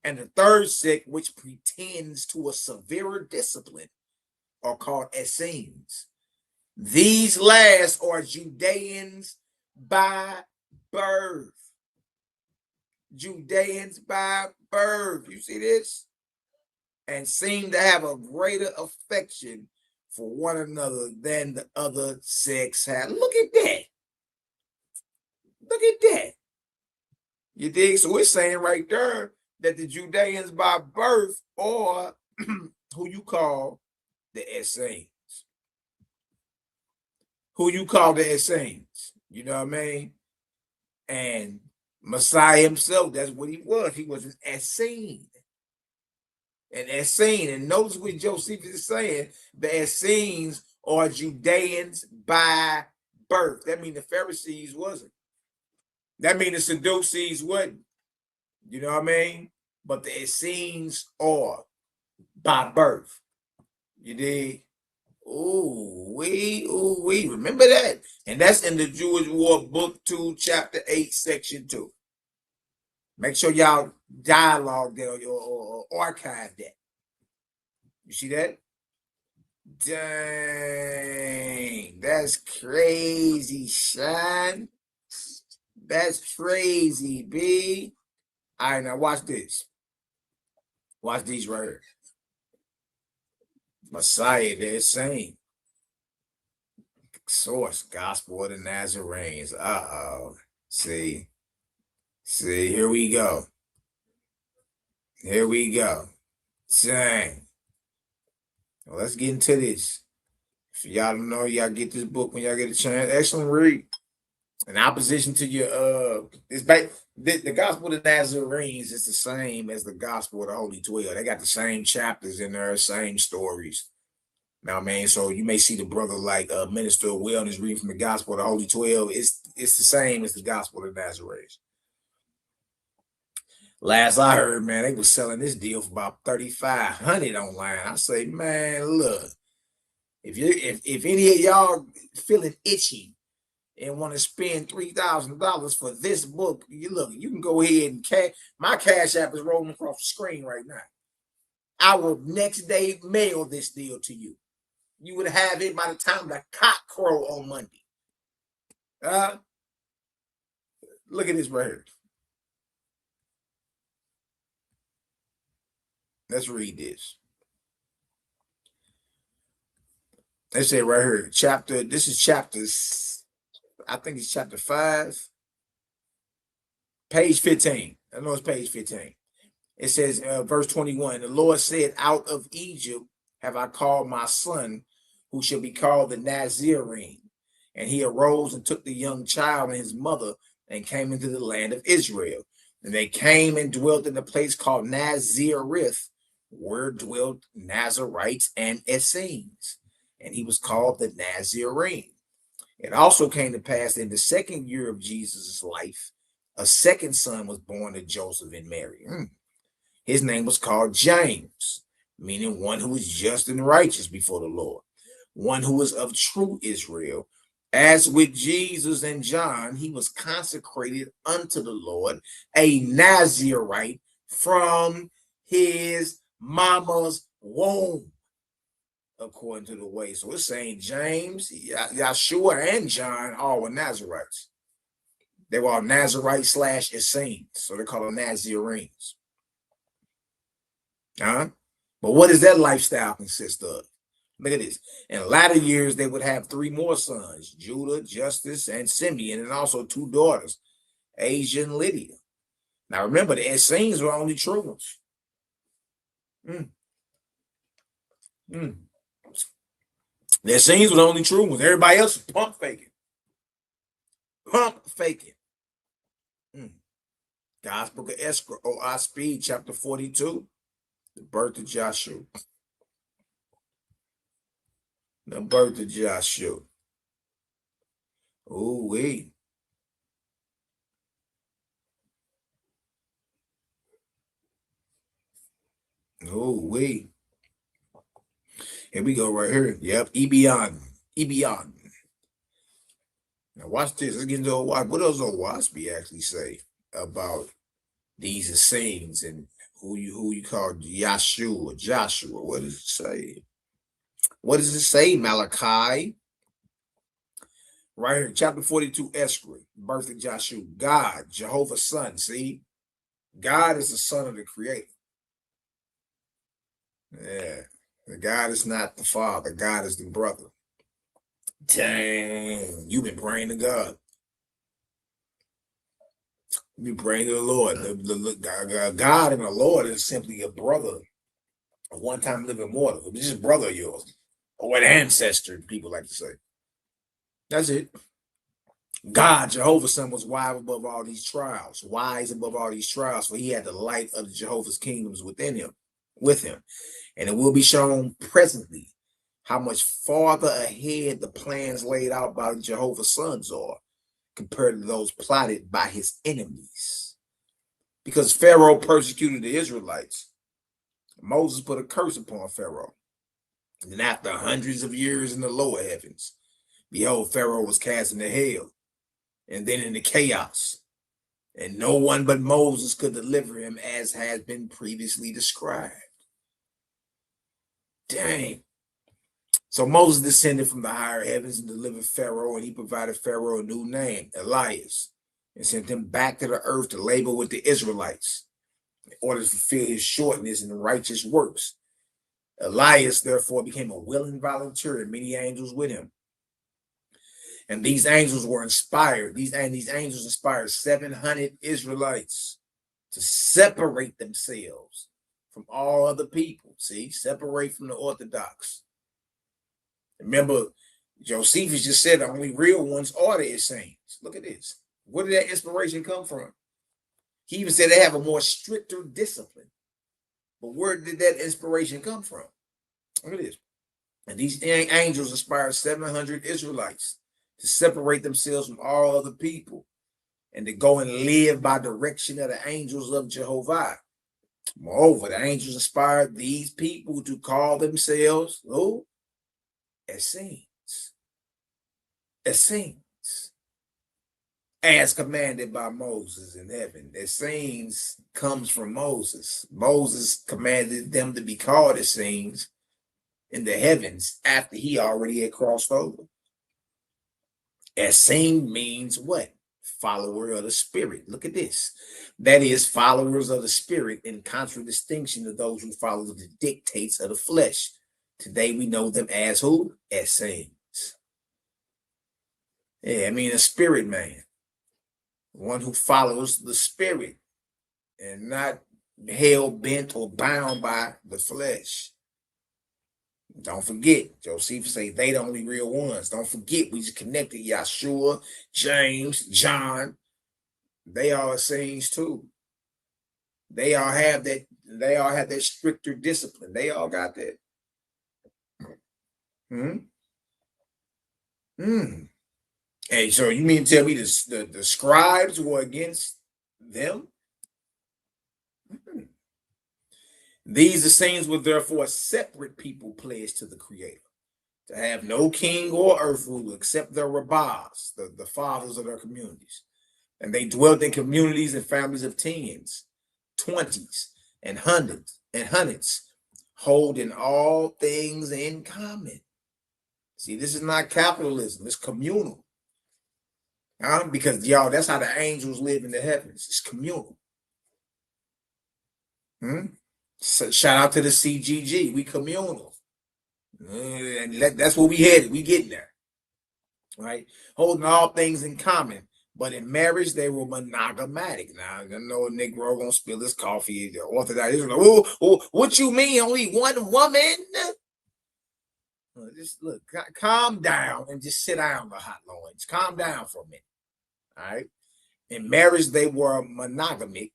and the third sect, which pretends to a severer discipline, are called Essenes. These last are Judeans, by birth. Judeans by birth. You see this? And seem to have a greater affection for one another than the other sex had. Look at that. Look at that. You dig? So it's saying right there that the Judeans by birth are who you call the Essenes. Who you call the Essenes. You know what I mean? And Messiah himself, that's what he was. He was an Essene. An Essene. And notice what Josephus is saying. The Essenes are Judeans by birth. That means the Pharisees wasn't. That means the Sadducees wasn't. You know what I mean? But the Essenes are by birth. You dig? Ooh, we remember that. And that's in the Jewish War, book 2, chapter 8, section 2. Make sure y'all dialogue there or archive that. You see that? Dang, that's crazy, son. That's crazy, B. All right, now watch this. Watch these right here. Messiah, they're saying. Source, Gospel of the Nazarenes. Uh-oh. See, here we go. Here we go. Dang. Well, let's get into this. If y'all don't know, y'all get this book when y'all get a chance. Excellent read. In opposition to your the Gospel of the Nazarenes is the same as the Gospel of the Holy 12. They got the same chapters in there, same stories. Now, I mean, so you may see the brother like Minister of Wellness reading from the Gospel of the Holy 12. It's the same as the Gospel of the Nazarenes. Last I heard, man, they was selling this deal for about $3,500 online. I say, man, look, if any of y'all feeling itchy and want to spend $3,000 for this book, you can go ahead and my Cash App is rolling across the screen right now. I will next day mail this deal to you. You would have it by the time the cock crow on Monday. Look at this right here. Let's read this. They say right here, this is chapters, I think it's chapter 5, page 15. I know it's page 15. It says, verse 21, the Lord said, out of Egypt have I called my son, who shall be called the Nazarene. And he arose and took the young child and his mother and came into the land of Israel. And they came and dwelt in a place called Nazareth, where dwelt Nazarites and Essenes. And he was called the Nazarene. It also came to pass in the second year of Jesus' life, a second son was born to Joseph and Mary. His name was called James, meaning one who is just and righteous before the Lord, one who is of true Israel. As with Jesus and John, he was consecrated unto the Lord, a Nazarite from his mama's womb, according to the way. So it's saying James, Yeshua, and John all were Nazarites. They were all Nazarites / Essenes, so they call them Nazarenes. But what does that lifestyle consist of? Look at this. In latter years, they would have 3 more sons, Judah, Justus, and Simeon, and also 2 daughters, Asia and Lydia. Now remember, the Essenes were only true ones. The Essenes were the only true ones. Everybody else is pump faking. Gospel of Esther, O.I. Speed, chapter 42, the birth of Joshua. The birth of Joshua. Ooh-wee. Ooh-wee. Here we go right here. Yep, Ebion. Now watch this. Let's get into what does Owaspi actually say about these Essenes and who you call Joshua. What does it say? What does it say, Malachi? Right here, chapter 42, Esri, birth of Joshua. God, Jehovah's son. See, God is the son of the creator. Yeah, God is not the father. God is the brother. Dang, you've been praying to God. You pray to the Lord. God and the Lord is simply a brother, a one-time living mortal. It's just a brother of yours, or an ancestor, people like to say. That's it. God, Jehovah's son, was wise above all these trials, for he had the light of the Jehovah's kingdoms within him, with him. And it will be shown presently how much farther ahead the plans laid out by Jehovah's sons are compared to those plotted by his enemies. Because Pharaoh persecuted the Israelites, Moses put a curse upon Pharaoh. And after hundreds of years in the lower heavens, behold, Pharaoh was cast into hell, and then into chaos. And no one but Moses could deliver him, as has been previously described. Dang. So Moses descended from the higher heavens and delivered Pharaoh, and he provided Pharaoh a new name, Elias, and sent him back to the earth to labor with the Israelites in order to fulfill his shortness and righteous works. Elias therefore became a willing volunteer, and many angels with him. And these angels were inspired. These angels inspired 700 Israelites to separate themselves from all other people. See, separate from the Orthodox. Remember, Josephus just said the only real ones are the Essenes. Look at this. Where did that inspiration come from? He even said they have a more stricter discipline. But where did that inspiration come from? Look at this. And these angels inspired 700 Israelites to separate themselves from all other people and to go and live by direction of the angels of Jehovah. Moreover, the angels inspired these people to call themselves Essenes. Essenes. As commanded by Moses in heaven. Essenes comes from Moses. Moses commanded them to be called Essenes in the heavens after he already had crossed over. Essene means what? Follower of the Spirit. Look at this. That is, followers of the Spirit, in contradistinction to those who follow the dictates of the flesh. Today we know them as who? Essenes. Yeah, I mean a spirit man. One who follows the Spirit and not hell-bent or bound by the flesh. Don't forget, Josephus say they the only real ones. Don't forget, we just connected Yeshua, James, John. They are Essenes too. They all have that stricter discipline. They all got that. Hey, so you mean to tell me the scribes were against them? These Essenes were therefore a separate people pledged to the Creator, to have no king or earth ruler except their rabbis, the fathers of their communities. And they dwelt in communities and families of tens, 20s, and hundreds, holding all things in common. See, this is not capitalism, it's communal. Because y'all, that's how the angels live in the heavens. It's communal. So shout out to the CGG. We communal. And that's where we headed. We getting there. Right? Holding all things in common. But in marriage, they were monogamatic. Now, I know a Negro gonna spill his coffee. The Orthodox is like, what you mean? Only one woman? Just look, calm down and just sit down, the hot loins. Calm down for a minute. All right. In marriage, they were monogamic,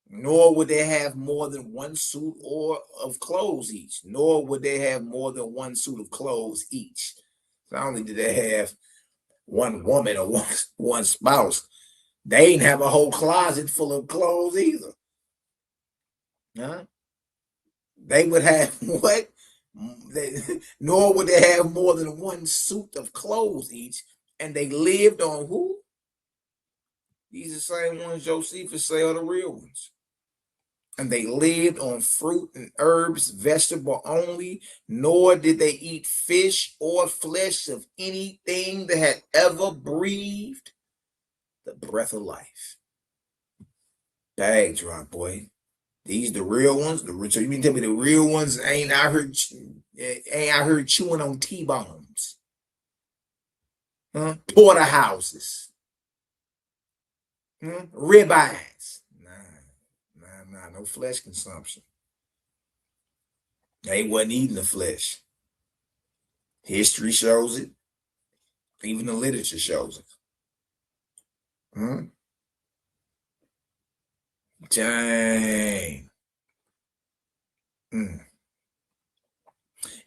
nor would they have more than one suit of clothes each. Nor would they have more than one suit of clothes each. Not only did they have one woman or one spouse, they didn't have a whole closet full of clothes either. They would have what? Nor would they have more than one suit of clothes each, and they lived on who? These are the same ones Josephus say are the real ones. and they lived on fruit and herbs, vegetable only, nor did they eat fish or flesh of anything that had ever breathed the breath of life. Bag drop, boy. These the real ones. So you mean tell me the real ones ain't out here chewing on T-bones, huh? Porterhouses, ribeyes. Nah, no flesh consumption. They wasn't eating the flesh. History shows it. Even the literature shows it. Dang.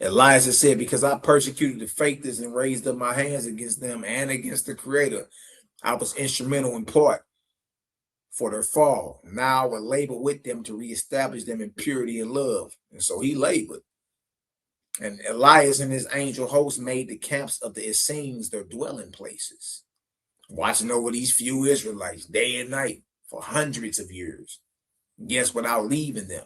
Elijah said, because I persecuted the faithless and raised up my hands against them and against the Creator, I was instrumental in part for their fall. Now I will labor with them to reestablish them in purity and love. And so he labored. And Elias and his angel host made the camps of the Essenes their dwelling places, watching over these few Israelites day and night for hundreds of years. Yes, without leaving them.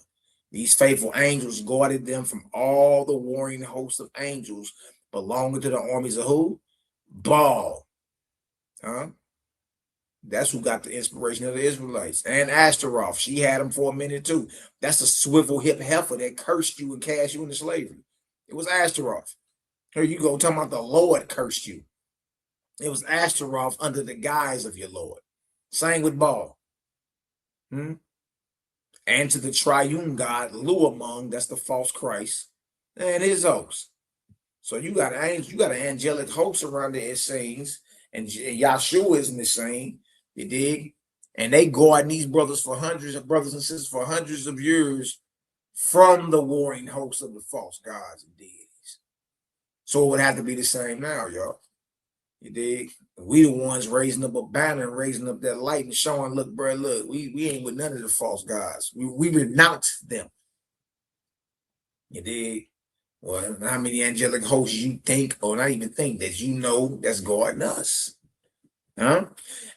These faithful angels guarded them from all the warring hosts of angels belonging to the armies of who? Baal. That's who got the inspiration of the Israelites. And Ashtaroth, she had him for a minute too. That's a swivel hip heifer that cursed you and cast you into slavery. It was Ashtaroth. Here you go, talking about the Lord cursed you. It was Ashtaroth under the guise of your Lord. Same with Baal. And to the triune God, Luamung, that's the false Christ, and his host. So you got angels, you got an angelic host around the Essenes, and Yahshua is in the same. You dig? And they guarding these brothers and sisters for hundreds of years from the warring hosts of the false gods and deities. So it would have to be the same now, y'all. You dig? We the ones raising up a banner and raising up that light and showing, look, bro, look, we ain't with none of the false gods. We renounce them. You dig? Well, how many angelic hosts you think, or not even think, that you know that's guarding us?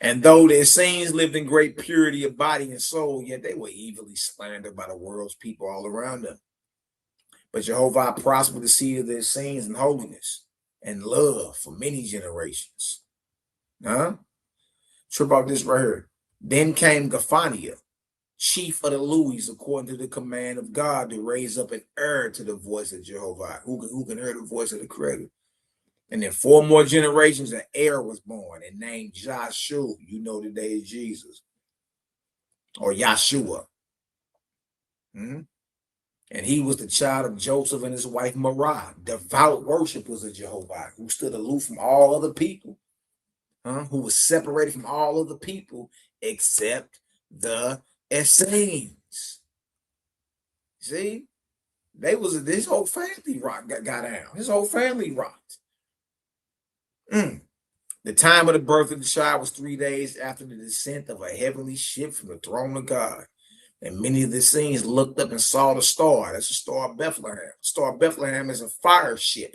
And though their saints lived in great purity of body and soul, yet they were evilly slandered by the world's people all around them. But Jehovah prospered the seed of their saints in holiness and love for many generations. Trip out this right here. Then came Gaphaniah, chief of the Louis, according to the command of God, to raise up an heir to the voice of Jehovah, who can hear the voice of the Creator. And then 4 more generations, an heir was born and named Joshua. You know today is Jesus, or Yahshua. And he was the child of Joseph and his wife Marah, devout worshipers of Jehovah, who stood aloof from all other people, who was separated from all other people except the Essenes. See, this whole family got down. His whole family rocked. The time of the birth of the child was 3 days after the descent of a heavenly ship from the throne of God. And many of the Essenes looked up and saw the star. That's the Star of Bethlehem. The Star of Bethlehem is a fire ship,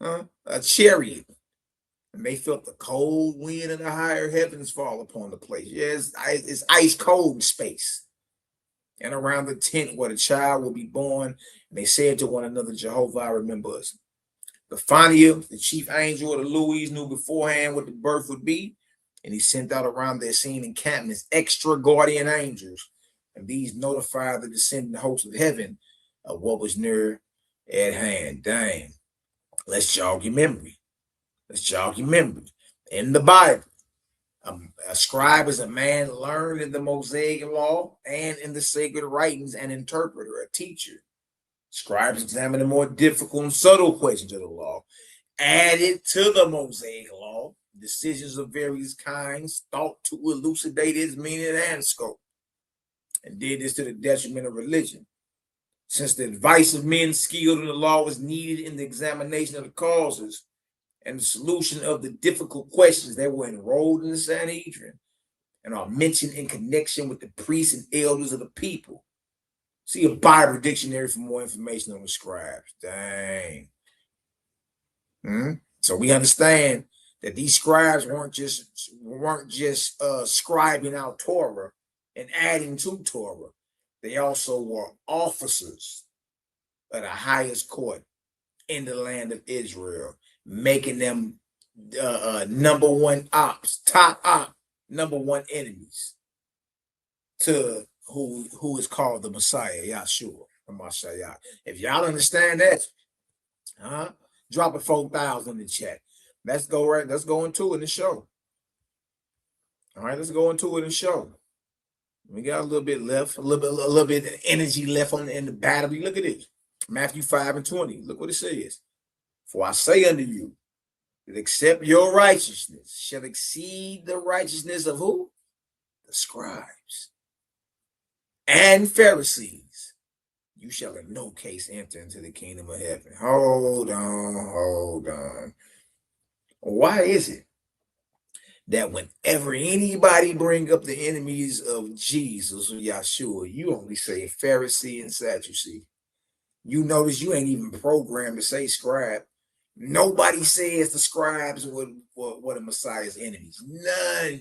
a chariot. And they felt the cold wind of the higher heavens fall upon the place. Yes, it's ice cold in space. And around the tent where the child will be born, and they said to one another, Jehovah, remember us. Gaphaniah, the chief angel of the Louis, knew beforehand what the birth would be, and he sent out around the Essene encampments extra guardian angels, and these notified the descending hosts of heaven of what was near at hand. Dang. Let's jog your memory. In the Bible, a scribe is a man learned in the Mosaic law and in the sacred writings, an interpreter, a teacher. Scribes examine the more difficult and subtle questions of the law, added to the Mosaic law, decisions of various kinds, thought to elucidate its meaning and scope, and did this to the detriment of religion. Since the advice of men skilled in the law was needed in the examination of the causes and the solution of the difficult questions, that were enrolled in the Sanhedrin and are mentioned in connection with the priests and elders of the people. See a Bible dictionary for more information on the scribes. Dang. So we understand that these scribes weren't just scribing out Torah. and adding to Torah. They also were officers of the highest court in the land of Israel, making them number one ops, top op, number one enemies to who is called the Messiah, Yahshua, the Messiah. If y'all understand that, drop a 4,000 in the chat. Let's go into it in the show. All right, let's go into it in the show. We got a little bit left, a little bit of energy left in the battery. Look at this. Matthew 5:20. Look what it says. For I say unto you, that except your righteousness shall exceed the righteousness of who? The scribes and Pharisees, you shall in no case enter into the kingdom of heaven. Hold on. Why is it that whenever anybody bring up the enemies of Jesus or Yahshua, you only say Pharisee and Sadducee? You notice you ain't even programmed to say scribe. Nobody says the scribes were the Messiah's enemies. None.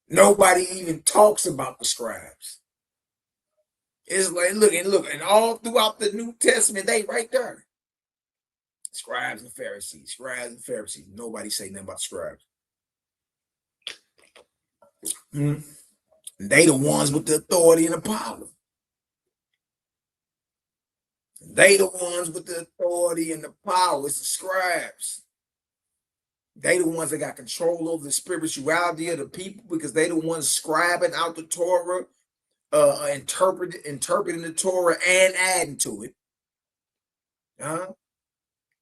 Nobody even talks about the scribes. It's like, look, and all throughout the New Testament, they right there. Scribes and Pharisees. Nobody say nothing about scribes. They the ones with the authority and the power. They the ones with the authority and the power. It's the scribes. They the ones that got control over the spirituality of the people, because they the ones scribing out the Torah, interpreting the Torah and adding to it.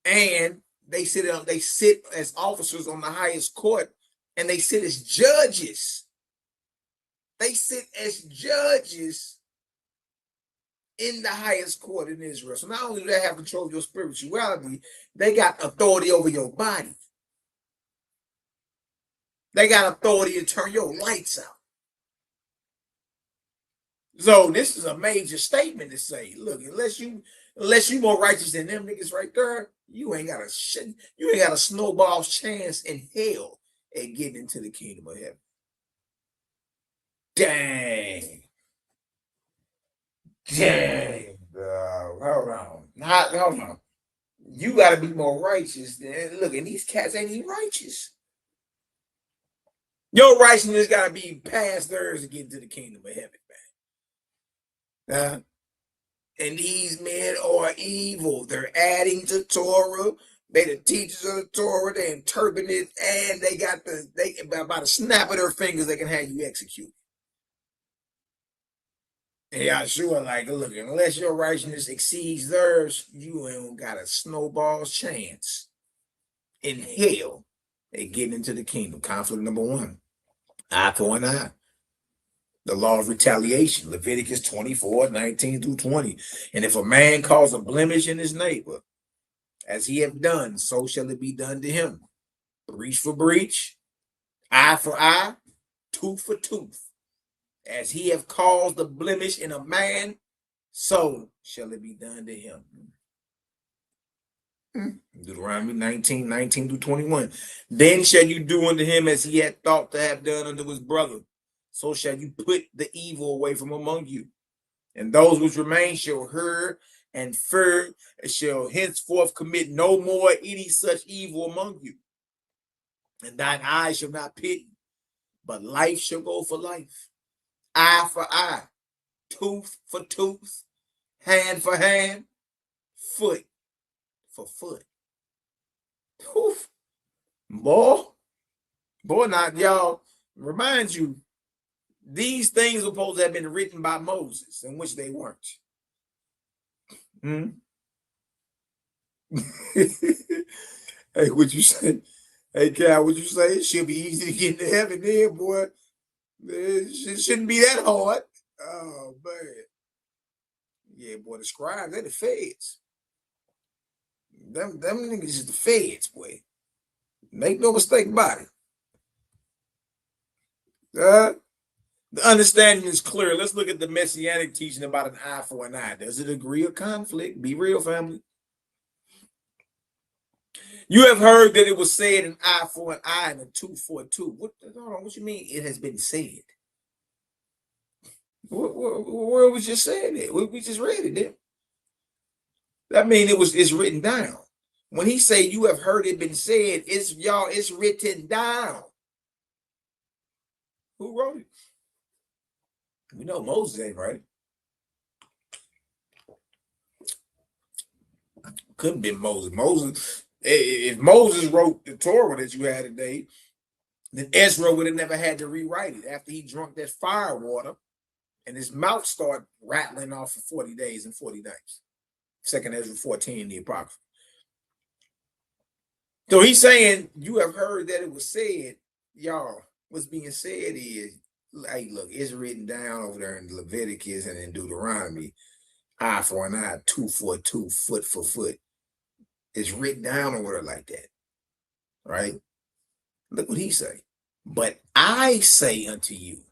And they sit as officers on the highest court, and they sit as judges. They sit as judges in the highest court in Israel. So not only do they have control of your spirituality, they got authority over your body. They got authority to turn your lights out. So this is a major statement to say, look, unless you more righteous than them niggas right there, you ain't got a snowball's chance in hell at getting into the kingdom of heaven. Dang. Hold on. You got to be more righteous. Look, and these cats ain't even righteous. Your righteousness got to be past theirs to get into the kingdom of heaven, man. And these men are evil. They're adding to Torah. They the teachers of the Torah. They interpret it, and by the snap of their fingers, they can have you executed. And Yahshua like, look, unless your righteousness exceeds theirs, you ain't got a snowball's chance in hell at getting into the kingdom. Conflict number 1, eye for an eye. The law of retaliation, Leviticus 24:19-20. And if a man cause a blemish in his neighbor, as he have done, so shall it be done to him. Breach for breach, eye for eye, tooth for tooth. As he have caused a blemish in a man, so shall it be done to him. Deuteronomy 19:19-21. Then shall you do unto him as he had thought to have done unto his brother. So shall you put the evil away from among you. And those which remain shall hear and fear, and shall henceforth commit no more any such evil among you. And thine eye shall not pity, but life shall go for life. Eye for eye, tooth for tooth, hand for hand, foot for foot. Poof. Boy, now y'all, remind you, these things were supposed to have been written by Moses, in which they weren't. Hey, what you say? Hey, Cal, what you say? It should be easy to get into heaven there, boy. It shouldn't be that hard. Oh, man. Yeah, boy, the scribes, they're the feds. Them niggas is the feds, boy. Make no mistake about it. The understanding is clear. Let's look at the messianic teaching about an eye for an eye. Does it agree or conflict? Be real, family. You have heard that it was said an eye for an eye and a tooth for a tooth. What you mean? It has been said. Where was just saying it? We just read it, didn't we? I mean, it's written down. When he say you have heard it been said, it's written down. Who wrote it? We know Moses ain't right. Couldn't be Moses. If Moses wrote the Torah that you had today, then Ezra would have never had to rewrite it after he drunk that fire water and his mouth started rattling off for 40 days and 40 nights. 2nd Ezra 14, the Apocrypha. So he's saying, you have heard that it was said, y'all, what's being said is, hey, look, it's written down over there in Leviticus and in Deuteronomy, eye for an eye, tooth for a tooth, foot for foot. It's written down over there like that, right? Look what he say. But I say unto you,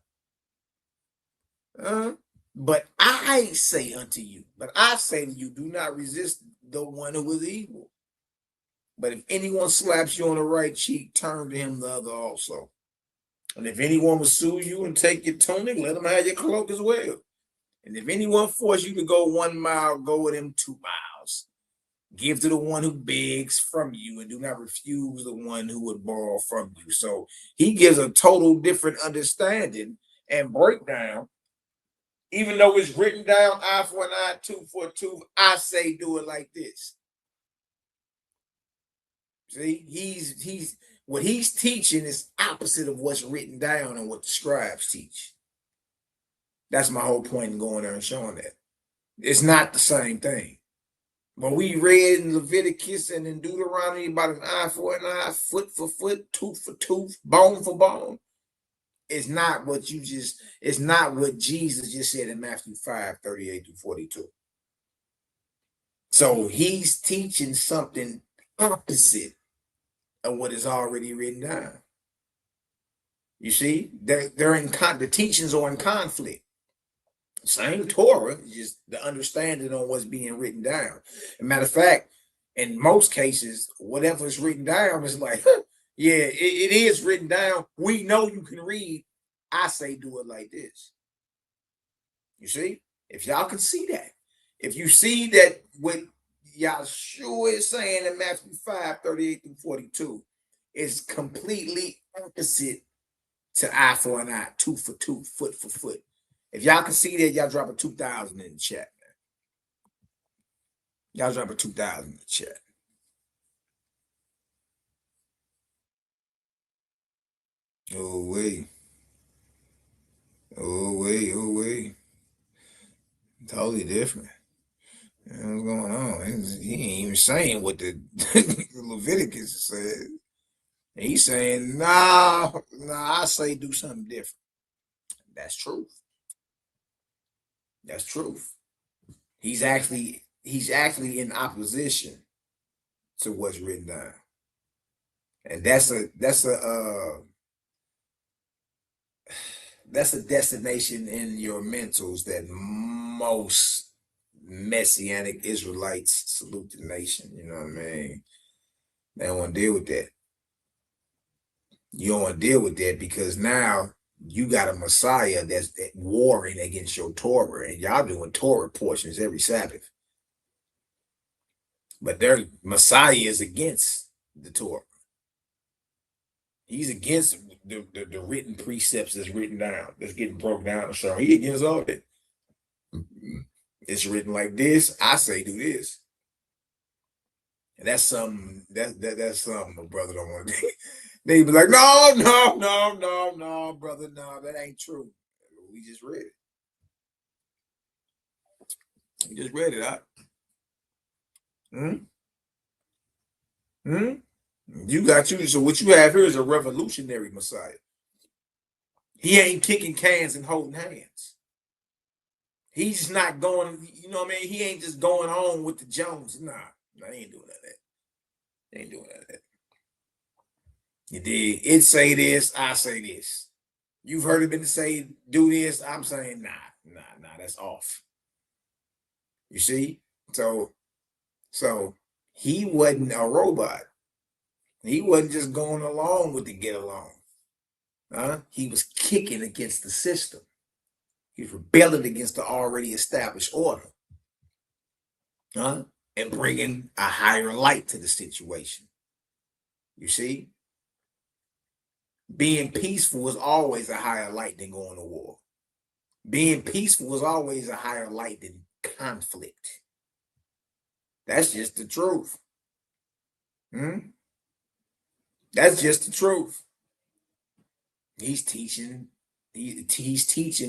but I say to you, do not resist the one who is evil. But if anyone slaps you on the right cheek, turn to him the other also. And if anyone will sue you and take your tunic, let him have your cloak as well. And if anyone force you to go 1 mile, go with him 2 miles. Give to the one who begs from you, and do not refuse the one who would borrow from you. So he gives a total different understanding and breakdown. Even though it's written down, eye for an eye, tooth for a tooth, I say do it like this. See, he's what he's teaching is opposite of what's written down and what the scribes teach. That's my whole point in going there and showing that. It's not the same thing. When we read in Leviticus and in Deuteronomy about an eye for an eye, foot for foot, tooth for tooth, bone for bone, it's not what Jesus just said in Matthew 5:38-42. So he's teaching something opposite of what is already written down. You see, the teachings are in conflict. Same Torah, just the understanding on what's being written down. As a matter of fact, in most cases, whatever's written down is like, yeah, it is written down. We know you can read. I say do it like this. You see, if y'all can see that, if you see that what Yahshua is saying in Matthew 5:38-42 is completely opposite to eye for an eye, tooth for tooth, foot for foot. If y'all can see that, y'all drop a 2,000 in the chat, man. Y'all drop a 2,000 in the chat. Oh, wait. Totally different. What's going on? He ain't even saying what the Leviticus said. He's saying, nah, I say do something different. That's truth. That's truth. He's actually in opposition to what's written down. And that's a destination in your mentals that most Messianic Israelites salute the nation. You know what I mean? They don't want to deal with that. You don't want to deal with that because now you got a Messiah that's warring against your Torah, and y'all doing Torah portions every Sabbath. But their Messiah is against the Torah. He's against the written precepts that's written down, that's getting broke down. So he against all that. It's written like this. I say do this. And that's something that's something my brother don't want to do. They be like, no, brother, no, that ain't true. We just read it. We just read it out. You got you. So what you have here is a revolutionary Messiah. He ain't kicking cans and holding hands. He's not going, you know what I mean? He ain't just going on with the Jones. Nah, he ain't doing that. He ain't doing that. You did. It say this, I say this. You've heard it been say do this. I'm saying nah, that's off. You see? So he wasn't a robot. He wasn't just going along with the get along. He was kicking against the system. He's rebelling against the already established order, and bringing a higher light to the situation. You see, being peaceful is always a higher light than going to war. Being peaceful is always a higher light than conflict. That's just the truth. That's just the truth. He's teaching,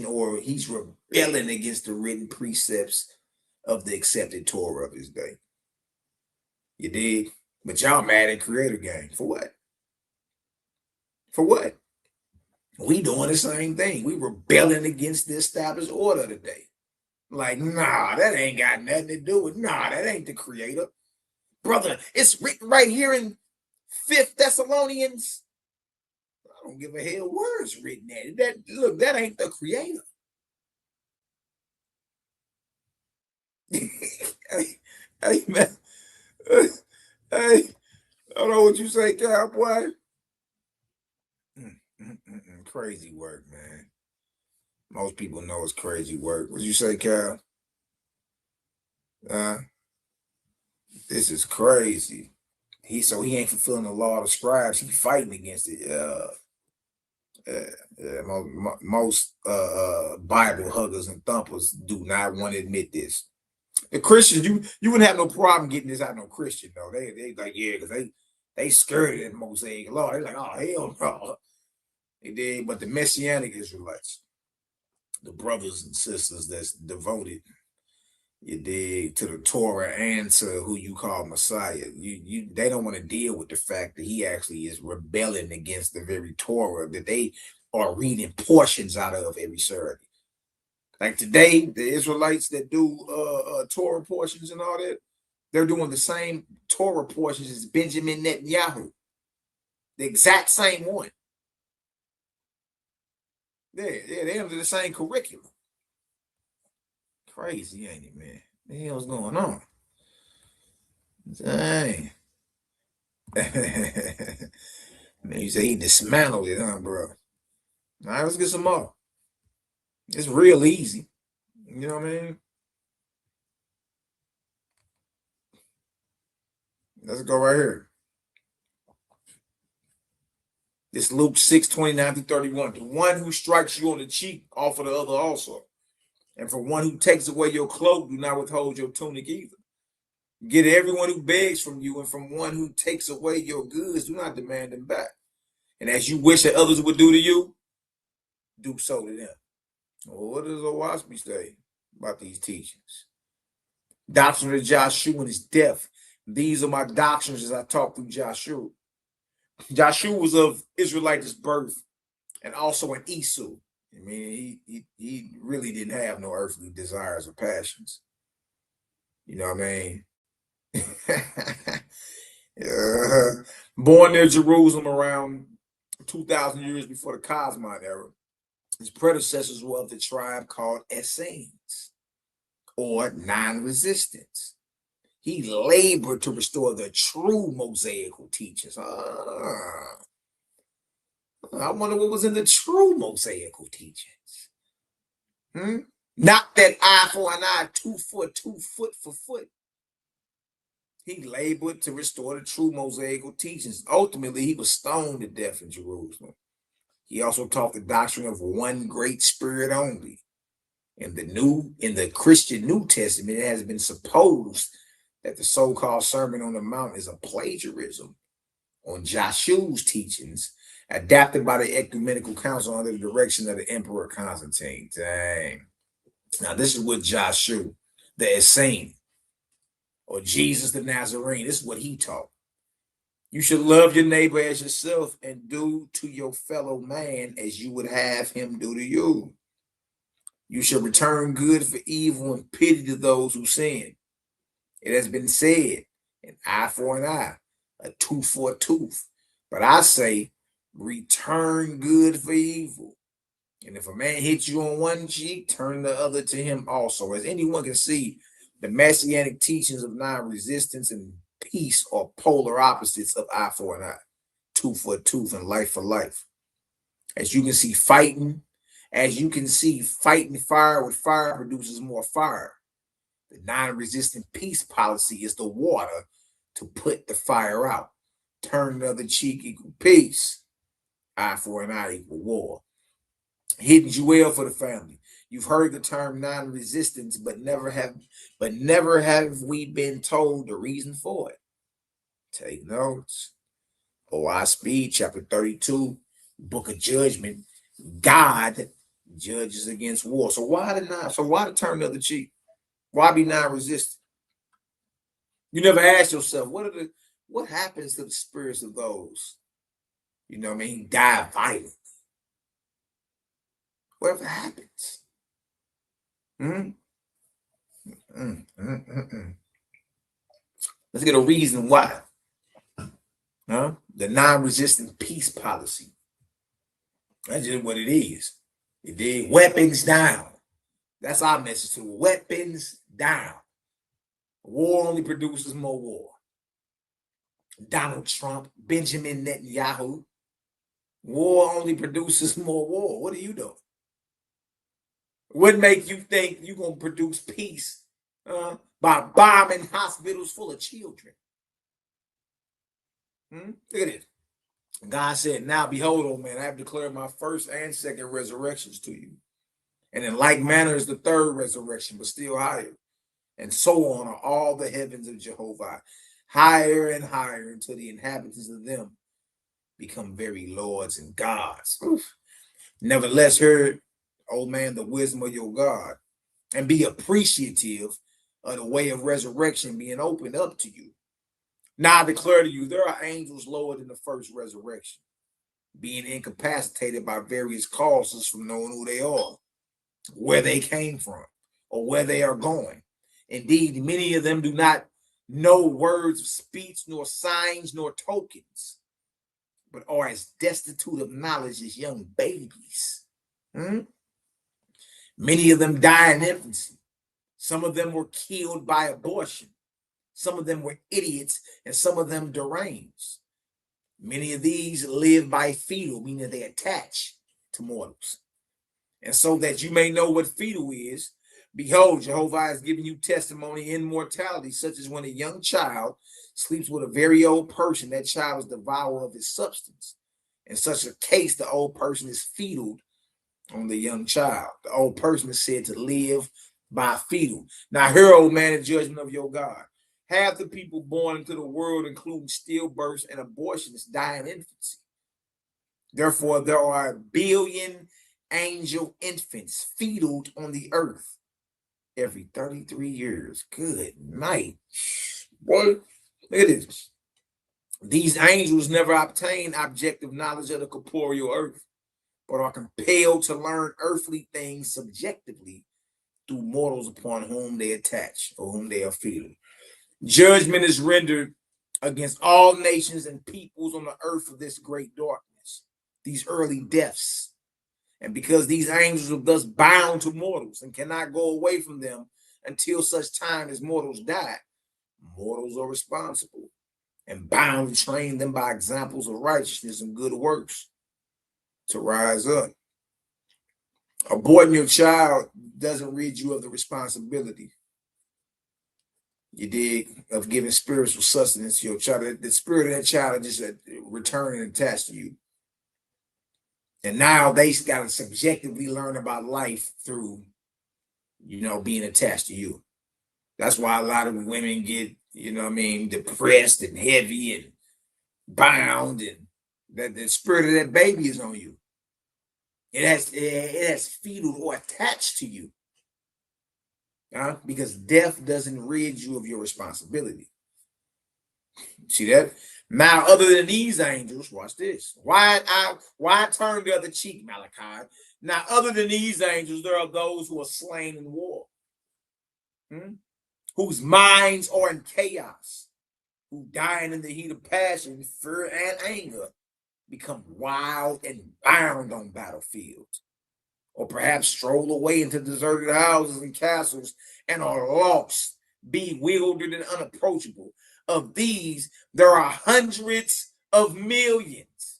or he's rebelling against the written precepts of the accepted Torah of his day. You dig? But y'all mad at Creator Gang. For what? For what? We doing the same thing. We rebelling against the established order today. Like, nah, that ain't got nothing to do with, that ain't the Creator. Brother, it's written right here in 5th Thessalonians. I don't give a hell where it's written at. Look, that ain't the Creator. Hey, man. Hey, I don't know what you say, cowboy. Crazy work, man. Most people know it's crazy work. What you say, Cal? This is crazy. He ain't fulfilling the law of the scribes. He's fighting against it. Most Bible huggers and thumpers do not want to admit this. The Christians, you wouldn't have no problem getting this out no Christian though. They like, yeah, because they scared of that Mosaic law. They're like, oh hell no. They did, but the Messianic Israelites, the brothers and sisters that's devoted, you dig, to the Torah and to who you call Messiah, they don't want to deal with the fact that he actually is rebelling against the very Torah that they are reading portions out of every Saturday. Like today, the Israelites that do Torah portions and all that, they're doing the same Torah portions as Benjamin Netanyahu. The exact same one. They're under the same curriculum. Crazy, ain't it, man? What the hell's going on? Dang. Man, you say he dismantled it, huh, bro? All right, let's get some more. It's real easy. You know what I mean? Let's go right here. It's Luke 6:29-31. The one who strikes you on the cheek, offer the other also. And for one who takes away your cloak, do not withhold your tunic either. Get everyone who begs from you, and from one who takes away your goods, do not demand them back. And as you wish that others would do to you, do so to them. Well, what does Owaspi say about these teachings? Doctrine of Joshua and his death. These are my doctrines as I talk through Joshua. Joshua was of Israelites' birth and also an Esau. I mean, he really didn't have no earthly desires or passions. You know what I mean? Born near Jerusalem around 2,000 years before the Cosmine era. His predecessors were of the tribe called Essenes, or non-resistance. He labored to restore the true Mosaical teachings. I wonder what was in the true Mosaical teachings. Not that eye for an eye, tooth for tooth, foot for foot. He labored to restore the true Mosaical teachings. Ultimately, he was stoned to death in Jerusalem. He also taught the doctrine of one great spirit only. In the Christian New Testament, it has been supposed that the so-called Sermon on the Mount is a plagiarism on Joshua's teachings, adapted by the Ecumenical Council under the direction of the Emperor Constantine. Dang. Now, this is what Joshua, the Essene, or Jesus the Nazarene, this is what he taught. You should love your neighbor as yourself and do to your fellow man as you would have him do to you. You should return good for evil and pity to those who sin. It has been said, an eye for an eye, a tooth for a tooth. But I say, return good for evil. And if a man hits you on one cheek, turn the other to him also. As anyone can see, the messianic teachings of non-resistance and peace are polar opposites of eye for an eye, tooth for a tooth, and life for life. As you can see, fighting As you can see, fighting fire with fire produces more fire. The non-resistant peace policy is the water to put the fire out. Turn the other cheek equal peace. Eye for an eye equal war. Hidden jewel for the family. You've heard the term non-resistance, but never have we been told the reason for it. Take notes. OI Speed, chapter 32, Book of Judgment. God judges against war. So why to turn the other cheek? Why be non-resistant? You never ask yourself, what happens to the spirits of those, die violently? Whatever happens. Let's get a reason why. The non-resistant peace policy. That's just what it is. You dig? Weapons down. That's our message to it. Weapons down. War only produces more war. Donald Trump, Benjamin Netanyahu. War only produces more war. What are you doing? What make you think you're going to produce peace by bombing hospitals full of children? Look at it. God said, now behold, oh man, I have declared my first and second resurrections to you. And in like manner is the third resurrection, but still higher. And so on are all the heavens of Jehovah, higher and higher until the inhabitants of them become very lords and gods. Nevertheless, hear, old man, the wisdom of your God, and be appreciative of the way of resurrection being opened up to you. Now I declare to you, there are angels lower than the first resurrection, being incapacitated by various causes from knowing who they are, where they came from, or where they are going. Indeed, many of them do not know words of speech, nor signs, nor tokens, but are as destitute of knowledge as young babies. Many of them die in infancy. Some of them were killed by abortion. Some of them were idiots, and some of them deranged. Many of these live by fetal, meaning they attach to mortals. And so that you may know what fetal is, behold, Jehovah has given you testimony in mortality, such as when a young child sleeps with a very old person, that child is devoured of his substance. In such a case, the old person is fetal on the young child. The old person is said to live by fetal. Now, hear, old man, the judgment of your God. Half the people born into the world, including stillbirths and abortions, die in infancy. Therefore, there are 1 billion angel infants fetaled on the earth every 33 years. Good night. Boy, look at this. These angels never obtain objective knowledge of the corporeal earth, but are compelled to learn earthly things subjectively through mortals upon whom they attach or whom they are fetal. Judgment is rendered against all nations and peoples on the earth of this great darkness, these early deaths. And because these angels are thus bound to mortals and cannot go away from them until such time as mortals die, mortals are responsible and bound to train them by examples of righteousness and good works to rise up. Aborting your child doesn't rid you of the responsibility, you dig, of giving spiritual sustenance to your child. The spirit of that child is just returning and attached to you. And now they got to subjectively learn about life through, being attached to you. That's why a lot of women get, depressed and heavy and bound, and that the spirit of that baby is on you. It has fetal or attached to you. Because death doesn't rid you of your responsibility. See that? Now, other than these angels, watch this. Why turn the other cheek, Malachi? Now, other than these angels, there are those who are slain in war, whose minds are in chaos, who dying in the heat of passion, fear, and anger, become wild and bound on battlefields, or perhaps stroll away into deserted houses and castles and are lost, bewildered, and unapproachable. Of these, there are hundreds of millions,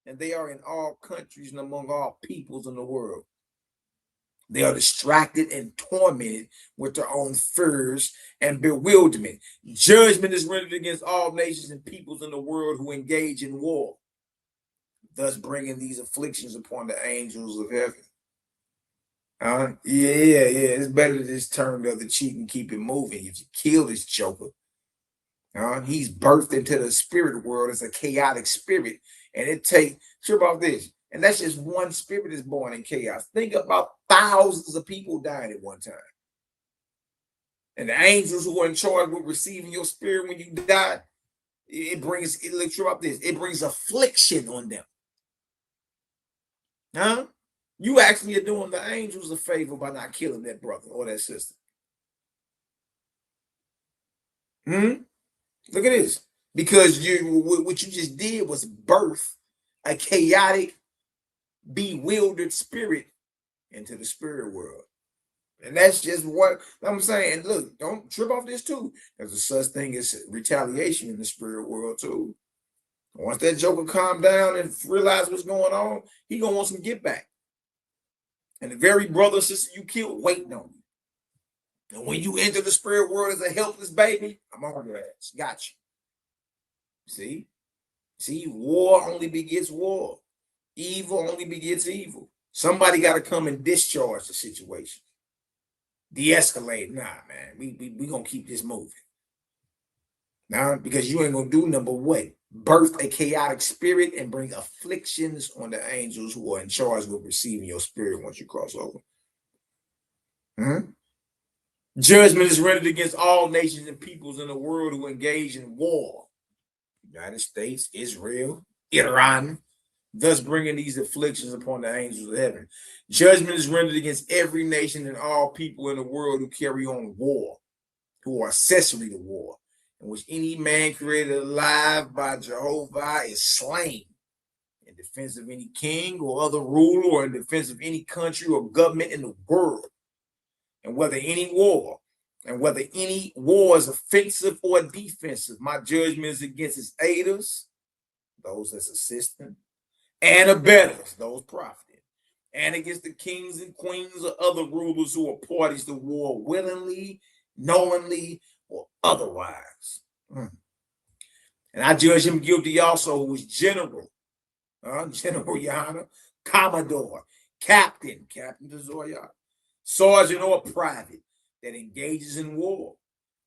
and they are in all countries and among all peoples in the world. They are distracted and tormented with their own fears and bewilderment. Judgment is rendered against all nations and peoples in the world who engage in war, thus bringing these afflictions upon the angels of heaven. Yeah. It's better to just turn the other cheek and keep it moving. If you kill this joker, he's birthed into the spirit world as a chaotic spirit, and it takes sure about this. And that's just one spirit is born in chaos. Think about thousands of people dying at one time. And the angels who are in charge with receiving your spirit when you die, it brings affliction on them. You actually are doing the angels a favor by not killing that brother or that sister. Look at this. Because what you just did was birth a chaotic, bewildered spirit into the spirit world. And that's just what I'm saying. And look, don't trip off this too. There's a such thing as retaliation in the spirit world too. Once that joker calm down and realize what's going on, he gonna want some get back. And the very brother or sister you killed waiting on you. And when you enter the spirit world as a helpless baby, I'm on your ass. Got you. See, war only begets war. Evil only begets evil. Somebody got to come and discharge the situation. De-escalate. Nah, man. We gonna keep this moving. Now, because you ain't gonna do number what? Birth a chaotic spirit and bring afflictions on the angels who are in charge with receiving your spirit once you cross over. Judgment is rendered against all nations and peoples in the world who engage in war. United States, Israel, Iran, thus bringing these afflictions upon the angels of heaven. Judgment is rendered against every nation and all people in the world who carry on war, who are accessory to war, in which any man created alive by Jehovah is slain in defense of any king or other ruler or in defense of any country or government in the world. And whether any war is offensive or defensive, my judgment is against its aiders, those that's assisting, and abettors, those profiting, and against the kings and queens or other rulers who are parties to war willingly, knowingly, or otherwise. And I judge him guilty also who is general, General Your Honor, Commodore, Captain to Zoya, sergeant or private that engages in war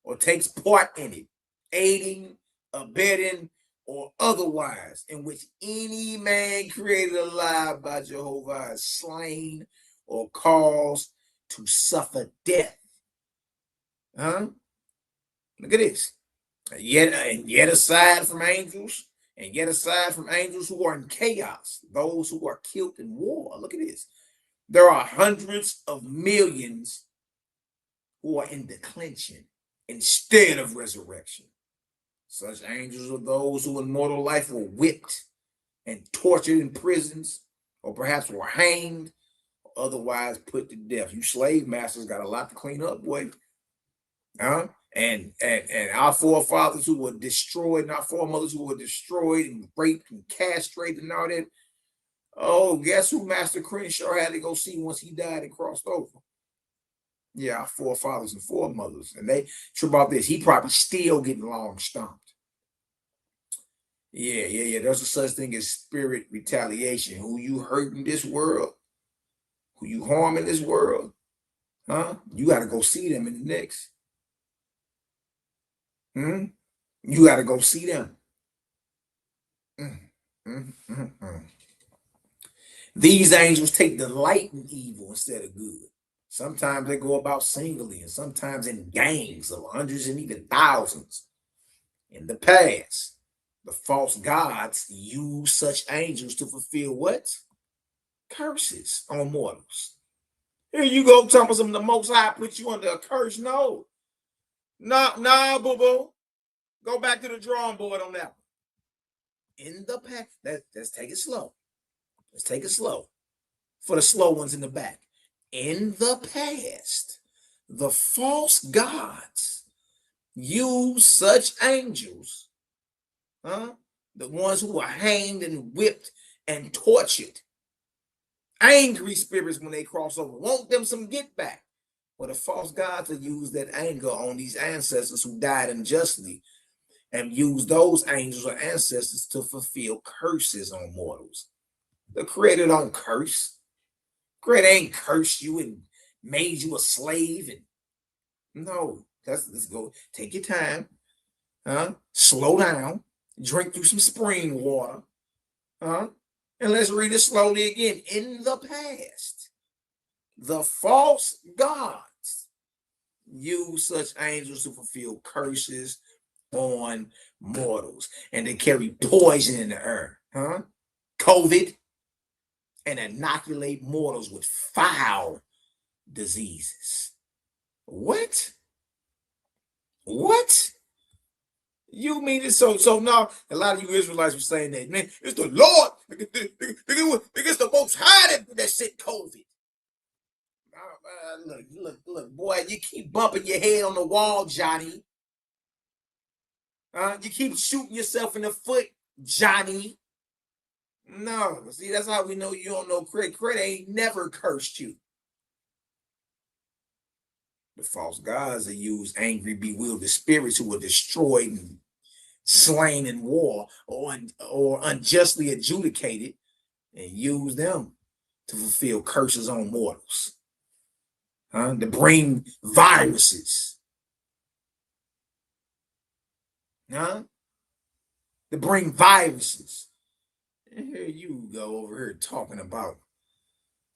or takes part in it, aiding, abetting, or otherwise, in which any man created alive by Jehovah is slain or caused to suffer death. Look at this. Yet aside from angels who are in chaos, those who are killed in war. Look at this. There are hundreds of millions who are in declension instead of resurrection. Such angels are those who in mortal life were whipped and tortured in prisons, or perhaps were hanged, or otherwise put to death. You slave masters got a lot to clean up, boy. And our forefathers who were destroyed, and our foremothers who were destroyed and raped and castrated and all that. Oh, guess who Master Crenshaw had to go see once he died and crossed over? Yeah, our forefathers and foremothers. And they trip about this. He probably still getting long stomped. Yeah. There's a such thing as spirit retaliation. Who you hurt in this world, who you harm in this world, you got to go see them in the next. You got to go see them. These angels take delight in evil instead of good. Sometimes they go about singly, and sometimes in gangs of hundreds and even thousands. In the past, the false gods used such angels to fulfill what? Curses on mortals. Here you go, talking about the Most High put you under a curse. No, boo-boo. Go back to the drawing board on that one. In the past, let's take it slow. Let's take it slow for the slow ones in the back. In the past, the false gods used such angels, the ones who were hanged and whipped and tortured, Angry spirits, when they cross over, want them some get back. But the false gods will use that anger on these ancestors who died unjustly and use those angels or ancestors to fulfill curses on mortals. The Creator don't curse. Creator ain't cursed you and made you a slave. And no, let's go. Take your time. Slow down. Drink through some spring water. And let's read it slowly again. In the past, the false gods use such angels to fulfill curses on mortals, and they carry poison in the air, COVID, and inoculate mortals with foul diseases. What? You mean it? So now a lot of you Israelites were saying that, man, it's the Lord, it's the Most High that sent COVID. Look, boy, you keep bumping your head on the wall, Johnny. You keep shooting yourself in the foot, Johnny. No, see, that's how we know you don't know Craig. Craig ain't never cursed you. The false gods that use angry, bewildered spirits who were destroyed and slain in war or unjustly adjudicated, and use them to fulfill curses on mortals. To bring viruses. To bring viruses. And here you go over here talking about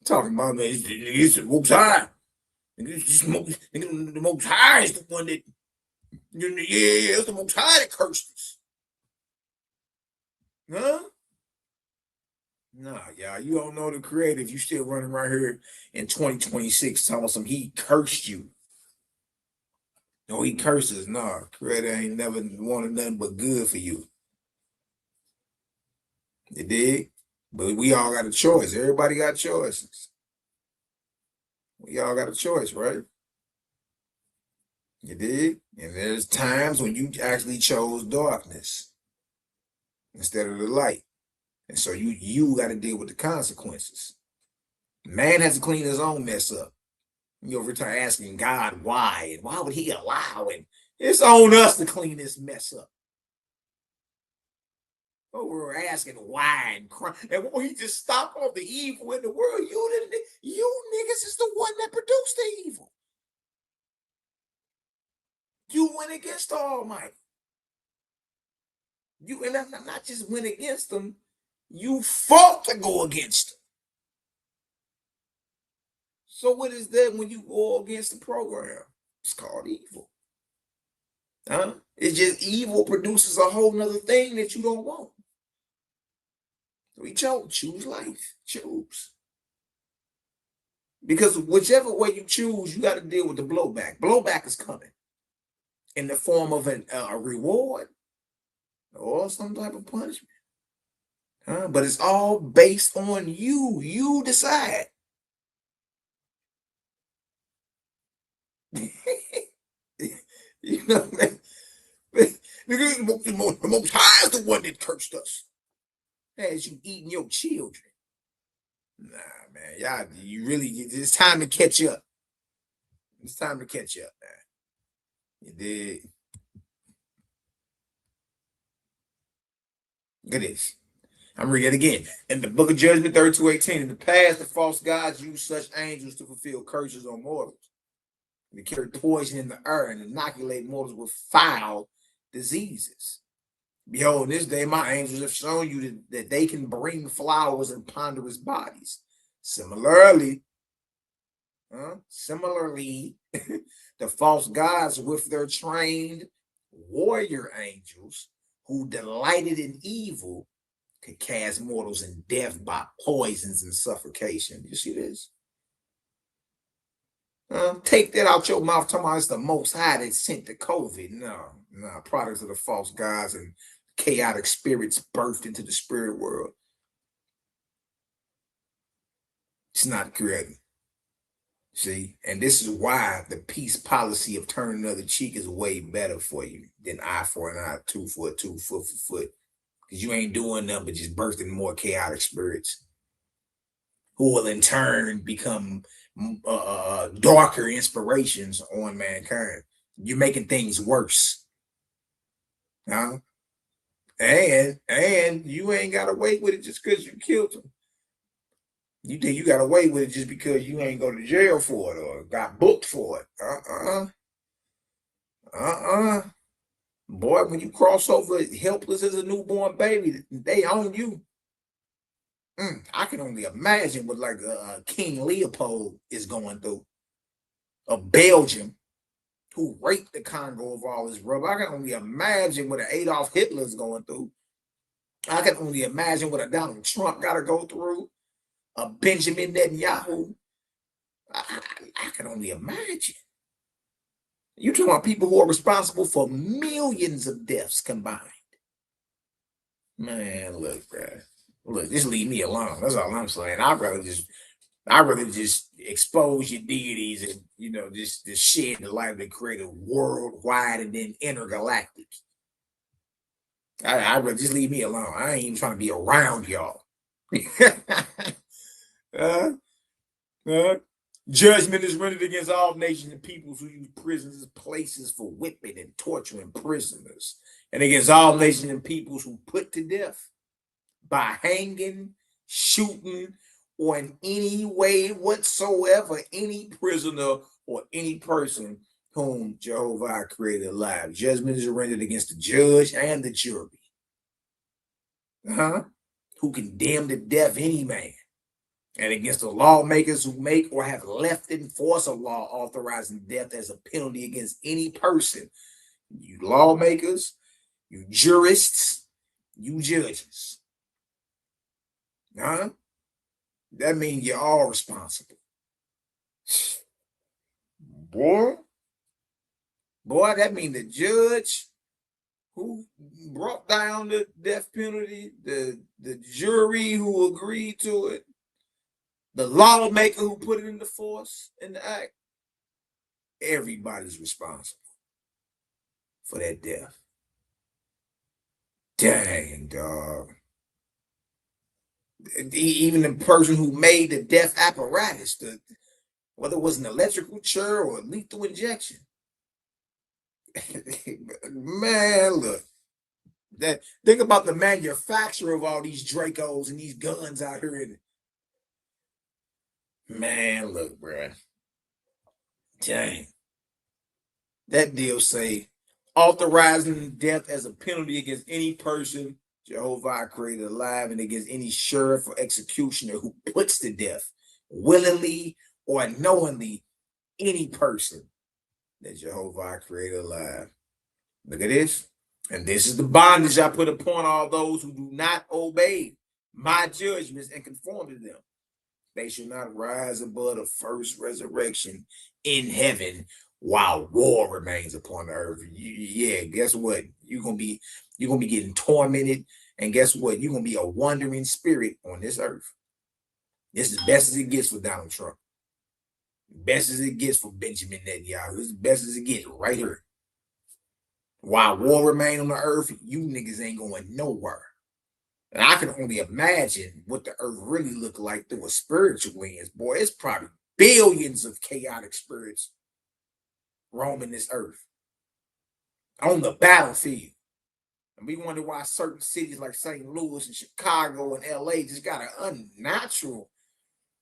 man, it's the Most High. The Most High is the one that, it's the Most High that cursed us. Nah, y'all, you don't know the Creator if you still running right here in 2026 telling some he cursed you. No, he curses. Nah, Creator ain't never wanted nothing but good for you. You dig? But we all got a choice. Everybody got choices. We all got a choice, right? You dig? And there's times when you actually chose darkness instead of the light. And so you got to deal with the consequences. Man has to clean his own mess up. You over time asking God why, and why would he allow it? It's on us to clean this mess up. Oh, we're asking why and crying. And won't he just stop all the evil in the world? You niggas is the one that produced the evil. You went against the Almighty. You and not just went against them, you fought to go against them. So what is that when you go against the program? It's called evil. It's just evil produces a whole nother thing that you don't want. So choose life. Choose. Because whichever way you choose, you got to deal with the blowback. Blowback is coming in the form of a reward or some type of punishment. But it's all based on you. You decide. You know, the Most High is the one that cursed us. As you eating your children. Nah, man, y'all, it's time to catch up. It's time to catch up, man. You did. Look at this. I'm reading it again. In the book of Judgment 32:18, in the past, the false gods used such angels to fulfill curses on mortals. They carry poison in the air and inoculate mortals with foul diseases. Behold, this day my angels have shown you that they can bring flowers and ponderous bodies. Similarly, the false gods with their trained warrior angels who delighted in evil could cast mortals in death by poisons and suffocation. You see this? Take that out your mouth, talking about it's the Most High that sent the COVID. No, products of the false gods and chaotic spirits birthed into the spirit world. It's not created. See, and this is why the peace policy of turning the other cheek is way better for you than eye for an eye, tooth for a tooth, foot for foot. Because you ain't doing nothing but just birthing more chaotic spirits. who will in turn become darker inspirations on mankind. You're making things worse. Huh? And you ain't got away with it just because you killed him. You think you got away with it just because you ain't go to jail for it or got booked for it. Boy, when you cross over helpless as a newborn baby, they own you. I can only imagine what like King Leopold is going through. Of Belgium, who raped the Congo of all his brother. I can only imagine what an Adolf Hitler is going through. I can only imagine what a Donald Trump got to go through. A Benjamin Netanyahu. I can only imagine. You talking about people who are responsible for millions of deaths combined. Man, look, bro. Look, just leave me alone. That's all I'm saying. I'd rather just expose your deities and, you know, just shed the light that created worldwide and then intergalactic. I'd rather just leave me alone. I ain't even trying to be around y'all. Judgment is rendered against all nations and peoples who use prisons as places for whipping and torturing prisoners, and against all nations and peoples who put to death by hanging, shooting, or in any way whatsoever any prisoner or any person whom Jehovah created alive. Judgment is rendered against the judge and the jury, who condemn to death any man, and against the lawmakers who make or have left in force a law authorizing death as a penalty against any person. You lawmakers, you jurists, you judges. That means you're all responsible. Boy, that means the judge who brought down the death penalty, the jury who agreed to it, the lawmaker who put it into force in the act, everybody's responsible for that death. Dang, dog. Even the person who made the death apparatus, whether it was an electrical chair or a lethal injection. Man, look. Think about the manufacturer of all these Dracos and these guns out here. Man, look, bro. Dang. That deal say authorizing death as a penalty against any person Jehovah created alive, and against any sheriff or executioner who puts to death willingly or knowingly any person that Jehovah created alive. Look at this. And this is the bondage I put upon all those who do not obey my judgments and conform to them. They shall not rise above the first resurrection in heaven while war remains upon the earth. Guess what? You're gonna be getting tormented, and guess what? You're gonna be a wandering spirit on this earth. This is the best as it gets for Donald Trump. Best as it gets for Benjamin Netanyahu. This is the best as it gets right here. While war remains on the earth, you niggas ain't going nowhere. And I can only imagine what the earth really looked like through a spiritual lens. Boy, it's probably billions of chaotic spirits roaming this earth on the battlefield. And we wonder why certain cities like St. Louis and Chicago and LA just got an unnatural,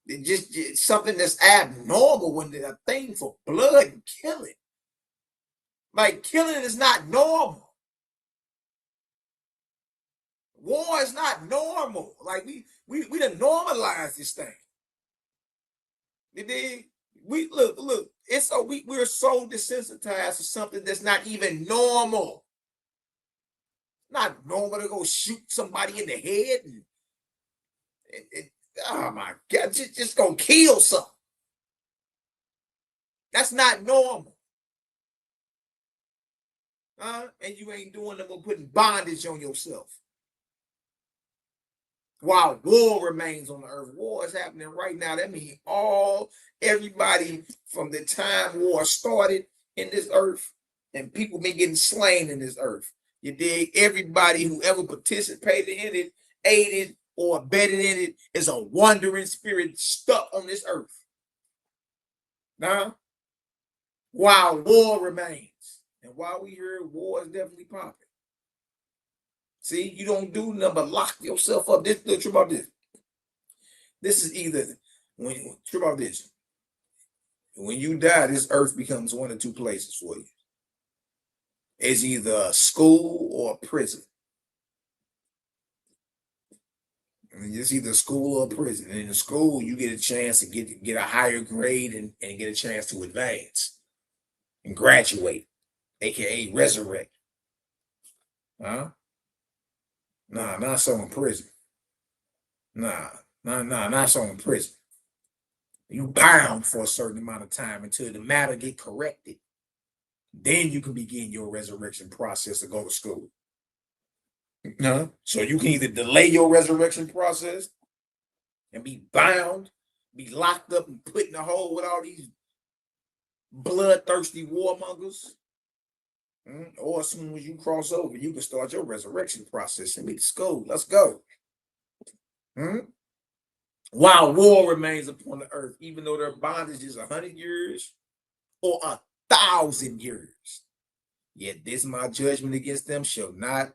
just something that's abnormal when they're a thing for blood and killing. Like, killing is not normal. War is not normal. Like, we done normalized this thing. You dig? We look, it's so we're so desensitized to something that's not even normal. Not normal to go shoot somebody in the head and oh my God, just go kill something. That's not normal. And you ain't doing them or putting bondage on yourself. While war remains on the earth, war is happening right now. That means everybody from the time war started in this earth, and people been getting slain in this earth. You dig? Everybody who ever participated in it, aided, or embedded in it is a wandering spirit stuck on this earth. Now, while war remains, and while we hear war is definitely popping. See, you don't do nothing but lock yourself up. This the truth about this. This is either truth about this. When you die, this earth becomes one of two places for you. It's either a school or a prison. I mean, it's either school or prison. And in the school, you get a chance to get a higher grade and get a chance to advance and graduate, aka resurrect. Huh? Nah, not so in prison. Nah, not so in prison. You bound for a certain amount of time until the matter get corrected. Then you can begin your resurrection process to go to school. So you can either delay your resurrection process and be bound, be locked up and put in a hole with all these bloodthirsty warmongers. Or as soon as you cross over, you can start your resurrection process and be to school. Let's go. While war remains upon the earth, even though their bondage is 100 years or 1,000 years, yet this my judgment against them shall not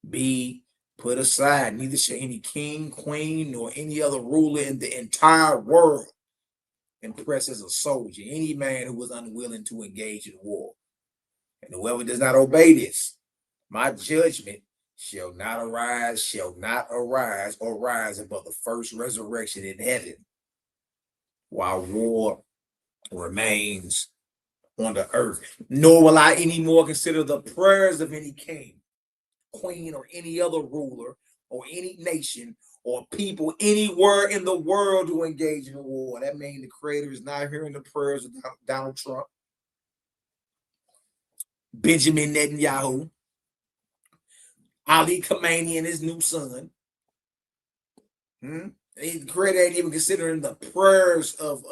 be put aside. Neither shall any king, queen, nor any other ruler in the entire world impress as a soldier any man who was unwilling to engage in war. And whoever does not obey this, my judgment shall not arise or rise above the first resurrection in heaven, while war remains on the earth. Nor will I anymore consider the prayers of any king, queen, or any other ruler, or any nation, or people anywhere in the world to engage in a war. That means the Creator is not hearing the prayers of Donald Trump, Benjamin Netanyahu, Ali Khamenei and his new son. The Creator ain't even considering the prayers of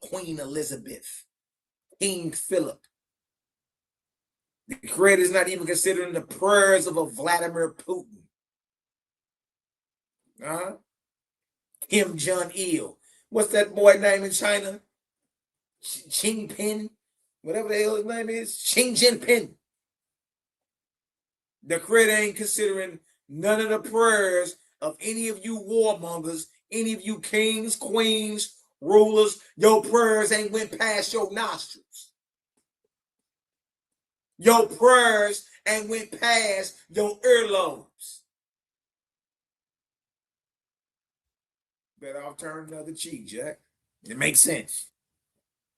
Queen Elizabeth, King Philip. The Creator is not even considering the prayers of a Vladimir Putin. Kim Jong-il. What's that boy name in China? Xi Jinping. Whatever the hell his name is. Xi Jinping. The Creator ain't considering none of the prayers of any of you warmongers, any of you kings, queens, rulers. Your prayers ain't went past your nostrils. Your prayers ain't went past your earlobes. Better I'll turn another cheek, Jack. It makes sense.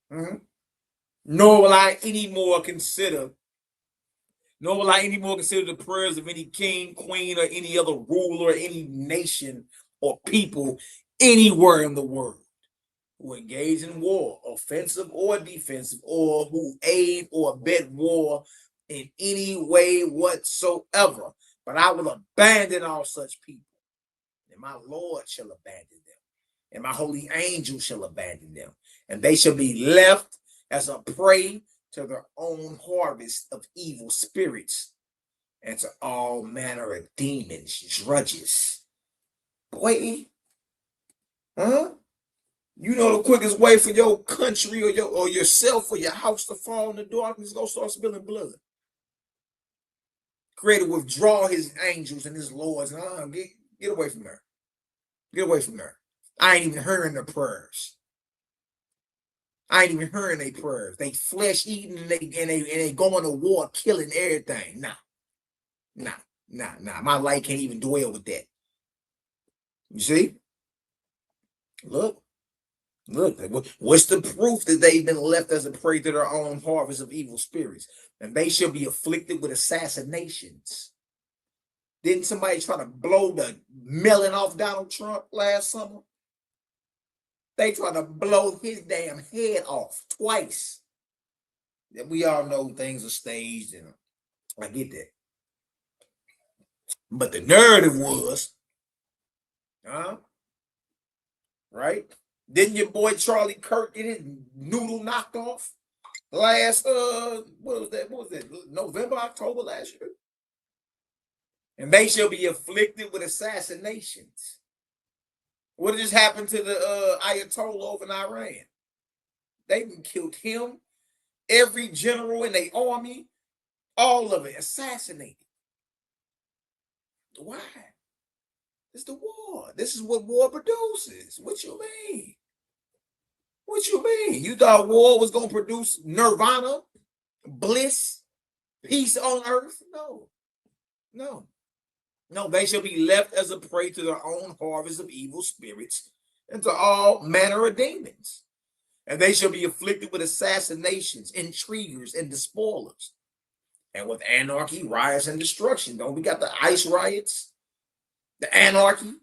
Nor will I anymore consider the prayers of any king, queen, or any other ruler, or any nation or people anywhere in the world who engage in war, offensive or defensive, or who aid or abet war in any way whatsoever. But I will abandon all such people, and my Lord shall abandon them, and my holy angel shall abandon them, and they shall be left as a prey to their own harvest of evil spirits, and to all manner of demons, drudges. Boy, you know the quickest way for your country or yourself or your house to fall in the darkness is go start spilling blood. Creator withdraw his angels and his lords and get away from there. Get away from there. I ain't even hearing their prayers. I ain't even hearing their prayers. They flesh eating and they going to war killing everything. Nah. My life can't even dwell with that. You see? Look. What's the proof that they've been left as a prey to their own harvest of evil spirits? And they shall be afflicted with assassinations. Didn't somebody try to blow the melon off Donald Trump last summer? They tried to blow his damn head off twice. We all know things are staged, and I get that. But the narrative was, right? Didn't your boy Charlie Kirk get his noodle knocked off last what was that? November, October last year? And they shall be afflicted with assassinations. What just happened to the Ayatollah over in Iran? They killed him, every general in their army, all of it assassinated. Why? It's the war. This is what war produces. What you mean? What you mean? You thought war was going to produce nirvana, bliss, peace on earth? No. No. No, they shall be left as a prey to their own harvest of evil spirits and to all manner of demons. And they shall be afflicted with assassinations, intriguers, and despoilers, and with anarchy, riots, and destruction. Don't we got the ICE riots? The anarchy?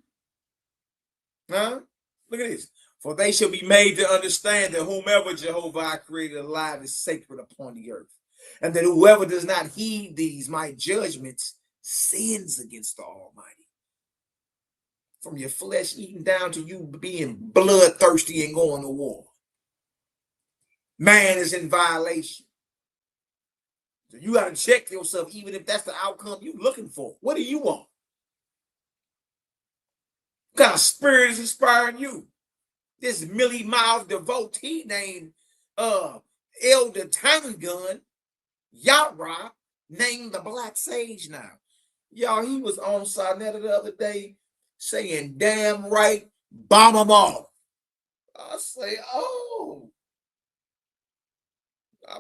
Huh? Look at this. For they shall be made to understand that whomever Jehovah created alive is sacred upon the earth, and that whoever does not heed these my judgments sins against the Almighty. From your flesh eating down to you being bloodthirsty and going to war. Man is in violation. So you got to check yourself, even if that's the outcome you're looking for. What do you want? What kind of spirit is inspiring you? This Millie Miles devotee named Elder Tiny Gun, Yahra, named the Black Sage now. Y'all, he was on Sinetta the other day saying, damn right, bomb them all. I say, oh.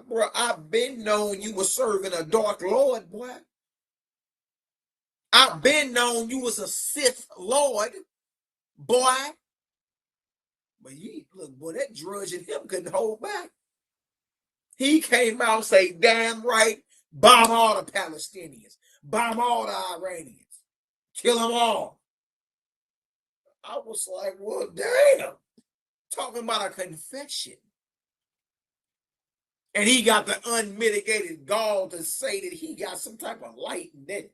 Bro, I've been known you were serving a dark lord, boy. I've been known you was a Sith Lord, boy. But you look, boy, that drudge in him couldn't hold back. He came out and say, damn right, bomb all the Palestinians, bomb all the Iranians, kill them all. I was like, well, damn. Talking about a confession. And he got the unmitigated gall to say that he got some type of light and that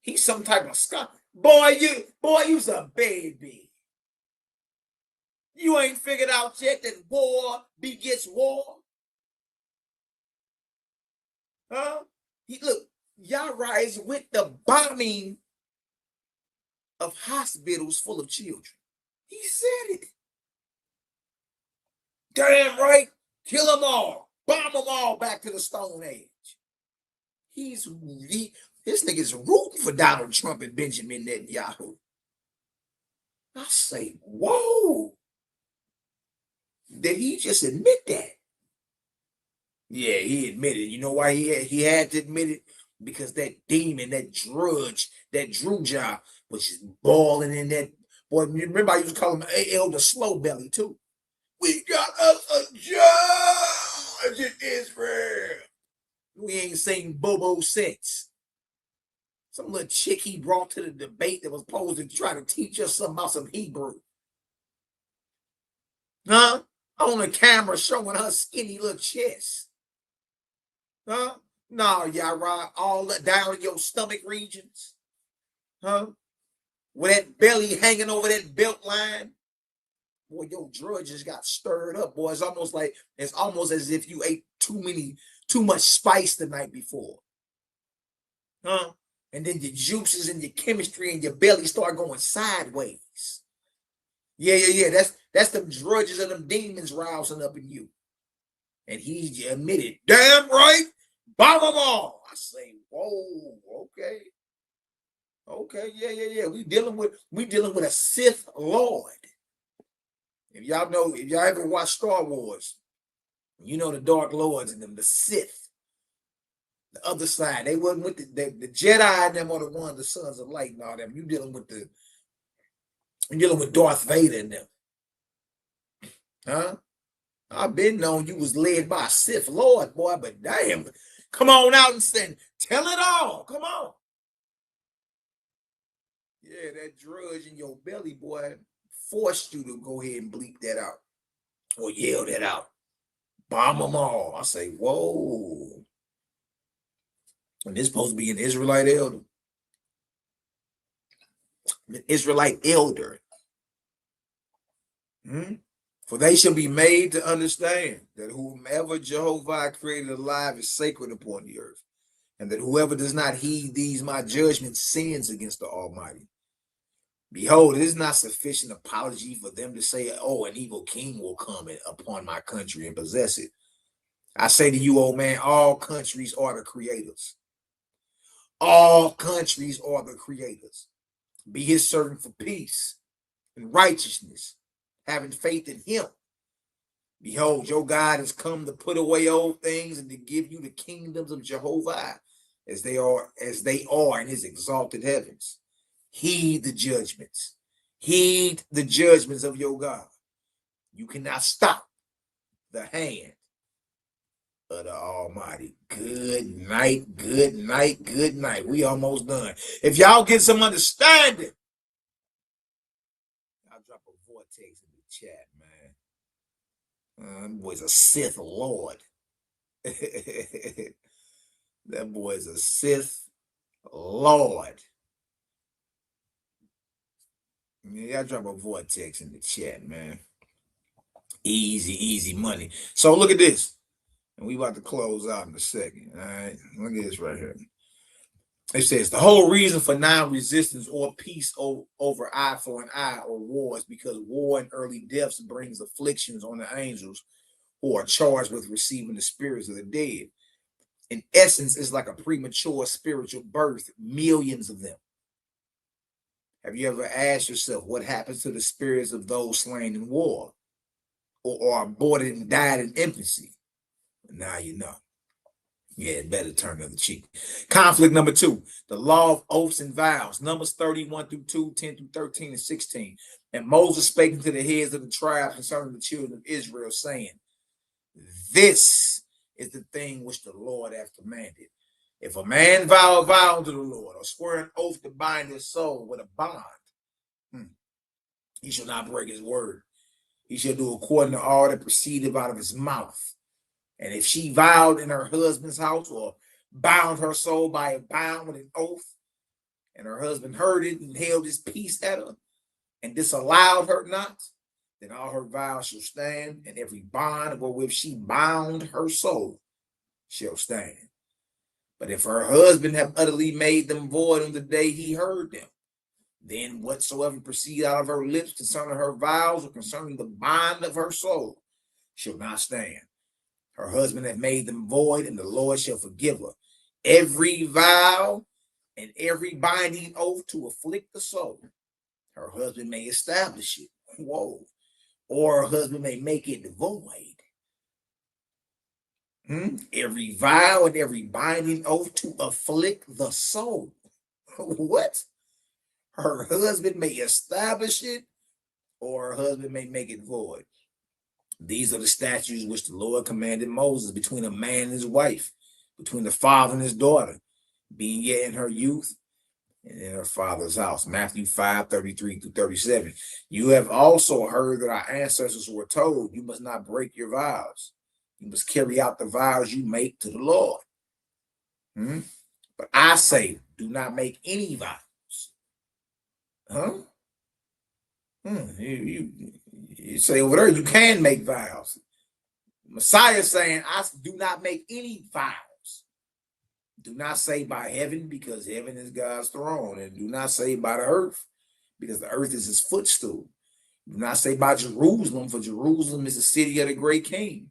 he's some type of scholar. Boy, you's a baby. You ain't figured out yet that war begets war? Huh? Look, y'all rise with the bombing of hospitals full of children. He said it. Damn right. Kill them all. Bomb them all back to the Stone Age. This nigga's rooting for Donald Trump and Benjamin Netanyahu. I say, whoa. Did he just admit that? Yeah, he admitted. You know why he had to admit it? Because that demon, that drudge, that Drew job was just balling in that. Boy, remember I used to call him Elder Slow Belly too. We got us a judge in Israel. We ain't seen Bobo since. Some little chick he brought to the debate that was supposed to try to teach us something about some Hebrew. Huh? On the camera showing her skinny little chest. Huh? No, y'all right, all down in your stomach regions. Huh? With that belly hanging over that belt line. Boy, your drudge just got stirred up, boy. It's almost as if you ate too much spice the night before. Huh? And then your juices and your chemistry and your belly start going sideways. Yeah. That's them drudges and them demons rousing up in you. And he admitted, damn right, bomb them all. I say, whoa, okay. Okay, yeah. We dealing with a Sith Lord. If y'all ever watch Star Wars, you know the Dark Lords and them, the Sith. The other side, they wasn't with the Jedi and them are the ones, the sons of light and all them. You're dealing with Darth Vader and them. Huh? I've been known you was led by a Sith Lord, boy, but damn, come on out and tell it all. Come on. Yeah, that drudge in your belly, boy, forced you to go ahead and bleep that out or yell that out. Bomb them all. I say, whoa. And this supposed to be an Israelite elder. An Israelite elder. For they shall be made to understand that whomever Jehovah created alive is sacred upon the earth, and that whoever does not heed these my judgments sins against the Almighty. Behold, it is not sufficient apology for them to say, oh, an evil king will come upon my country and possess it. I say to you, old man, all countries are the creators. All countries are the creators. Be his servant for peace and righteousness, having faith in him. Behold, your God has come to put away old things and to give you the kingdoms of Jehovah as they are in his exalted heavens. Heed the judgments. Heed the judgments of your God. You cannot stop the hand of the Almighty. Good night, good night, good night. We almost done. If y'all get some understanding, I'll drop a vortex in the chat, man. That boy's a Sith Lord. That boy's a Sith Lord. Yeah, I drop a vortex in the chat, man. Easy, easy money. So look at this. And we about to close out in a second. All right. Look at this right here. It says the whole reason for non-resistance or peace over eye for an eye or war is because war and early deaths brings afflictions on the angels who are charged with receiving the spirits of the dead. In essence, it's like a premature spiritual birth, millions of them. Have you ever asked yourself what happens to the spirits of those slain in war or aborted and died in infancy? Now you know. Yeah, better turn the other cheek. Conflict number 2, the law of oaths and vows. Numbers 31 through 2, 10 through 13, and 16. And Moses spake unto the heads of the tribes concerning the children of Israel, saying, this is the thing which the Lord hath commanded. If a man vow a vow unto the Lord, or swear an oath to bind his soul with a bond, he shall not break his word. He shall do according to all that proceedeth out of his mouth. And if she vowed in her husband's house, or bound her soul by a bond with an oath, and her husband heard it and held his peace at her, and disallowed her not, then all her vows shall stand, and every bond wherewith she bound her soul shall stand. But if her husband have utterly made them void on the day he heard them, then whatsoever proceed out of her lips concerning her vows or concerning the bond of her soul shall not stand. Her husband hath made them void, and the Lord shall forgive her every vow and every binding oath to afflict the soul. Her husband may establish it. Whoa. Or her husband may make it void. Every vow and every binding oath to afflict the soul. What? Her husband may establish it, or her husband may make it void. These are the statutes which the Lord commanded Moses between a man and his wife, between the father and his daughter, being yet in her youth and in her father's house. Matthew 5, 33 through 37. You have also heard that our ancestors were told, you must not break your vows. You must carry out the vows you make to the Lord. But I say, do not make any vows. You say over there, you can make vows. Messiah is saying, I do not make any vows. Do not say by heaven, because heaven is God's throne. And do not say by the earth, because the earth is his footstool. Do not say by Jerusalem, for Jerusalem is the city of the great king.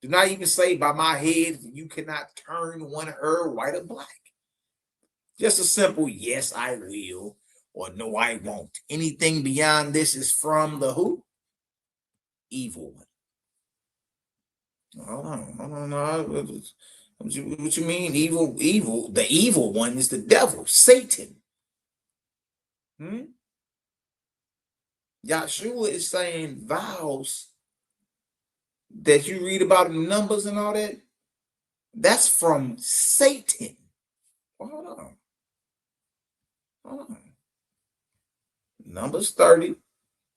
Do not even say by my head, for you cannot turn one hair white or black. Just a simple yes, I will, or no, I won't. Anything beyond this is from the who? Evil one. Hold on. What you mean evil? Evil. The evil one is the devil, Satan. Yahshua is saying vows that you read about in Numbers and all that. That's from Satan. Hold on. Numbers 30.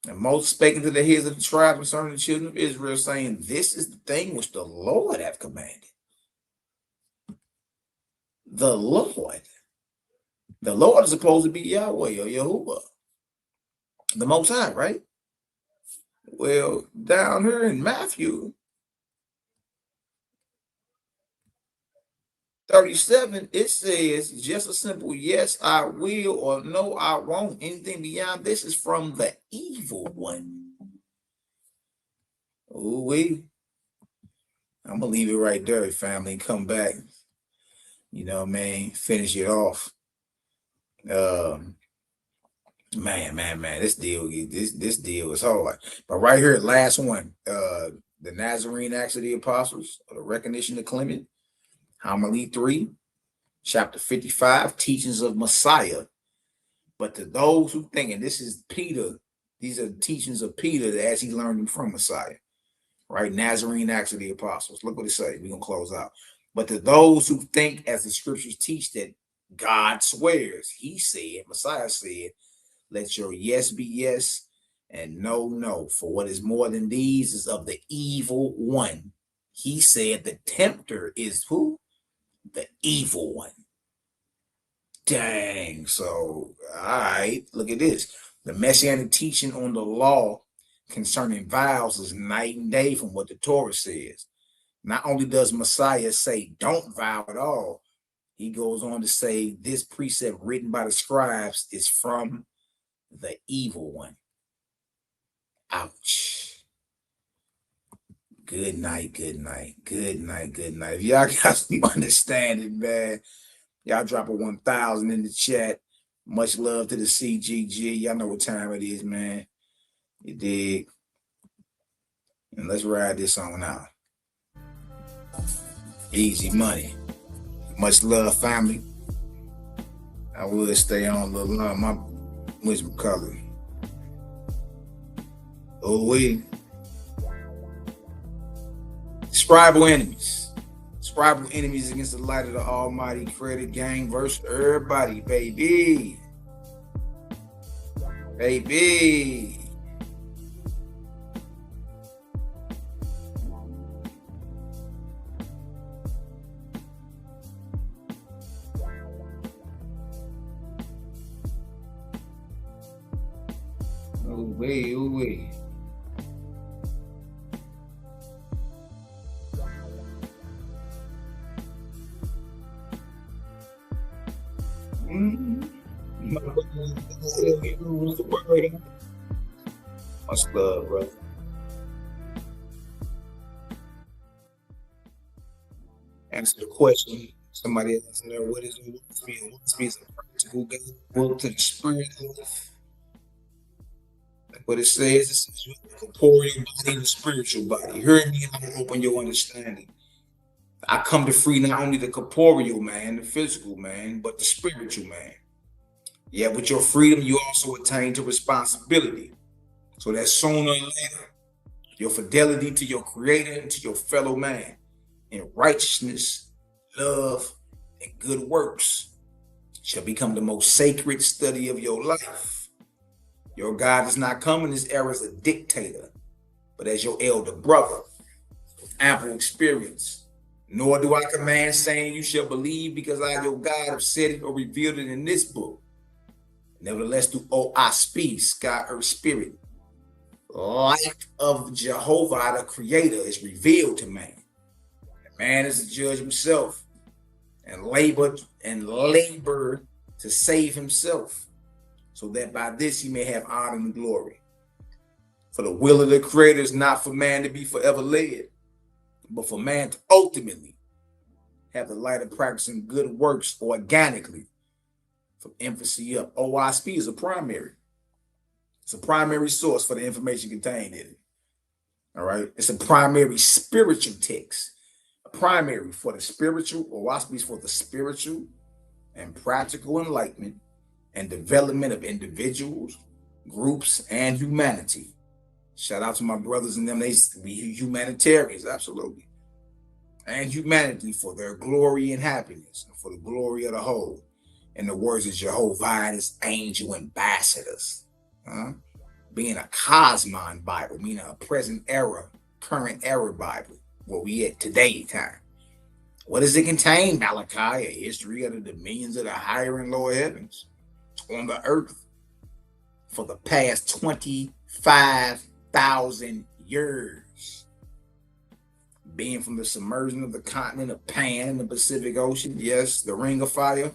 And Moses spake unto the heads of the tribe concerning the children of Israel, saying, this is the thing which the Lord hath commanded. The Lord. The Lord is supposed to be Yahweh or Yahuwah, the Most High, right? Well, down here in Matthew 37, it says just a simple yes, I will, or no, I won't. Anything beyond this is from the evil one. Ooh, I'm gonna leave it right there, family, and come back. You know what I mean? Finish it off. Man, this deal is hard. But right here, last one. The Nazarene Acts of the Apostles, or the Recognition of Clement, Homily 3, chapter 55, Teachings of Messiah. But to those who think, and this is Peter, these are teachings of Peter as he learned them from Messiah. Right? Nazarene Acts of the Apostles. Look what it says. We're gonna close out. But to those who think, as the scriptures teach, that God swears, he said, Messiah said, let your yes be yes and no, no. For what is more than these is of the evil one. He said the tempter is who? The evil one. Dang. So, all right, look at this. The messianic teaching on the law concerning vows is night and day from what the Torah says. Not only does Messiah say don't vow at all, he goes on to say this precept written by the scribes is from the evil one. Ouch. Good night, good night, good night, good night. If y'all got some understanding, man, y'all drop a 1,000 in the chat. Much love to the CGG. Y'all know what time it is, man. You dig? And let's ride this on out. Easy money. Much love, family. I will stay on a little long. My wisdom color. Oh, Scribal enemies. Scribal enemies against the light of the Almighty Credit Gang versus everybody, baby. Baby. Ooh wee. Much love, brother. Answer the question. Somebody else in there, what is it? What's be a practical goal to the spirit of, like what it says, it says you have a corporeal body and a spiritual body. Hear me and I'll open your understanding. I come to free not only the corporeal man, the physical man, but the spiritual man. Yeah, with your freedom, you also attain to responsibility. So that sooner or later, your fidelity to your creator and to your fellow man in righteousness, love, and good works shall become the most sacred study of your life. Your God does not come in this era as a dictator, but as your elder brother with ample experience. Nor do I command saying you shall believe because I, your God, have said it or revealed it in this book. Nevertheless, through I speak, sky, earth, spirit, light of Jehovah, the creator, is revealed to man. And man is to judge himself and labor to save himself, so that by this he may have honor and glory. For the will of the creator is not for man to be forever led, but for man to ultimately have the light of practicing good works organically from infancy up. OISP is a primary. It's a primary source for the information contained in it. All right. It's a primary spiritual text. A primary for the spiritual, OISP is for the spiritual and practical enlightenment and development of individuals, groups, and humanity. Shout out to my brothers and them. They be humanitarians, absolutely. And humanity for their glory and happiness, and for the glory of the whole. In the words of Jehovah and his angel ambassadors. Being a Cosmon Bible, meaning a present era, current era Bible, where we at today time. What does it contain, Malachi? A history of the dominions of the higher and lower heavens on the earth for the past 25,000 years. being from the submersion of the continent of Pan in the Pacific Ocean. Yes, the Ring of Fire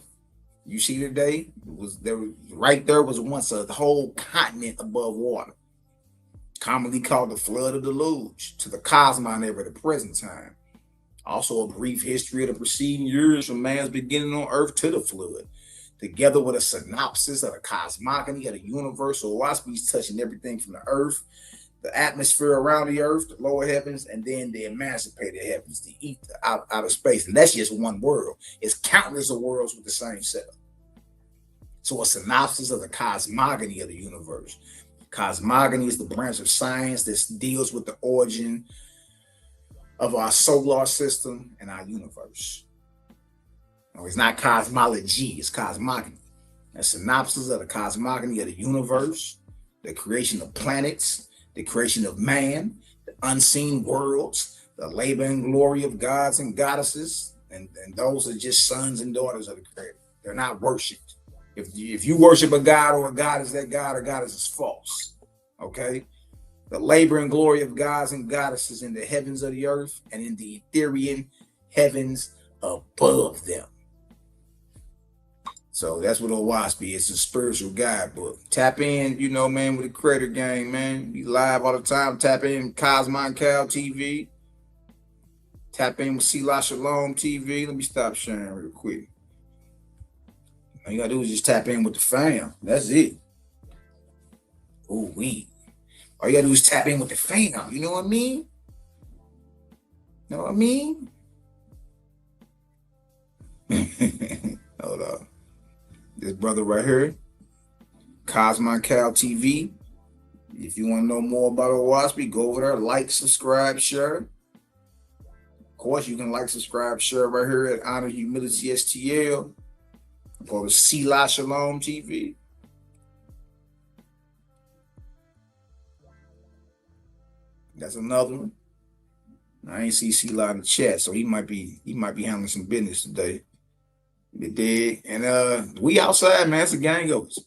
you see today was there. Right there was once a whole continent above water, commonly called the Flood or Deluge, to the Cosmon era at the present time. Also, a brief history of the preceding years from man's beginning on Earth to the flood, together with a synopsis of the cosmogony of the universe. So Waspy's touching everything from the Earth, the atmosphere around the Earth, the lower heavens, and then the emancipated heavens, the ether, out of space. And that's just one world. It's countless of worlds with the same setup. So a synopsis of the cosmogony of the universe. Cosmogony is the branch of science that deals with the origin of our solar system and our universe. No, it's not cosmology, it's cosmogony. A synopsis of the cosmogony of the universe, the creation of planets, the creation of man, the unseen worlds, the labor and glory of gods and goddesses, and those are just sons and daughters of the Creator. They're not worshipped. If you worship a god or a goddess, that god or goddess is false. Okay? The labor and glory of gods and goddesses in the heavens of the earth and in the ethereal heavens above them. So that's what Owaspy is, a spiritual guidebook. Tap in, you know, man, with the Creator Gang, man. Be live all the time. Tap in Cosmon Cal TV. Tap in with Sela Shalom TV. Let me stop sharing real quick. All you gotta do is just tap in with the fam. That's it. Ooh, we. All you gotta do is tap in with the fam. You know what I mean? Know what I mean? Hold on. This brother right here, Cosmon Cal TV. If you want to know more about Owaspy, go over there, like, subscribe, share. Of course, you can like, subscribe, share right here at Honor Humility STL. Go to Sela Shalom TV. That's another one. I ain't see Sela in the chat, so he might be handling some business today. You dig? And we outside, man. It's a gang of us.